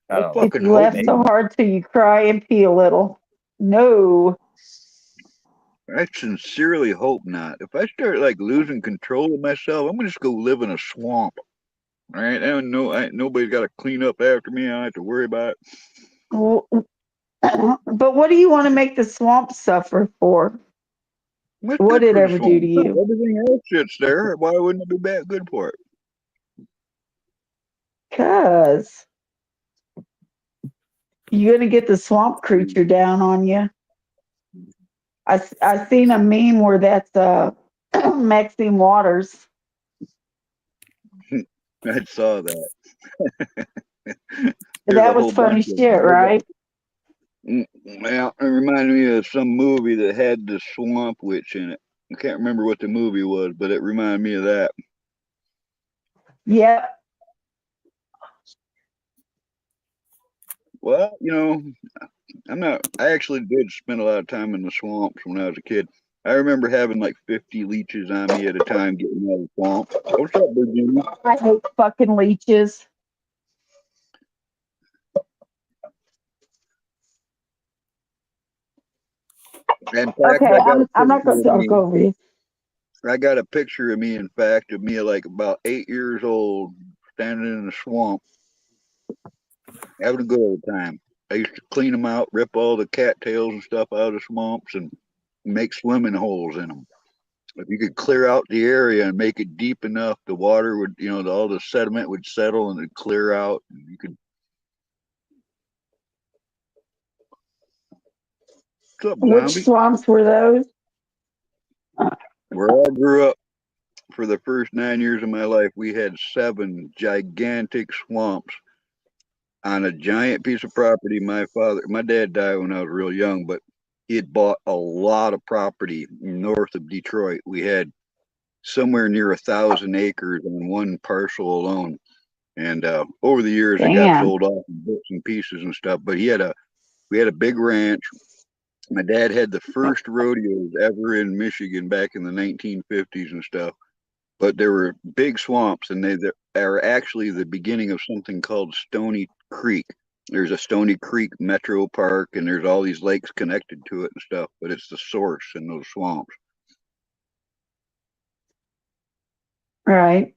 I don't know. If fucking you hope laugh Maybe. so hard till you cry and pee a little. No. I sincerely hope not. If I start like losing control of myself, I'm gonna just go live in a swamp. All right, I don't know. Nobody's got to clean up after me. I don't have to worry about it. Well, but what do you want to make the swamp suffer for? What's What good did it for the ever do swamp? to you? Everything else sits there. Why wouldn't it be bad good for it? Cause you're gonna get the swamp creature down on you. I seen a meme where that's Maxine Waters. I saw that. There's a That was whole bunch funny of them. shit, right? Well, it reminded me of some movie that had the swamp witch in it. I can't remember what the movie was, but it reminded me of that. Yep. Well, I actually did spend a lot of time in the swamps when I was a kid. I remember having like 50 leeches on me at a time getting out of the swamp. What's up, Virginia? I hate fucking leeches. In fact, Okay, I got a I'm not picture gonna of talk me. over you. I got a picture of me, in fact, of me like about 8 years old, standing in the swamp, having a good old time. I used to clean them out, rip all the cattails and stuff out of the swamps, and make swimming holes in them. If you could clear out the area and make it deep enough, the water would, all the sediment would settle and it'd clear out. And you could. What's up, Which zombie? swamps were those? Where I grew up, for the first 9 years of my life, we had 7 gigantic swamps on a giant piece of property. My dad died when I was real young, but he had bought a lot of property north of Detroit. We had somewhere near 1,000 acres on one parcel alone. And over the years, it got Damn. sold off in bits and pieces and stuff. But we had a big ranch. My dad had the first rodeos ever in Michigan back in the 1950s and stuff. But there were big swamps, and they are actually the beginning of something called Stony Creek. There's a Stony Creek Metro Park, and there's all these lakes connected to it and stuff. But it's the source in those swamps. Right.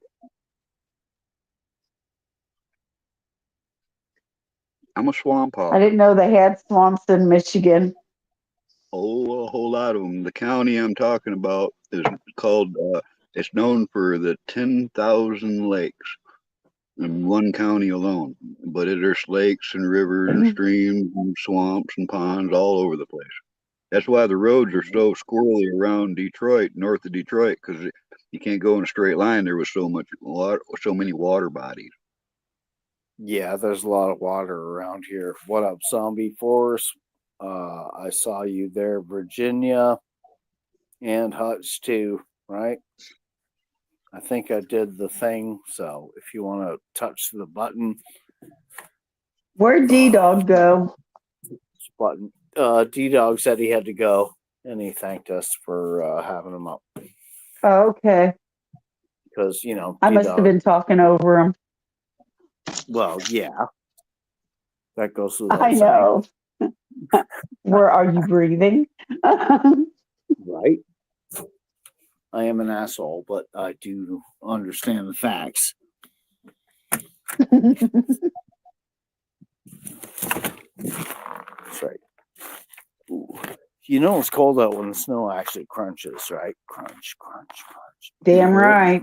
I'm a swamp I hog. didn't know they had swamps in Michigan. Oh, a whole lot of them. The county I'm talking about is called. It's known for the 10,000 lakes in one county alone. But there's lakes and rivers and streams and swamps and ponds all over the place. That's why the roads are so squirrely around Detroit, north of Detroit, because you can't go in a straight line. There was so much water, so many water bodies. Yeah, there's a lot of water around here. What up, Zombie Force? I saw you there, Virginia, and Hutch too, right? I think I did the thing. So if you want to touch the button, Where'd D-Dog go? button. D-Dog said he had to go, and he thanked us for having him up Oh, okay. because I must have been talking over him. Well, yeah, that goes without I saying. know. Where are you breathing? Right. I am an asshole, but I do understand the facts. That's right. Ooh. It's cold out when the snow actually crunches, right? Crunch, crunch, crunch. Damn right.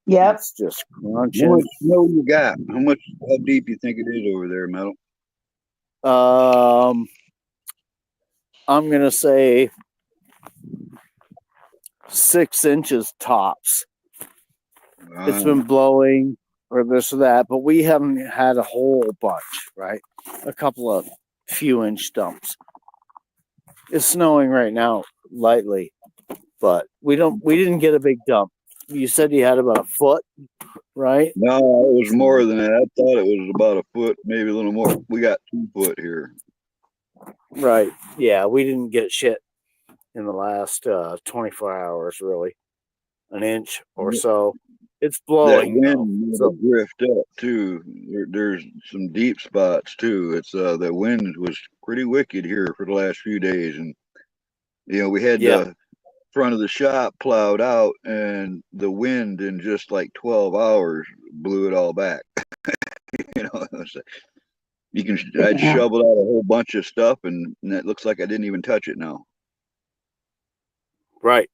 Yep. It's just How crunching. much snow you got? How deep you think it is over there, Metal? I'm gonna say 6 inches tops. It's been blowing or this or that, but we haven't had a whole bunch, right? A couple of few inch dumps. It's snowing right now lightly, but we didn't get a big dump. You said you had about a foot, right? No, it was more than that. I thought it was about a foot, maybe a little more. We got 2 foot here. Right. Yeah, we didn't get shit in the last 24 hours, really. An inch or so. It's blowing. That wind drift up too. There's some deep spots too. It's the wind was pretty wicked here for the last few days, and We had Yeah. the front of the shop plowed out, and the wind in just like 12 hours blew it all back. So I'd Yeah. shoveled out a whole bunch of stuff, and it looks like I didn't even touch it now. Right.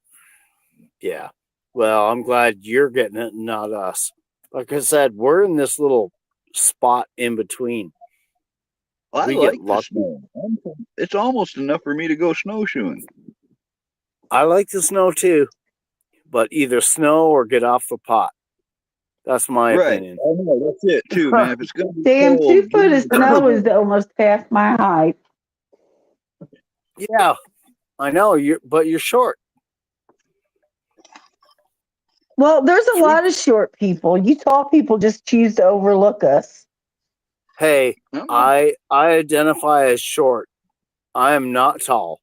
Yeah. Well, I'm glad you're getting it and not us. Like I said, we're in this little spot in between. I We like get the lucky. snow. It's almost enough for me to go snowshoeing. I like the snow too, but either snow or get off the pot. That's my Right. opinion. I know, that's it too, man. If it's gonna be Damn, cold, 2 foot give of me snow is almost half my height. Yeah, I know but you're short. Well, there's a lot of short people. You tall people just choose to overlook us. Hey, Oh. I identify as short. I am not tall.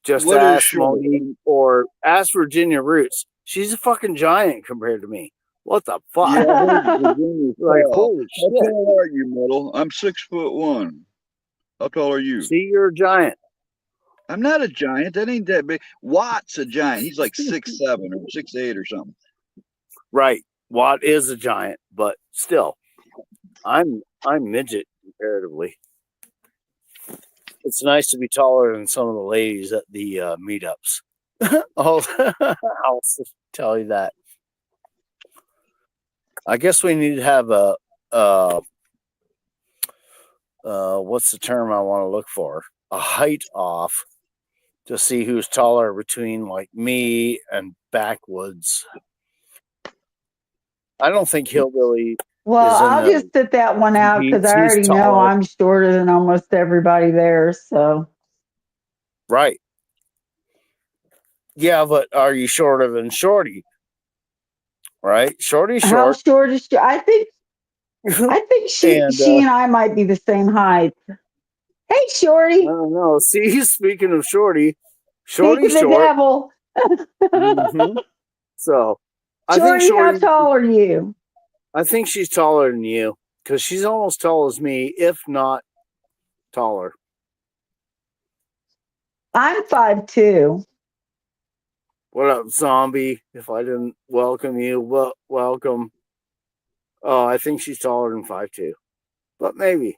Just What is ask short? Monique or ask Virginia Roots. She's a fucking giant compared to me. What the fuck? Yeah, I heard Virginia's Like, tall. holy How shit. tall are you, Metal? I'm 6'1". How tall are you? See, you're a giant. I'm not a giant. That ain't that big. Watt's a giant. He's like 6'7" or 6'8" or something. Right. Watt is a giant, but still, I'm midget comparatively. It's nice to be taller than some of the ladies at the meetups. I'll tell you that. I guess we need to have a what's the term I want to look for? A height off to see who's taller between like me and Backwoods. I don't think Hillbilly. Well, is in I'll the just sit that one out because I He's already know taller. I'm shorter than almost everybody there. So, Right. Yeah, but are you shorter than Shorty? Right? Shorty's how short. short is she? I think she And, and I might be the same height. Hey, I Shorty, don't know. See, speaking of Shorty, speaking Shorty's the short. devil. Mm-hmm. So, I think Shorty, how Shorty. tall are you? I think she's taller than you because she's almost tall as me, if not taller. I'm 5'2". What up, zombie? If I didn't welcome you, welcome. Oh, I think she's taller than 5'2", but maybe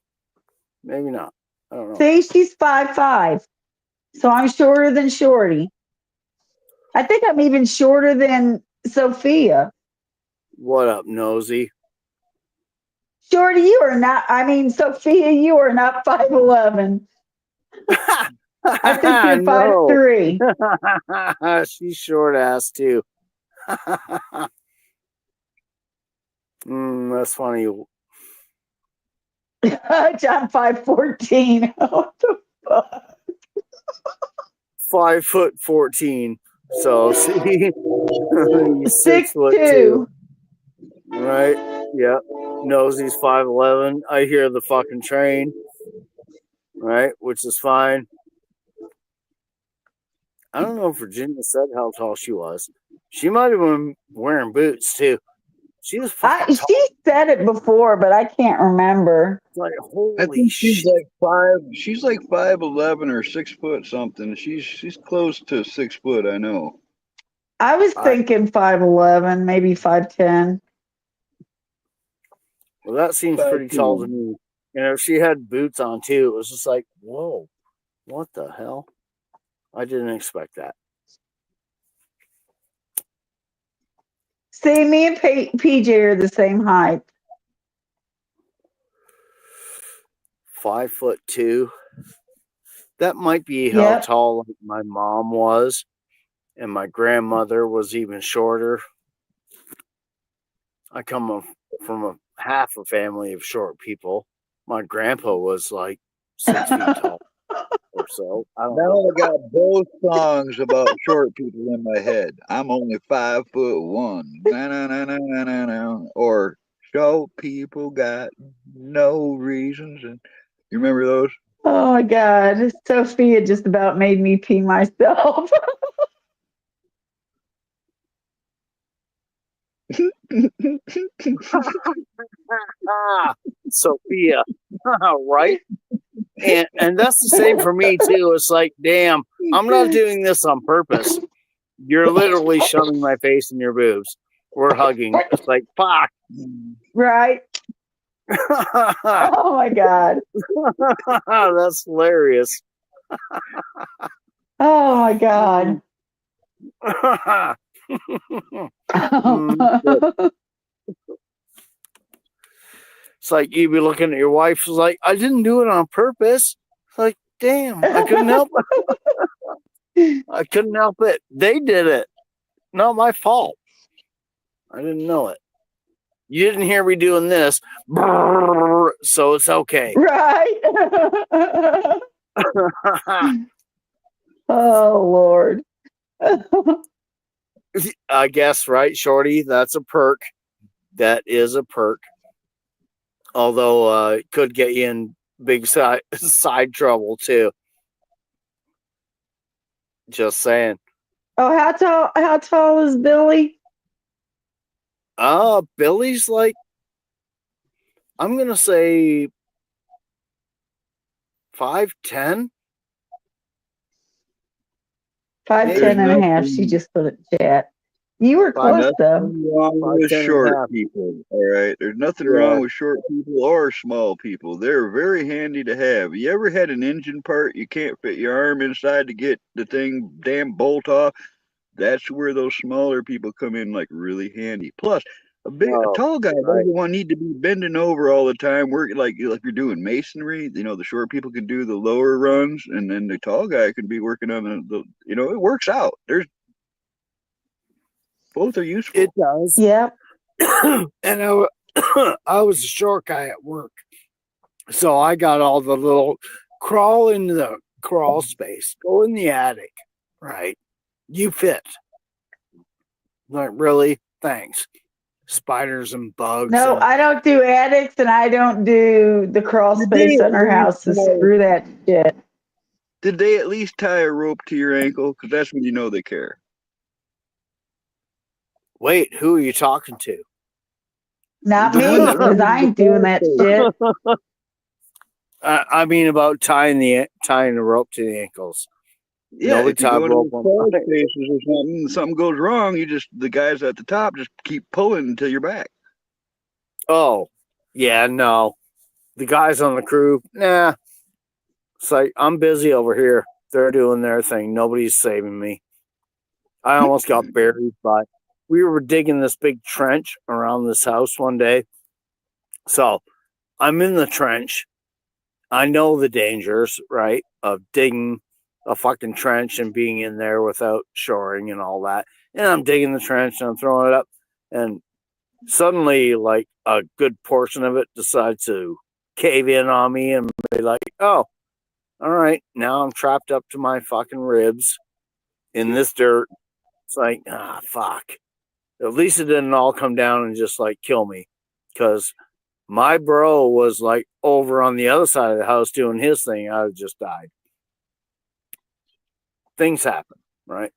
not. I don't know. See, she's 5'5", so I'm shorter than Shorty. I think I'm even shorter than Sophia. What up, nosy? Shorty, you are not. I mean, Sophia, you are not 5'11". I think you're No. 5'3". She's short ass too. That's funny. I'm 5'14". What the fuck? 5'14". So see, he's 6'2". 6'2". Right? Yep. Nosy's 5'11". I hear the fucking train. Right? Which is fine. I don't know if Virginia said how tall she was. She might have been wearing boots too. She was fucking tall. She said it before, but I can't remember. Like, I holy think she's shit. like 5. She's like 5'11" or 6 foot something. She's close to 6 foot. I know. I was thinking 5'11", maybe 5'10". Well, that seems pretty tall to me. And if she had boots on too, it was just like, whoa, what the hell? I didn't expect that. See, me and PJ are the same height. 5'2". That might be how tall my mom was, and my grandmother was even shorter. I come from half a family of short people. My grandpa was like 6 feet tall or so. I don't know. I got both songs about short people in my head. I'm only 5'1". Na, na, na, na, na, na, na. Or short people got no reasons. And you remember those? Oh my God. Sophia just about made me pee myself. Sophia, right? And that's the same for me too. It's like, damn, I'm not doing this on purpose. You're literally shoving my face in your boobs. We're hugging. It's like, fuck. Right? Oh my God. That's hilarious. Oh my God. It's like you be looking at your wife. It's like, I didn't do it on purpose. It's like, damn, I couldn't help it. I couldn't help it. They did it. Not my fault. I didn't know it. You didn't hear me doing this, so it's okay. Right? Oh Lord. I guess, right, Shorty? That's a perk. That is a perk. Although it could get you in big side trouble too. Just saying. Oh, how tall is Billy? Billy's like, I'm gonna say 5'10". 5'10" and a half. She just put it in chat. You were close though. Nothing wrong with 5'10" short people. All right. There's nothing wrong with short people or small people. They're very handy to have. You ever had an engine part you can't fit your arm inside to get the thing damn bolt off? That's where those smaller people come in like really handy. Plus, a tall guy doesn't want need to be bending over all the time. Work like you're doing masonry. You know, the short people can do the lower runs, and then the tall guy can be working on the it works out. There's both are useful. It does. Yeah. And I was a short guy at work, so I got all the little crawl into the crawl space, go in the attic, right? You fit. Like, really? Thanks. Spiders and bugs. No, I don't do attics and I don't do the crawl space under houses. Screw that shit. Did they at least tie a rope to your ankle? Because that's when you know they care. Wait, who are you talking to? Not me, because I ain't doing that shit. I mean about tying the rope to the ankles. Yeah, if you go into crawl spaces or something goes wrong, the guys at the top just keep pulling until you're back. Oh, yeah, no. The guys on the crew, nah. It's like, I'm busy over here. They're doing their thing. Nobody's saving me. I almost got buried we were digging this big trench around this house one day. So I'm in the trench. I know the dangers, right, of digging a fucking trench and being in there without shoring and all that. And I'm digging the trench and I'm throwing it up. And suddenly, like, a good portion of it decides to cave in on me and be like, oh, all right, now I'm trapped up to my fucking ribs in this dirt. It's like, fuck. At least it didn't all come down and just, like, kill me. Because my bro was, like, over on the other side of the house doing his thing. I just died. Things happen, right?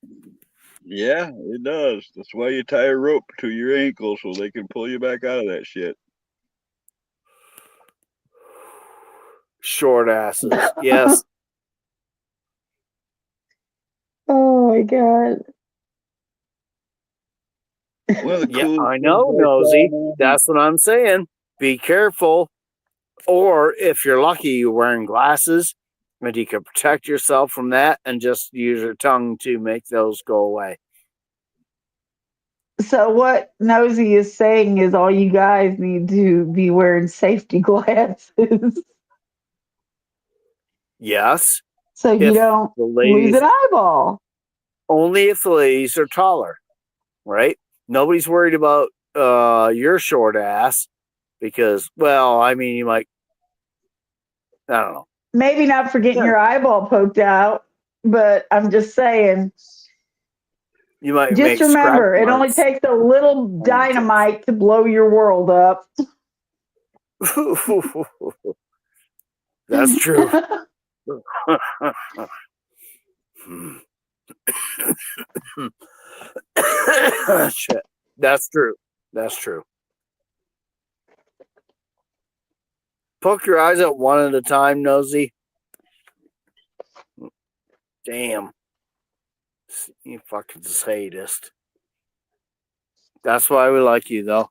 Yeah, it does. That's why you tie a rope to your ankle so they can pull you back out of that shit. Short asses, yes. Oh my God. Yeah, I know, Nosy. That's what I'm saying. Be careful. Or if you're lucky, you're wearing glasses, and you can protect yourself from that and just use your tongue to make those go away. So what Nosy is saying is all you guys need to be wearing safety glasses. Yes. So you don't lose an eyeball. Only if the ladies are taller, right? Nobody's worried about your short ass because, well, I mean, you might, I don't know. Maybe not for getting your eyeball poked out, but I'm just saying. You might just remember, it only takes a little dynamite to blow your world up. That's true. Shit. That's true. That's true. Poke your eyes out one at a time, Nosy. Damn. You fucking sadist. That's why we like you, though.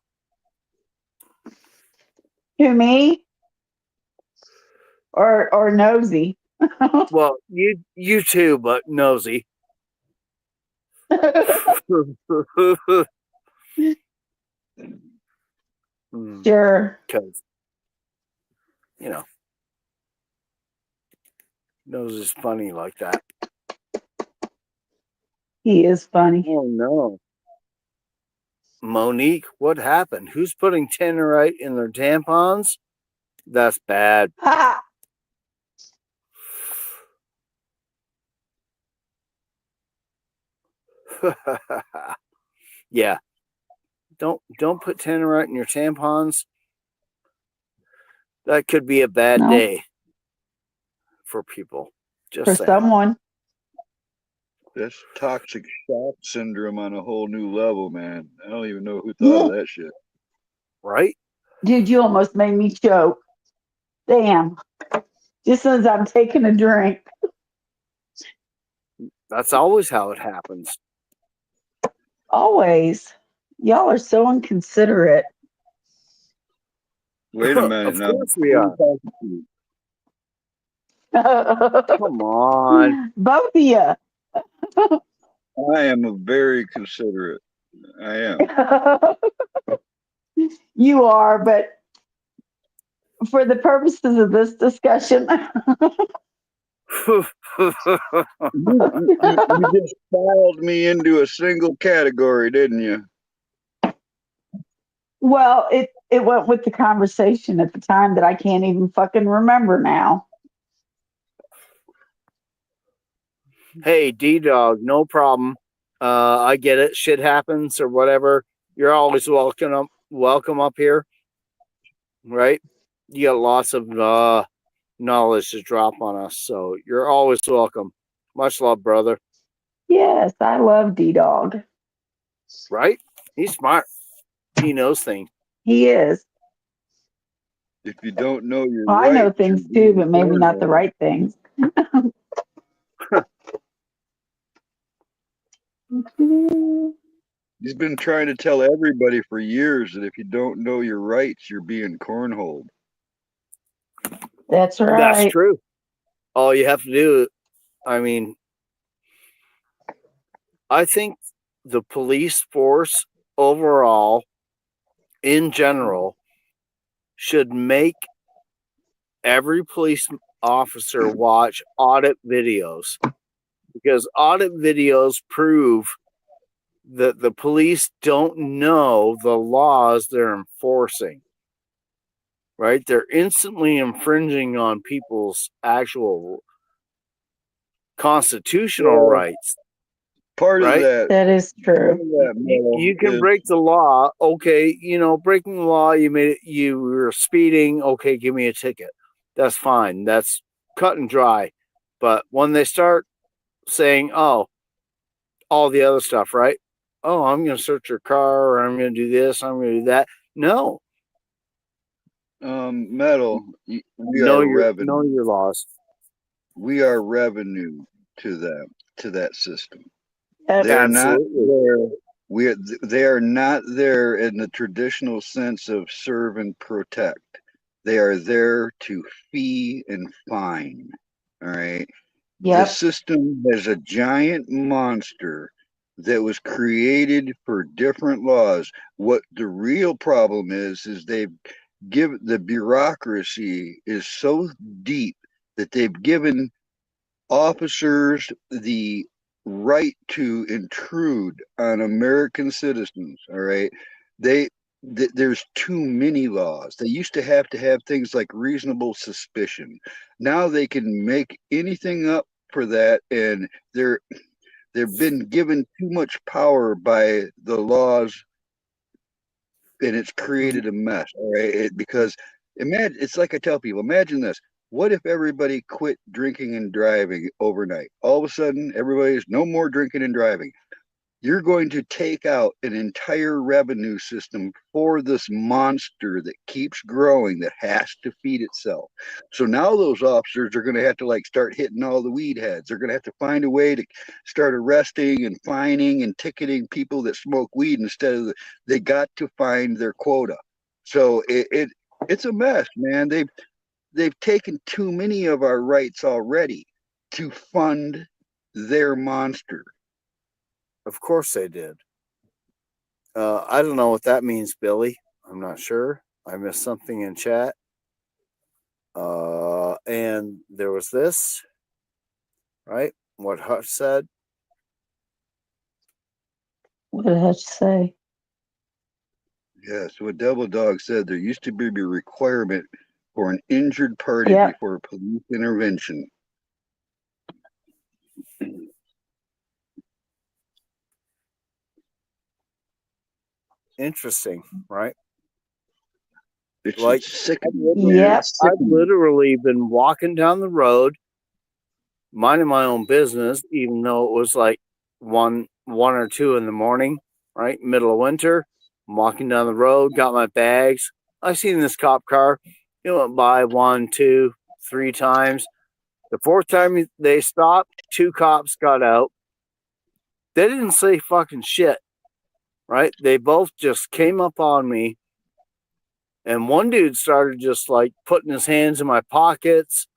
Who, me? Or nosy? Well, you too, but nosy. Sure. Because, you know, nosy's funny like that. He is funny. Oh, no. Monique, what happened? Who's putting tannerite in their tampons? That's bad. Ha! Yeah. Don't put tannerite in your tampons. That could be a bad No. day for people. Just For saying. someone. That's toxic shock syndrome on a whole new level, man. I don't even know who thought of that shit. Right? Dude, you almost made me choke. Damn. Just as I'm taking a drink. That's always how it happens. Always. Y'all are so inconsiderate. Wait a minute Of now. course we are. Come on. Both of you. I am a very considerate. I am. You are, but for the purposes of this discussion, You just filed me into a single category, didn't you? well, it went with the conversation at the time that I can't even fucking remember now. Hey, D-Dog, no problem. I get it. Shit happens or whatever. You're always welcome up here. Right? You got lots of knowledge to drop on us, so you're always welcome. Much love, brother. Yes, I love D-Dog. Right? He's smart. He knows things. He is. If you don't know your Well, I rights, know things you're too, but maybe not the right things. He's been trying to tell everybody for years that if you don't know your rights, you're being cornholed. That's right. That's true. All you have to do, I mean, I think the police force overall, in general, should make every police officer watch audit videos, because audit videos prove that the police don't know the laws they're enforcing. Right? They're instantly infringing on people's actual constitutional rights. Part right? of that. That is true. You can break the law. Okay, breaking the law, you were speeding. Okay, give me a ticket. That's fine. That's cut and dry. But when they start saying, oh, all the other stuff, right? Oh, I'm going to search your car, or I'm going to do this, I'm going to do that. No. Metal, we know are your revenue. Know your laws. We are revenue to them, to that system. They're not there. They are not there in the traditional sense of serve and protect. They are there to fee and fine. All right. Yep. The system has a giant monster that was created for different laws. What the real problem is they've given, the bureaucracy is so deep that they've given officers the right to intrude on American citizens. All right. There's too many laws. They used to have things like reasonable suspicion. Now they can make anything up for that, and they've been given too much power by the laws, and it's created a mess. All right, because imagine, it's like I tell people, imagine this. What if everybody quit drinking and driving overnight? All of a sudden, everybody's no more drinking and driving. you're going to take out an entire revenue system for this monster that keeps growing, that has to feed itself. So now those officers are going to have to like start hitting all the weed heads. They're going to have to find a way to start arresting and fining and ticketing people that smoke weed instead of they got to find their quota. So it's a mess, man. They've taken too many of our rights already to fund their monster. Of course they did. I don't know what that means, Billy. I'm not sure. I missed something in chat. And there was this, right? What Hutch said. What did Hutch say? Yes, what Devil Dog said, there used to be a requirement for an injured party Yep. before police intervention. Interesting, right? It's Like, sickening. Yep. I've literally been walking down the road, minding my own business, even though it was like one or two in the morning, right? Middle of winter. I'm walking down the road, got my bags. I seen this cop car. It went by 1, 2, 3 times. The fourth time they stopped, 2 cops got out. They didn't say fucking shit, right? They both just came up on me. And one dude started just like putting his hands in my pockets.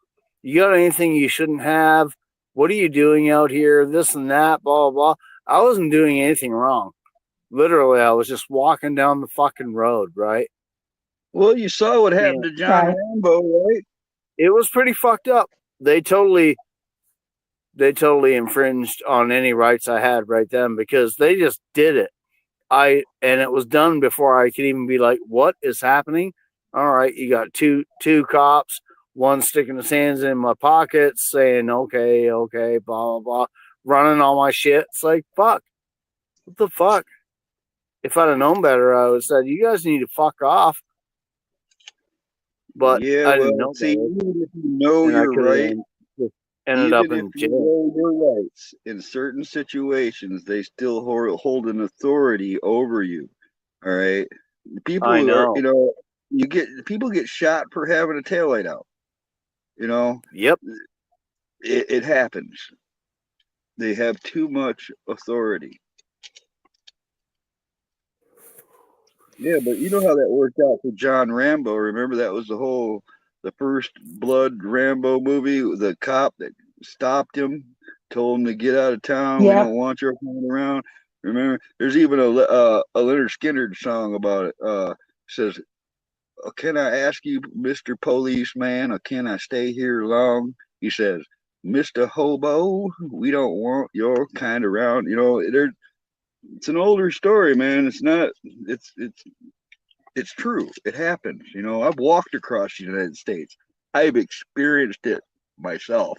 You got anything you shouldn't have? What are you doing out here? This and that, blah, blah, blah. I wasn't doing anything wrong. Literally, I was just walking down the fucking road, right? Well, you saw what happened to John Rambo, right? It was pretty fucked up. They totally infringed on any rights I had right then because they just did it. And it was done before I could even be like, what is happening? All right, you got two cops, one sticking his hands in my pockets saying, okay, blah, blah, blah, running all my shit. It's like, fuck. What the fuck? If I'd have known better, I would have said, you guys need to fuck off. But yeah, I didn't know see, better. even if you know And you're right, ended up even in if you jail. know your rights, in certain situations, they still hold an authority over you. All right, people I know. are, people get shot for having a taillight out. Yep. It happens. They have too much authority. Yeah, but you know how that worked out for John Rambo. Remember that was the first Blood Rambo movie. The cop that stopped him, told him to get out of town. We don't want you around. Remember, there's even a Leonard Skinner song about it. Says, "Can I ask you, Mr. Policeman, or can I stay here long?" He says, "Mr. Hobo, we don't want your kind around." It's an older story, man. It's not. It's true. It happens. I've walked across the United States. I've experienced it myself.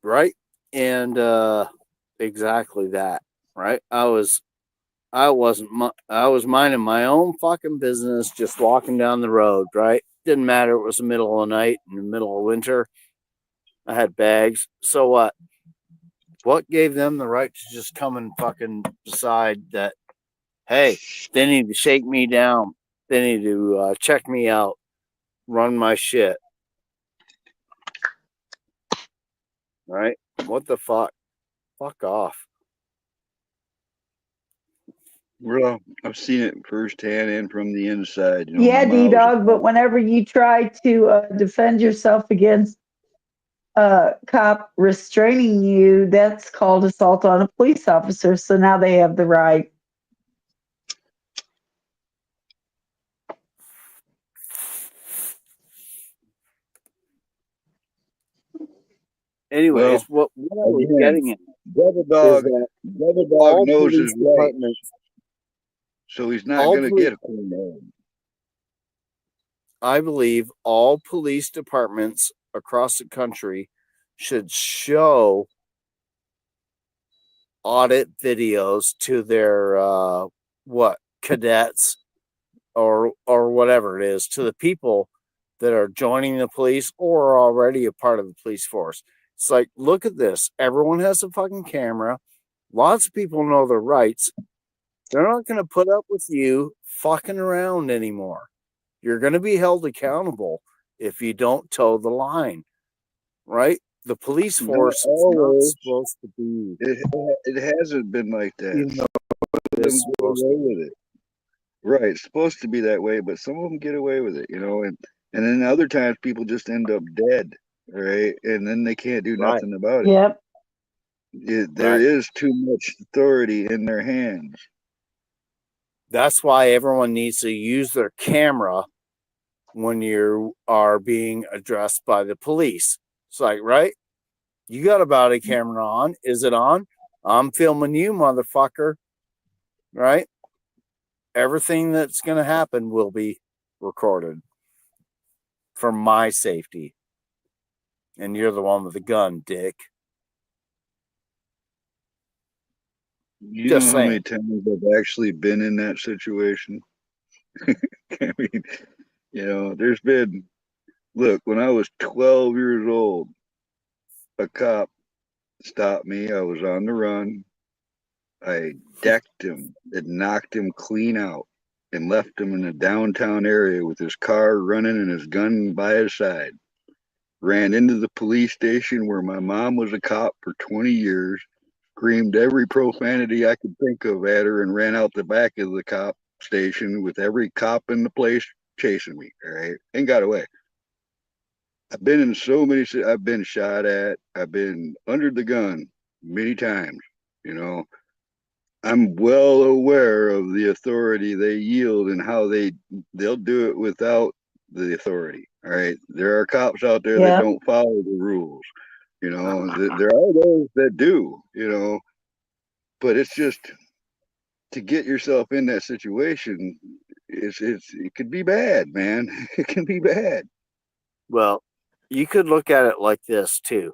Right. And exactly that. Right. I was minding my own fucking business, just walking down the road, right? Didn't matter. It was the middle of the night in the middle of winter. I had bags. So what? What gave them the right to just come and fucking decide that, hey, they need to shake me down. They need to check me out, run my shit. Right? What the fuck? Fuck off. Well, I've seen it firsthand and from the inside. Yeah, D-Dog, but whenever you try to defend yourself against a cop restraining you, that's called assault on a police officer. So now they have the right. Anyways, what I was getting at Devil Dog knows his rights, so he's not going to get a corner. I believe all police departments across the country should show audit videos to their what cadets or whatever it is to the people that are joining the police or are already a part of the police force. It's like, look at this. Everyone has a fucking camera. Lots of people know their rights. They're not going to put up with you fucking around anymore. You're going to be held accountable if you don't toe the line, right? The police force is not supposed to be. It hasn't been like that. You know, Some of them get away with it. Right, it's supposed to be that way, but some of them get away with it, you know, and then other times people just end up dead, right? And then they can't do Right. nothing about it. Yep. There is too much authority in their hands. That's why everyone needs to use their camera when you are being addressed by the police. It's like, right? You got a body camera on. Is it on? I'm filming you, motherfucker. Right? Everything that's going to happen will be recorded for my safety. And you're the one with the gun, dick. You Just know how many saying. times I've actually been in that situation? I mean, you know, there's been, look, when I was 12 years old, a cop stopped me. I was on the run. I decked him and knocked him clean out and left him in a downtown area with his car running and his gun by his side. Ran into the police station where my mom was a cop for 20 years, screamed every profanity I could think of at her, and ran out the back of the cop station with every cop in the place chasing me, all right, and got away. I've been in so many, I've been shot at, I've been under the gun many times, you know. I'm well aware of the authority they yield and how they'll do it without the authority. All right, there are cops out there that don't follow the rules. You know, there are those that do. You know, but it's just to get yourself in that situation. It could be bad, man. It can be bad. Well, you could look at it like this too.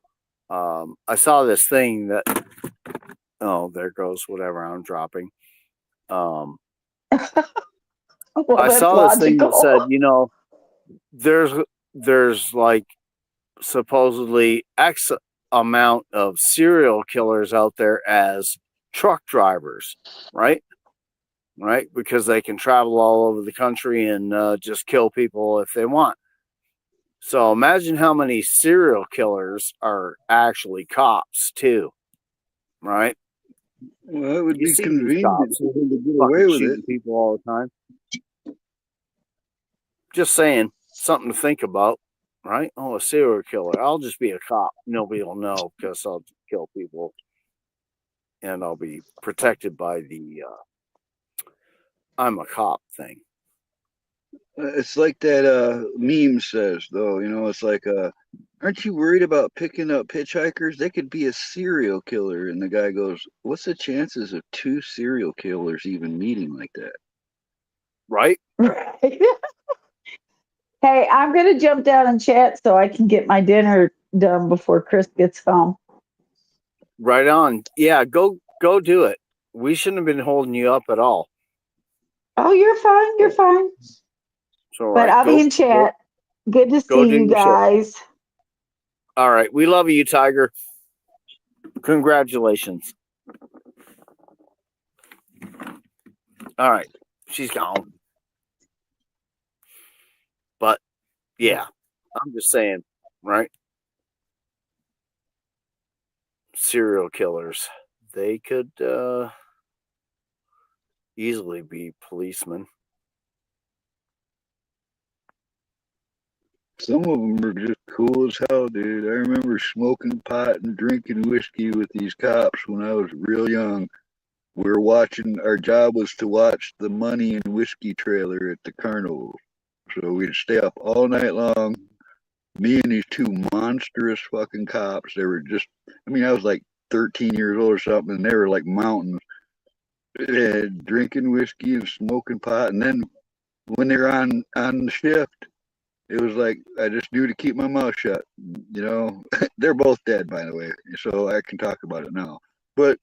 I saw this thing that. Oh, there goes whatever I'm dropping. Well, I that's saw this thing that logical. said, you know, there's like supposedly X amount of serial killers out there as truck drivers, right? Right? Because they can travel all over the country and just kill people if they want. So imagine how many serial killers are actually cops too, right? Well, it would You be see these convenient cops for them to get fucking away with shooting it. people all the time. Just saying, something to think about, right? Oh, a serial killer. I'll just be a cop. Nobody will know because I'll just kill people and I'll be protected by the I'm a cop thing. It's like that meme says, though. You know, it's like, aren't you worried about picking up hitchhikers? They could be a serial killer. And the guy goes, what's the chances of two serial killers even meeting like that? Right? Right. Hey, I'm going to jump down and chat so I can get my dinner done before Chris gets home. Right on. Yeah, go do it. We shouldn't have been holding you up at all. Oh, you're fine. You're fine. So, But I'll be in chat. Good to see you guys. All right. We love you, Tiger. Congratulations. All right. She's gone. But, yeah. I'm just saying, right? Serial killers. They could easily be policemen. Some of them are just cool as hell, dude. I remember smoking pot and drinking whiskey with these cops when I was real young. We were watching, our job was to watch the Money and Whiskey trailer at the carnival. So we'd stay up all night long. Me and these two monstrous fucking cops. They were just, I mean, I was like 13 years old or something, and they were like mountains. And drinking whiskey and smoking pot. And then when they're on the shift, it was like I just knew to keep my mouth shut. You know, they're both dead, by the way, so I can talk about it now. But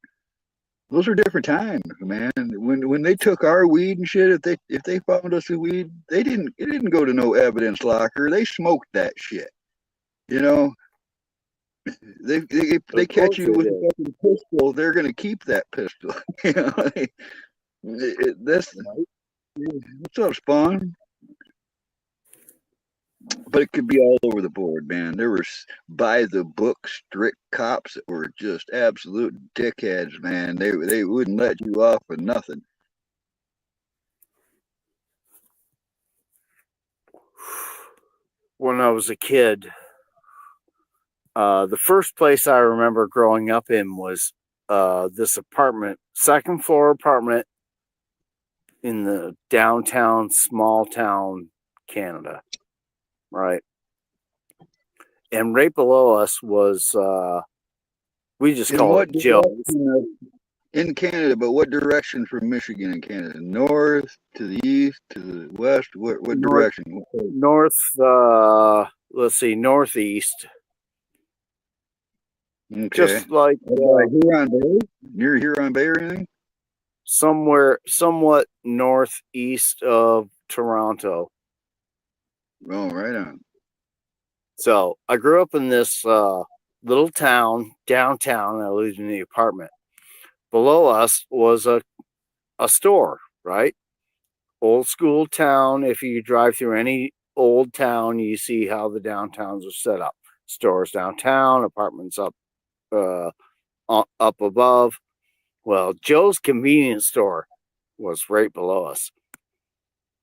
those are different times, man. When they took our weed and shit, if they found us with weed, it didn't go to no evidence locker. They smoked that shit. You know, they Of catch course you they with a did. fucking pistol, they're gonna keep that pistol. You know, that's what's up, Spawn. But it could be all over the board, man. There were by the book strict cops that were just absolute dickheads, man. They wouldn't let you off with nothing. When I was a kid, the first place I remember growing up in was this apartment, second floor apartment in the downtown, small town Canada, right? And right below us was, we just In call what it Joe's. direction in Canada? But what direction from Michigan and Canada? North to the east to the west? What North, direction? north, let's see, northeast. Okay. Just like Huron Bay, near Huron Bay or anything? somewhere, somewhat northeast of Toronto. Oh, right on. So I grew up in this little town downtown. I lived in the apartment. Below us was a store, right? Old school town. If you drive through any old town, you see how the downtowns are set up. Stores downtown, apartments uh, up above. Well, Joe's convenience store was right below us,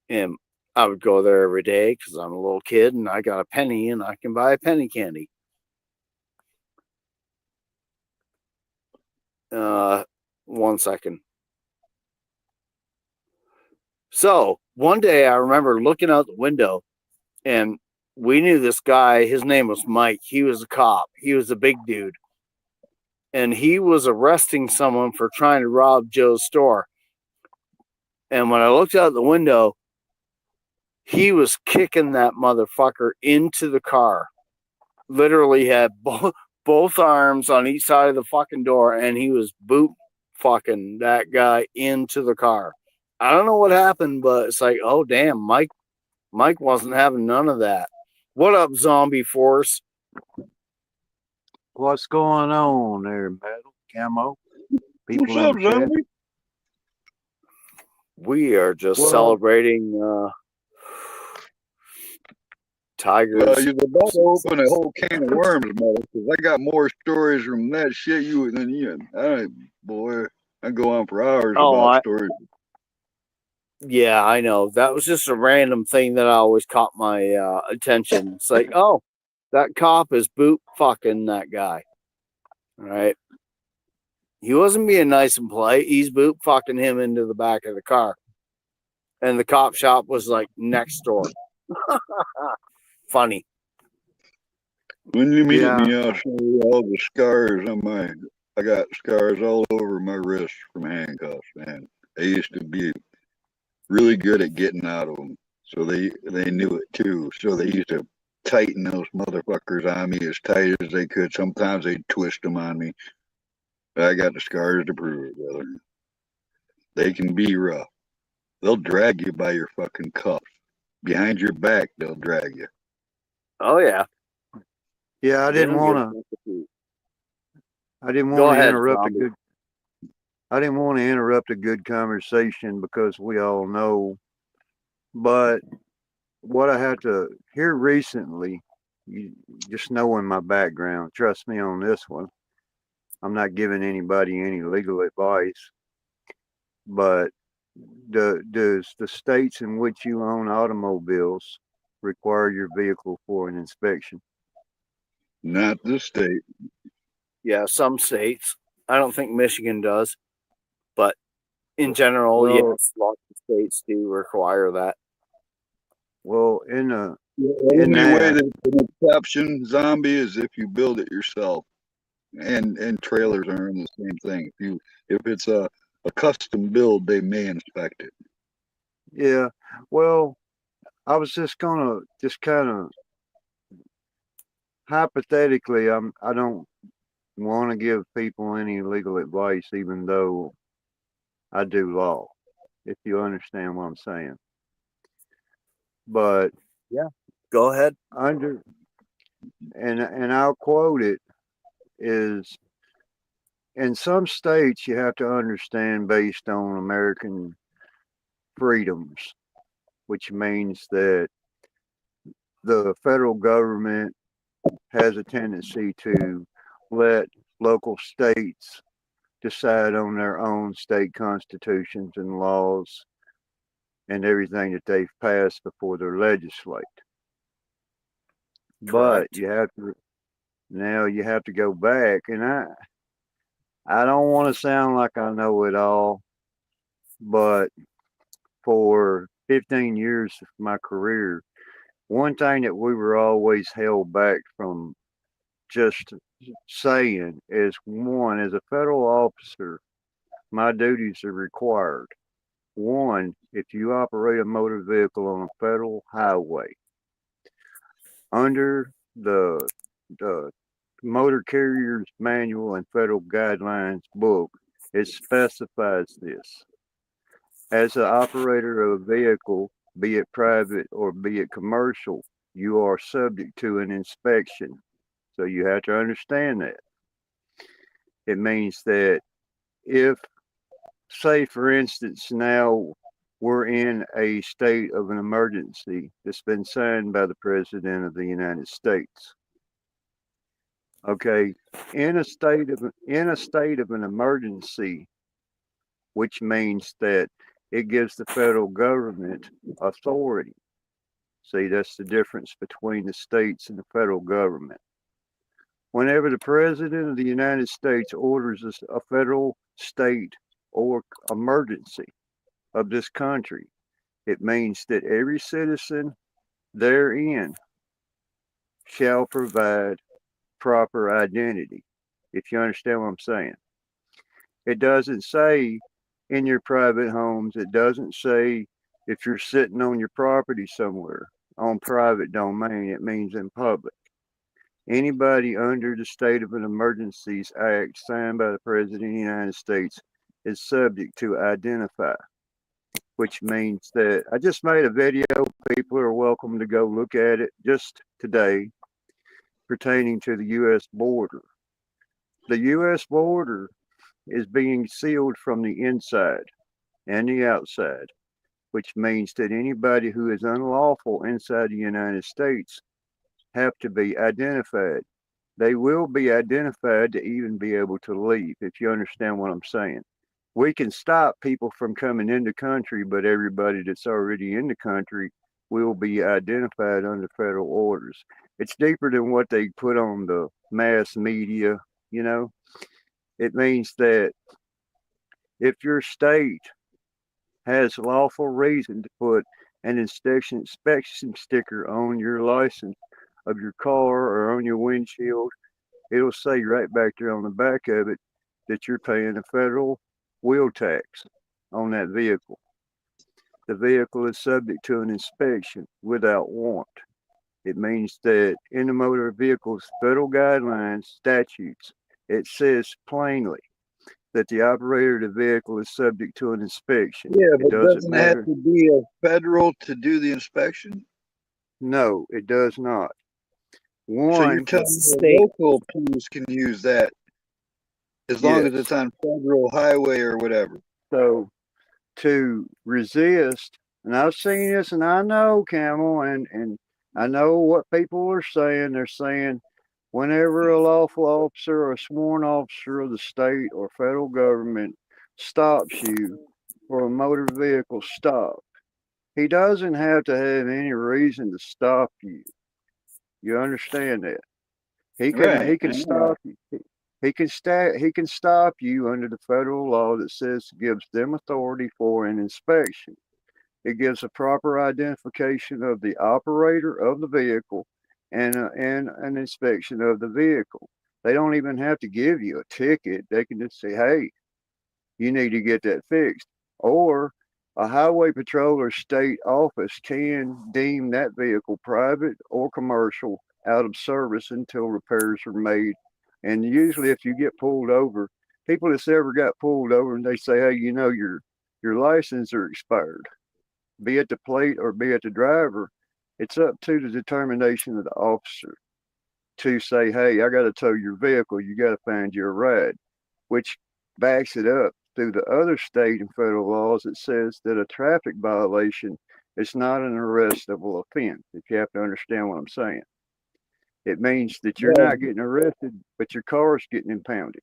and I would go there every day because I'm a little kid and I got a penny and I can buy a penny candy. 1 second. So one day I remember looking out the window and we knew this guy. His name was Mike. He was a cop. He was a big dude. And he was arresting someone for trying to rob Joe's store. And when I looked out the window, he was kicking that motherfucker into the car. Literally had both arms on each side of the fucking door, and he was boot fucking that guy into the car. I don't know what happened, but it's like, oh damn, Mike wasn't having none of that. What up, zombie force? What's going on there, Metal Camo? People What's up, in the chat. zombie? We are just celebrating Tigers. Well, you're about to open a whole can of worms, mother, because I got more stories from that shit than you. Boy, I go on for hours about stories. Yeah, I know. That was just a random thing that always caught my attention. It's like, oh, that cop is boot fucking that guy. All right. He wasn't being nice and polite. He's boot fucking him into the back of the car. And the cop shop was like next door. Funny. When you meet me, I'll show you all the scars on my. I got scars all over my wrist from handcuffs, man. I used to be really good at getting out of them, so they knew it too. So they used to tighten those motherfuckers on me as tight as they could. Sometimes they'd twist them on me. But I got the scars to prove it, brother. They can be rough. They'll drag you by your fucking cuffs. Behind your back, they'll drag you. Oh yeah. Yeah, I didn't want to interrupt a good. I didn't want to interrupt a good conversation because we all know. But what I had to hear recently, you just knowing my background, trust me on this one. I'm not giving anybody any legal advice, but does the states in which you own automobiles require your vehicle for an inspection? Not this state. Yeah, some states. I don't think Michigan does, but in general, yes, lots of states do require that. Well, in the only way that an exception, zombie, is if you build it yourself, and trailers are in the same thing. If it's a custom build, they may inspect it. Yeah, well, I was just kind of hypothetically, I don't want to give people any legal advice, even though I do law, if you understand what I'm saying. But Go ahead. under, and I'll quote it, is in some states you have to understand based on American freedoms, which means that the federal government has a tendency to let local states decide on their own state constitutions and laws and everything that they've passed before they legislate. But Correct. you have to go back, and I don't want to sound like I know it all, but for 15 years of my career, one thing that we were always held back from just saying is, one, as a federal officer, my duties are required. One, if you operate a motor vehicle on a federal highway, under the Motor Carriers Manual and Federal Guidelines book, it specifies this. As an operator of a vehicle, be it private or be it commercial, you are subject to an inspection. So you have to understand that. It means that if, say, for instance, now we're in a state of an emergency that's been signed by the President of the United States. Okay, in a state of an emergency, which means that it gives the federal government authority. See, that's the difference between the states and the federal government. Whenever the President of the United States orders a federal, state, or emergency of this country, it means that every citizen therein shall provide proper identity, if you understand what I'm saying. It doesn't say in your private homes, it doesn't say if you're sitting on your property somewhere on private domain, it means in public. Anybody under the State of an Emergencies Act signed by the President of the United States is subject to identify, which means that I just made a video. People are welcome to go look at it just today pertaining to the U.S. border. The U.S. border is being sealed from the inside and the outside, which means that anybody who is unlawful inside the United States have to be identified. They will be identified to even be able to leave, if you understand what I'm saying. We can stop people from coming in the country, but everybody that's already in the country will be identified under federal orders. It's deeper than what they put on the mass media, you know. It means that if your state has lawful reason to put an inspection sticker on your license of your car or on your windshield, it'll say right back there on the back of it that you're paying a federal wheel tax on that vehicle. The vehicle is subject to an inspection without warrant. It means that in the motor vehicles federal guidelines, statutes, it says plainly that the operator of the vehicle is subject to an inspection. Yeah, It but doesn't doesn't it matter. have to be a federal to do the inspection? No, it does not. So you're One, telling It's a me a state. local police can use that as long as it's yes. on federal highway or whatever. So to resist, and I've seen this, and I know, Camel, and I know what people are saying. They're saying whenever a lawful officer or a sworn officer of the state or federal government stops you for a motor vehicle stop, he doesn't have to have any reason to stop you. You understand that? He Right. can stop you. He can stop you under the federal law that says gives them authority for an inspection. It gives a proper identification of the operator of the vehicle and an inspection of the vehicle. They don't even have to give you a ticket. They can just say, hey, you need to get that fixed. Or a highway patrol or state office can deem that vehicle private or commercial out of service until repairs are made And usually, if you get pulled over, people that's ever got pulled over and they say, "Hey, you know, your license are expired," be it the plate or be it the driver, it's up to the determination of the officer to say, "Hey, I got to tow your vehicle. You got to find your ride," which backs it up through the other state and federal laws. It says that a traffic violation is not an arrestable offense. If you have to understand what I'm saying, it means that you're not getting arrested, but your car's getting impounded.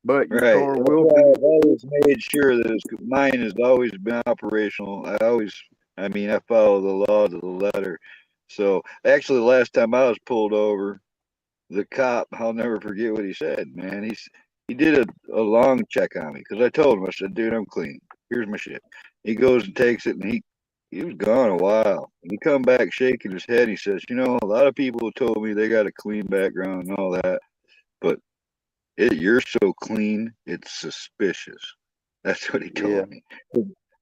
But your Right. car That's will why be. I've always made sure that mine has always been operational. I mean, I follow the law to the letter. So actually, the last time I was pulled over, the cop, I'll never forget what he said, man. He did a long check on me because I told him, I said, dude, I'm clean. Here's my shit. He goes and takes it, and he was gone a while. And he come back shaking his head. He says, you know, a lot of people told me they got a clean background and all that, but you're so clean, it's suspicious. That's what he Yeah. told me.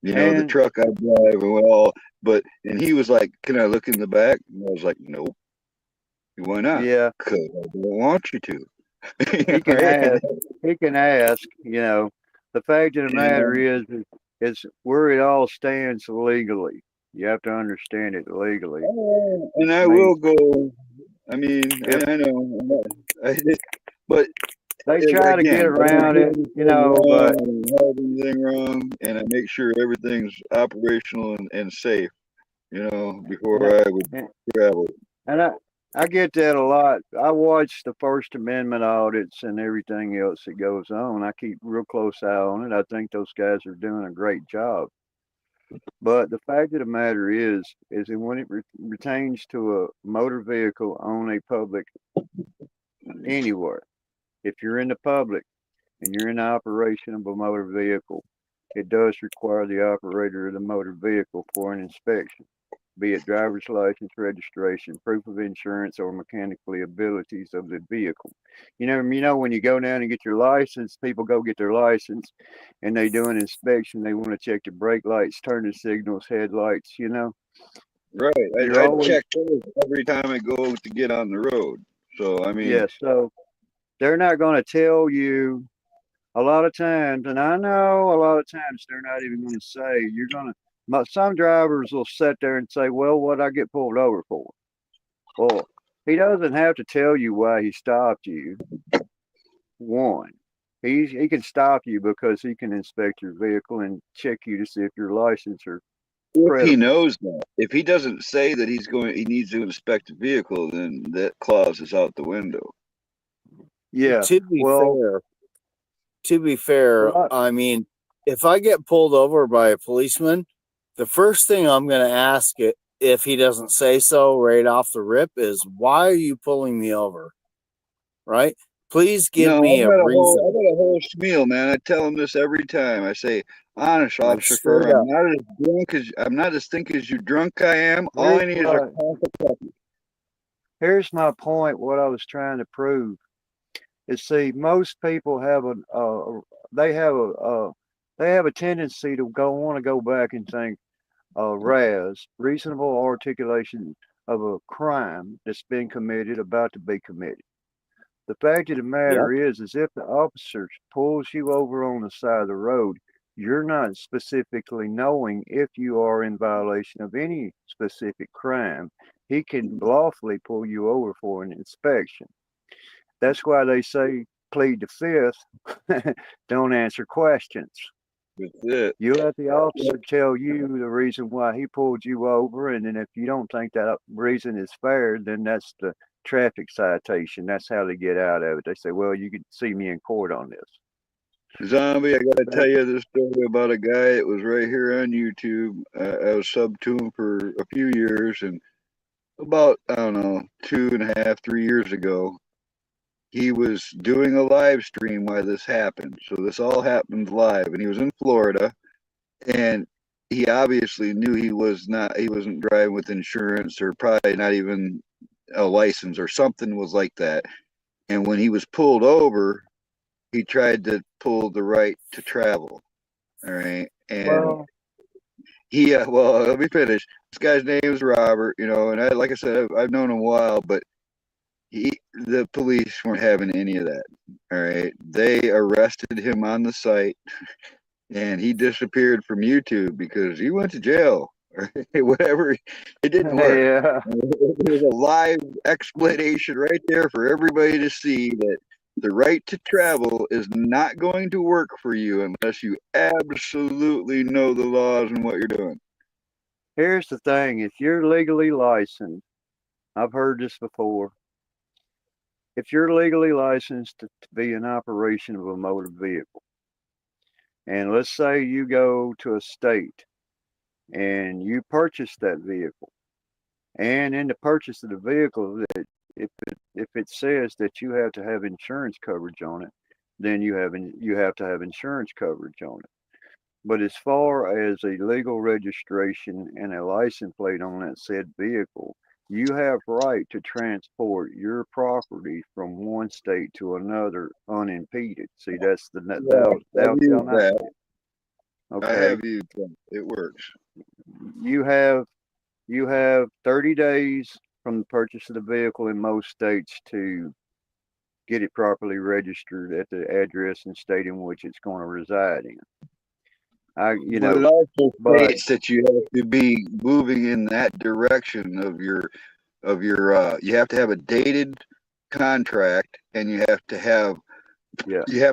You know, the And truck I drive and all, and he was like, can I look in the back? And I was like, nope. Why not? yeah, Because I don't want you to. he can Right? ask. He can ask. You know, the fact of the matter is where it all stands legally. You have to understand it legally. And I I mean, will go. I mean, if I know. But they try to get again, I don't around do it, you anything know, wrong. but I don't have anything wrong, and I make sure everything's operational and safe. You know, and before I would and, travel. and I get that a lot. I watch the First Amendment audits and everything else that goes on. I keep real close eye on it. I think those guys are doing a great job. But the fact of the matter is that when it retains to a motor vehicle on a public anywhere, if you're in the public and you're in the operation of a motor vehicle, it does require the operator of the motor vehicle for an inspection, be it driver's license, registration, proof of insurance, or mechanical abilities of the vehicle. You know, when you go down and get your license, people go get their license and they do an inspection. They want to check the brake lights, turning signals, headlights, you know. Right. You're I always, check those every time I go to get on the road. So I mean, yeah, so they're not going to tell you a lot of times, and I know a lot of times they're not even going to say, you're going to, some drivers will sit there and say, well, what I get pulled over for? Well, he doesn't have to tell you why he stopped you. One, he can stop you because he can inspect your vehicle and check you to see if your license are if he credible. knows that, if he doesn't say that he needs to inspect the vehicle, then that clause is out the window. Yeah. To be Well, fair, to be fair, well, I mean, if I get pulled over by a policeman, the first thing I'm going to ask it if he doesn't say so right off the rip is, why are you pulling me over? Right? Please give No, me a I reason. got a whole spiel, man. I tell him this every time. I say, honest, Like officer, straight up. I'm not as think as you drunk I am. All here's I need is a what here's my point. What I was trying to prove is, see, most people have they have they have a tendency to want to go back and think reasonable articulation of a crime that's been committed, about to be committed. The fact of the Yep. matter is if the officer pulls you over on the side of the road, you're not specifically knowing if you are in violation of any specific crime. He can lawfully pull you over for an inspection. That's why they say plead the fifth, don't answer questions. That's it. You let the officer tell you the reason why he pulled you over, and then if you don't think that reason is fair, then that's the traffic citation. That's how they get out of it. They say, well, you can see me in court on this. Zombie, I gotta That, tell you this story about a guy that was right here on YouTube. I was sub to him for a few years, and about, I don't know, 2.5, 3 years ago, he was doing a live stream while this happened. So this all happened live, and he was in Florida, and he obviously knew he wasn't driving with insurance, or probably not even a license, or something was like that. And when he was pulled over, he tried to pull the right to travel. All right. And well, well, let me finish. This guy's name is Robert, and like I said, I've known him a while, but The police weren't having any of that. All right. They arrested him on the site and he disappeared from YouTube because he went to jail or whatever. It didn't work. Yeah. There's a live explanation right there for everybody to see that the right to travel is not going to work for you unless you absolutely know the laws and what you're doing. Here's the thing: if you're legally licensed, I've heard this before. If you're legally licensed to be in operation of a motor vehicle, and let's say you go to a state and you purchase that vehicle, and in the purchase of the vehicle, that if it says that you have to have insurance coverage on it, then you have to have insurance coverage on it. But as far as a legal registration and a license plate on that said vehicle, you have right to transport your property from one state to another unimpeded. See, that's the I've used that. I okay. have used that. It works. You have 30 days from the purchase of the vehicle in most states to get it properly registered at the address and state in which it's going to reside in. But it also states that you have to be moving in that direction of your you have to have a dated contract and you have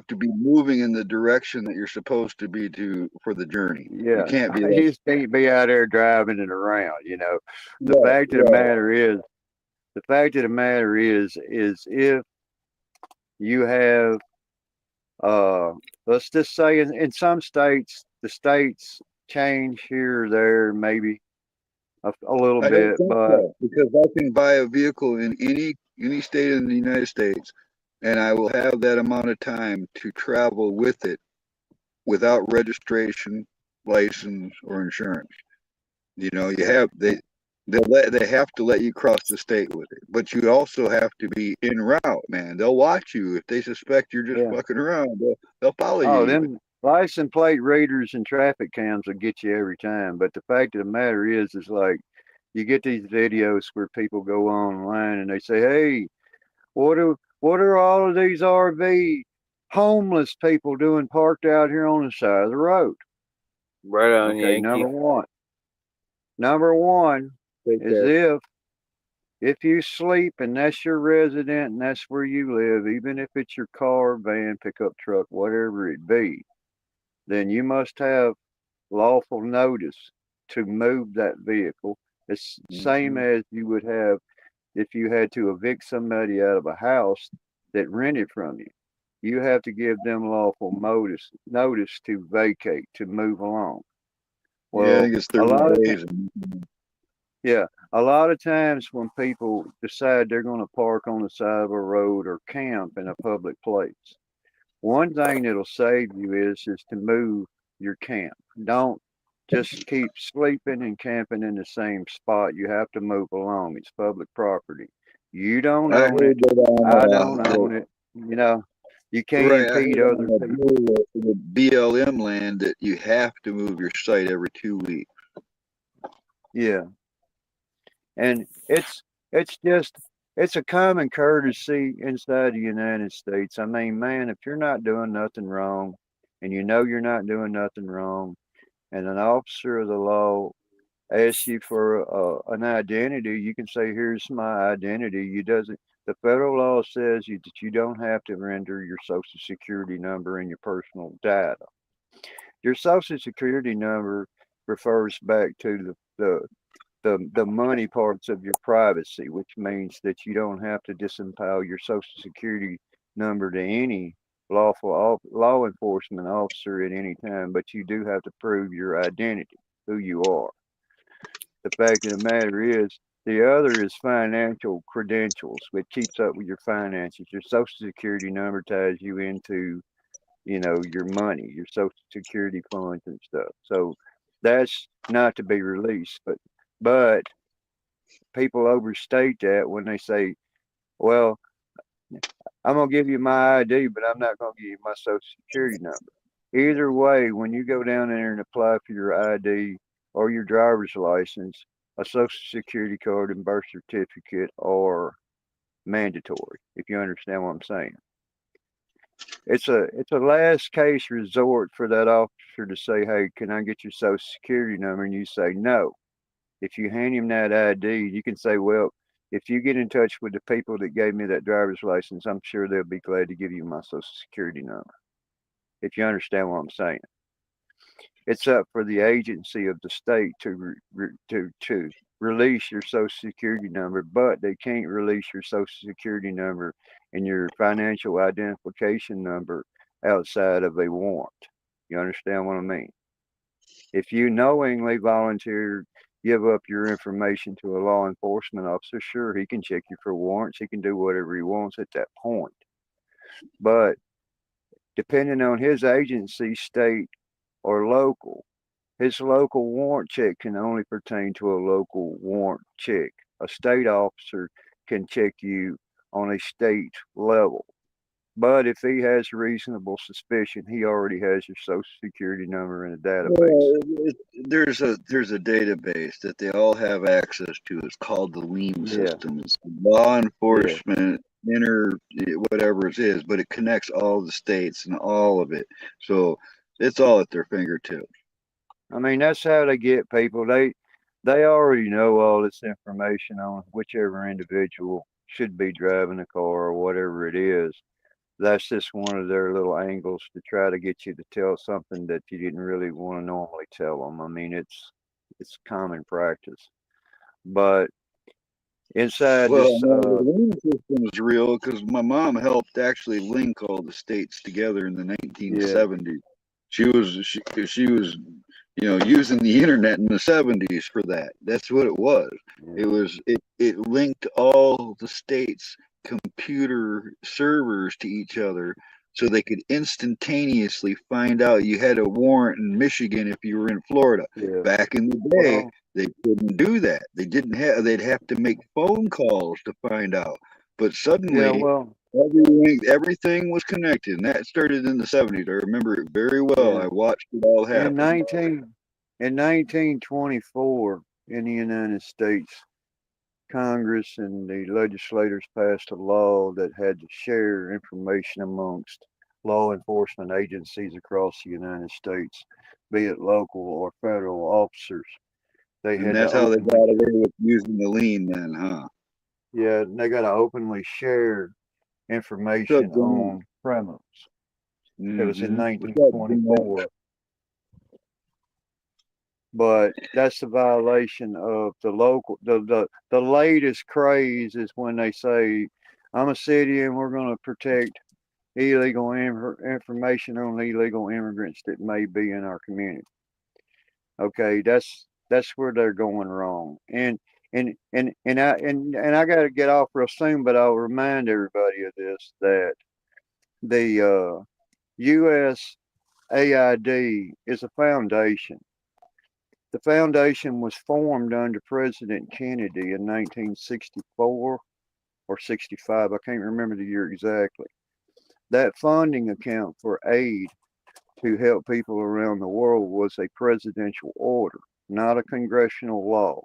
to be moving in the direction that you're supposed to be for the journey. Yeah, you can't be you just can't be out there driving it around. The fact of the matter is if you have let's just say in some states, the states change here or there, maybe a little bit, but so, because I can buy a vehicle in any state in the United States, and I will have that amount of time to travel with it without registration, license, or insurance. They have to let you cross the state with it, but you also have to be en route, man. They'll watch you if they suspect you're just fucking around. They'll follow you. Them license plate readers and traffic cams will get you every time. But the fact of the matter is like you get these videos where people go online and they say, "Hey, what are all of these RV homeless people doing parked out here on the side of the road?" Right on, okay, Yankee. Number one is if you sleep and that's your resident and that's where you live, even if it's your car, van, pickup truck, whatever it be, then you must have lawful notice to move that vehicle. It's the same as you would have if you had to evict somebody out of a house that rented from you. You have to give them lawful notice to vacate, to move along. Well, I think it's 30 days. A lot of times when people decide they're going to park on the side of a road or camp in a public place, one thing that'll save you is to move your camp. Don't just keep sleeping and camping in the same spot. You have to move along. It's public property. You don't own it. I don't own it. You can't impede other people. The BLM land that you have to move your site every 2 weeks. Yeah. And it's a common courtesy inside the United States. I mean, man, if you're not doing nothing wrong and you know you're not doing nothing wrong and an officer of the law asks you for an identity, you can say, "Here's my identity." The federal law says that you don't have to render your social security number and your personal data. Your social security number refers back to the money parts of your privacy, which means that you don't have to disembowel your social security number to any law enforcement officer at any time, but you do have to prove your identity, who you are. The fact of the matter is, the other is financial credentials, which keeps up with your finances. Your social security number ties you into, your money, your social security funds and stuff. So that's not to be released, but people overstate that when they say, "Well, I'm going to give you my ID, but I'm not going to give you my social security number." Either way, when you go down there and apply for your ID or your driver's license, a social security card and birth certificate are mandatory, if you understand what I'm saying. It's a last case resort for that officer to say, "Hey, can I get your social security number?" And you say no. If you hand him that ID, you can say, "Well, if you get in touch with the people that gave me that driver's license, I'm sure they'll be glad to give you my social security number." If you understand what I'm saying. It's up for the agency of the state to release your social security number, but they can't release your social security number and your financial identification number outside of a warrant. You understand what I mean? If you knowingly volunteer, give up your information to a law enforcement officer, sure, he can check you for warrants. He can do whatever he wants at that point. But depending on his agency, state, or local, his local warrant check can only pertain to a local warrant check. A state officer can check you on a state level. But if he has reasonable suspicion, he already has your social security number in a database. Well, there's a database that they all have access to. It's called the LEAM system. It's law enforcement, whatever it is, but it connects all the states and all of it. So it's all at their fingertips. I mean, that's how they get people. They already know all this information on whichever individual should be driving a car or whatever it is. That's just one of their little angles to try to get you to tell something that you didn't really want to normally tell them. I mean, it's common practice. But inside Well, this, no, the LEAM system is real because my mom helped actually link all the states together in the 1970s. She was using the internet in the 70s for that. That's what it was. It linked all the states' computer servers to each other so they could instantaneously find out you had a warrant in Michigan if you were in Florida. Back in the day, they couldn't do that. They'd have to make phone calls to find out. But suddenly everything was connected, and that started in the 70s. I remember it very well. I watched it all happen. In 1924, in the United States, Congress and the legislators passed a law that had to share information amongst law enforcement agencies across the United States, be it local or federal officers. And that's how they got away with using the LEAM then, huh? Yeah, they got to openly share information on criminals. It was in 1924. But that's a violation of the local. The latest craze is when they say, "I'm a city and we're going to protect illegal information on illegal immigrants that may be in our community." Okay, that's where they're going wrong. And I got to get off real soon, but I'll remind everybody of this, that the USAID is a foundation. The foundation was formed under President Kennedy in 1964 or 65. I can't remember the year exactly. That funding account for aid to help people around the world was a presidential order, not a congressional law.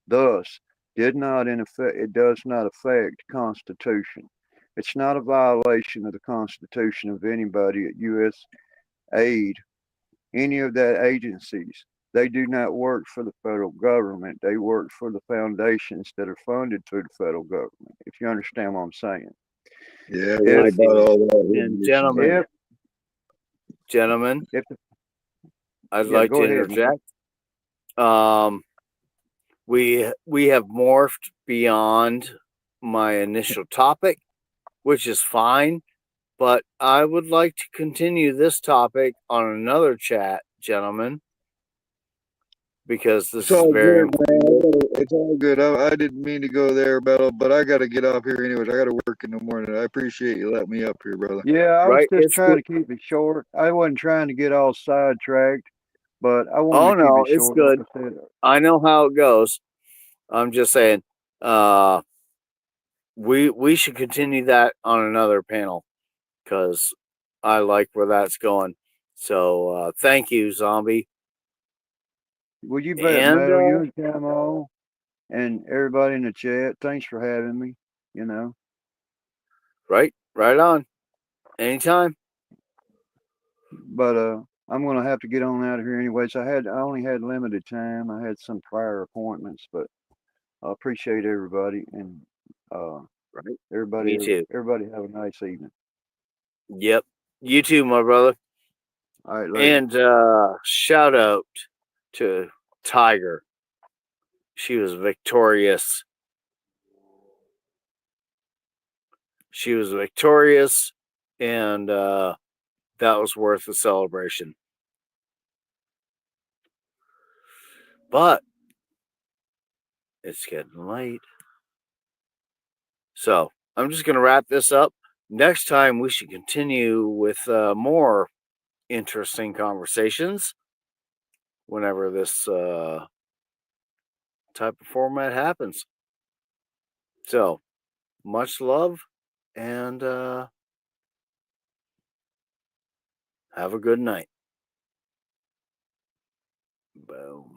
Thus, it does not affect Constitution. It's not a violation of the Constitution of anybody at U.S. aid, any of that agencies. They do not work for the federal government. They work for the foundations that are funded through the federal government, if you understand what I'm saying. Yeah, about all that. And gentlemen, I'd like to interject. We have morphed beyond my initial topic, which is fine, but I would like to continue this topic on another chat, gentlemen, because this is very important. It's all good. I didn't mean to go there, but I got to get off here anyways. I got to work in the morning. I appreciate you letting me up here, brother. Yeah, I was just trying to keep it short. I wasn't trying to get all sidetracked, but I want to keep it short. It's good. I know how it goes. I'm just saying, we should continue that on another panel because I like where that's going. So thank you, Zombie. Well, you bet, Metal. You and Camo and everybody in the chat. Thanks for having me. Right on. Anytime. But I'm gonna have to get on out of here anyways. I only had limited time. I had some prior appointments, but I appreciate everybody and Right. everybody Me too. everybody have a nice evening. Yep. You too, my brother. All right, later. And shout out to Tiger. She was victorious. She was victorious, and that was worth the celebration. But it's getting late. So I'm just going to wrap this up. Next time, we should continue with more interesting conversations whenever this type of format happens. So much love and have a good night. Boom.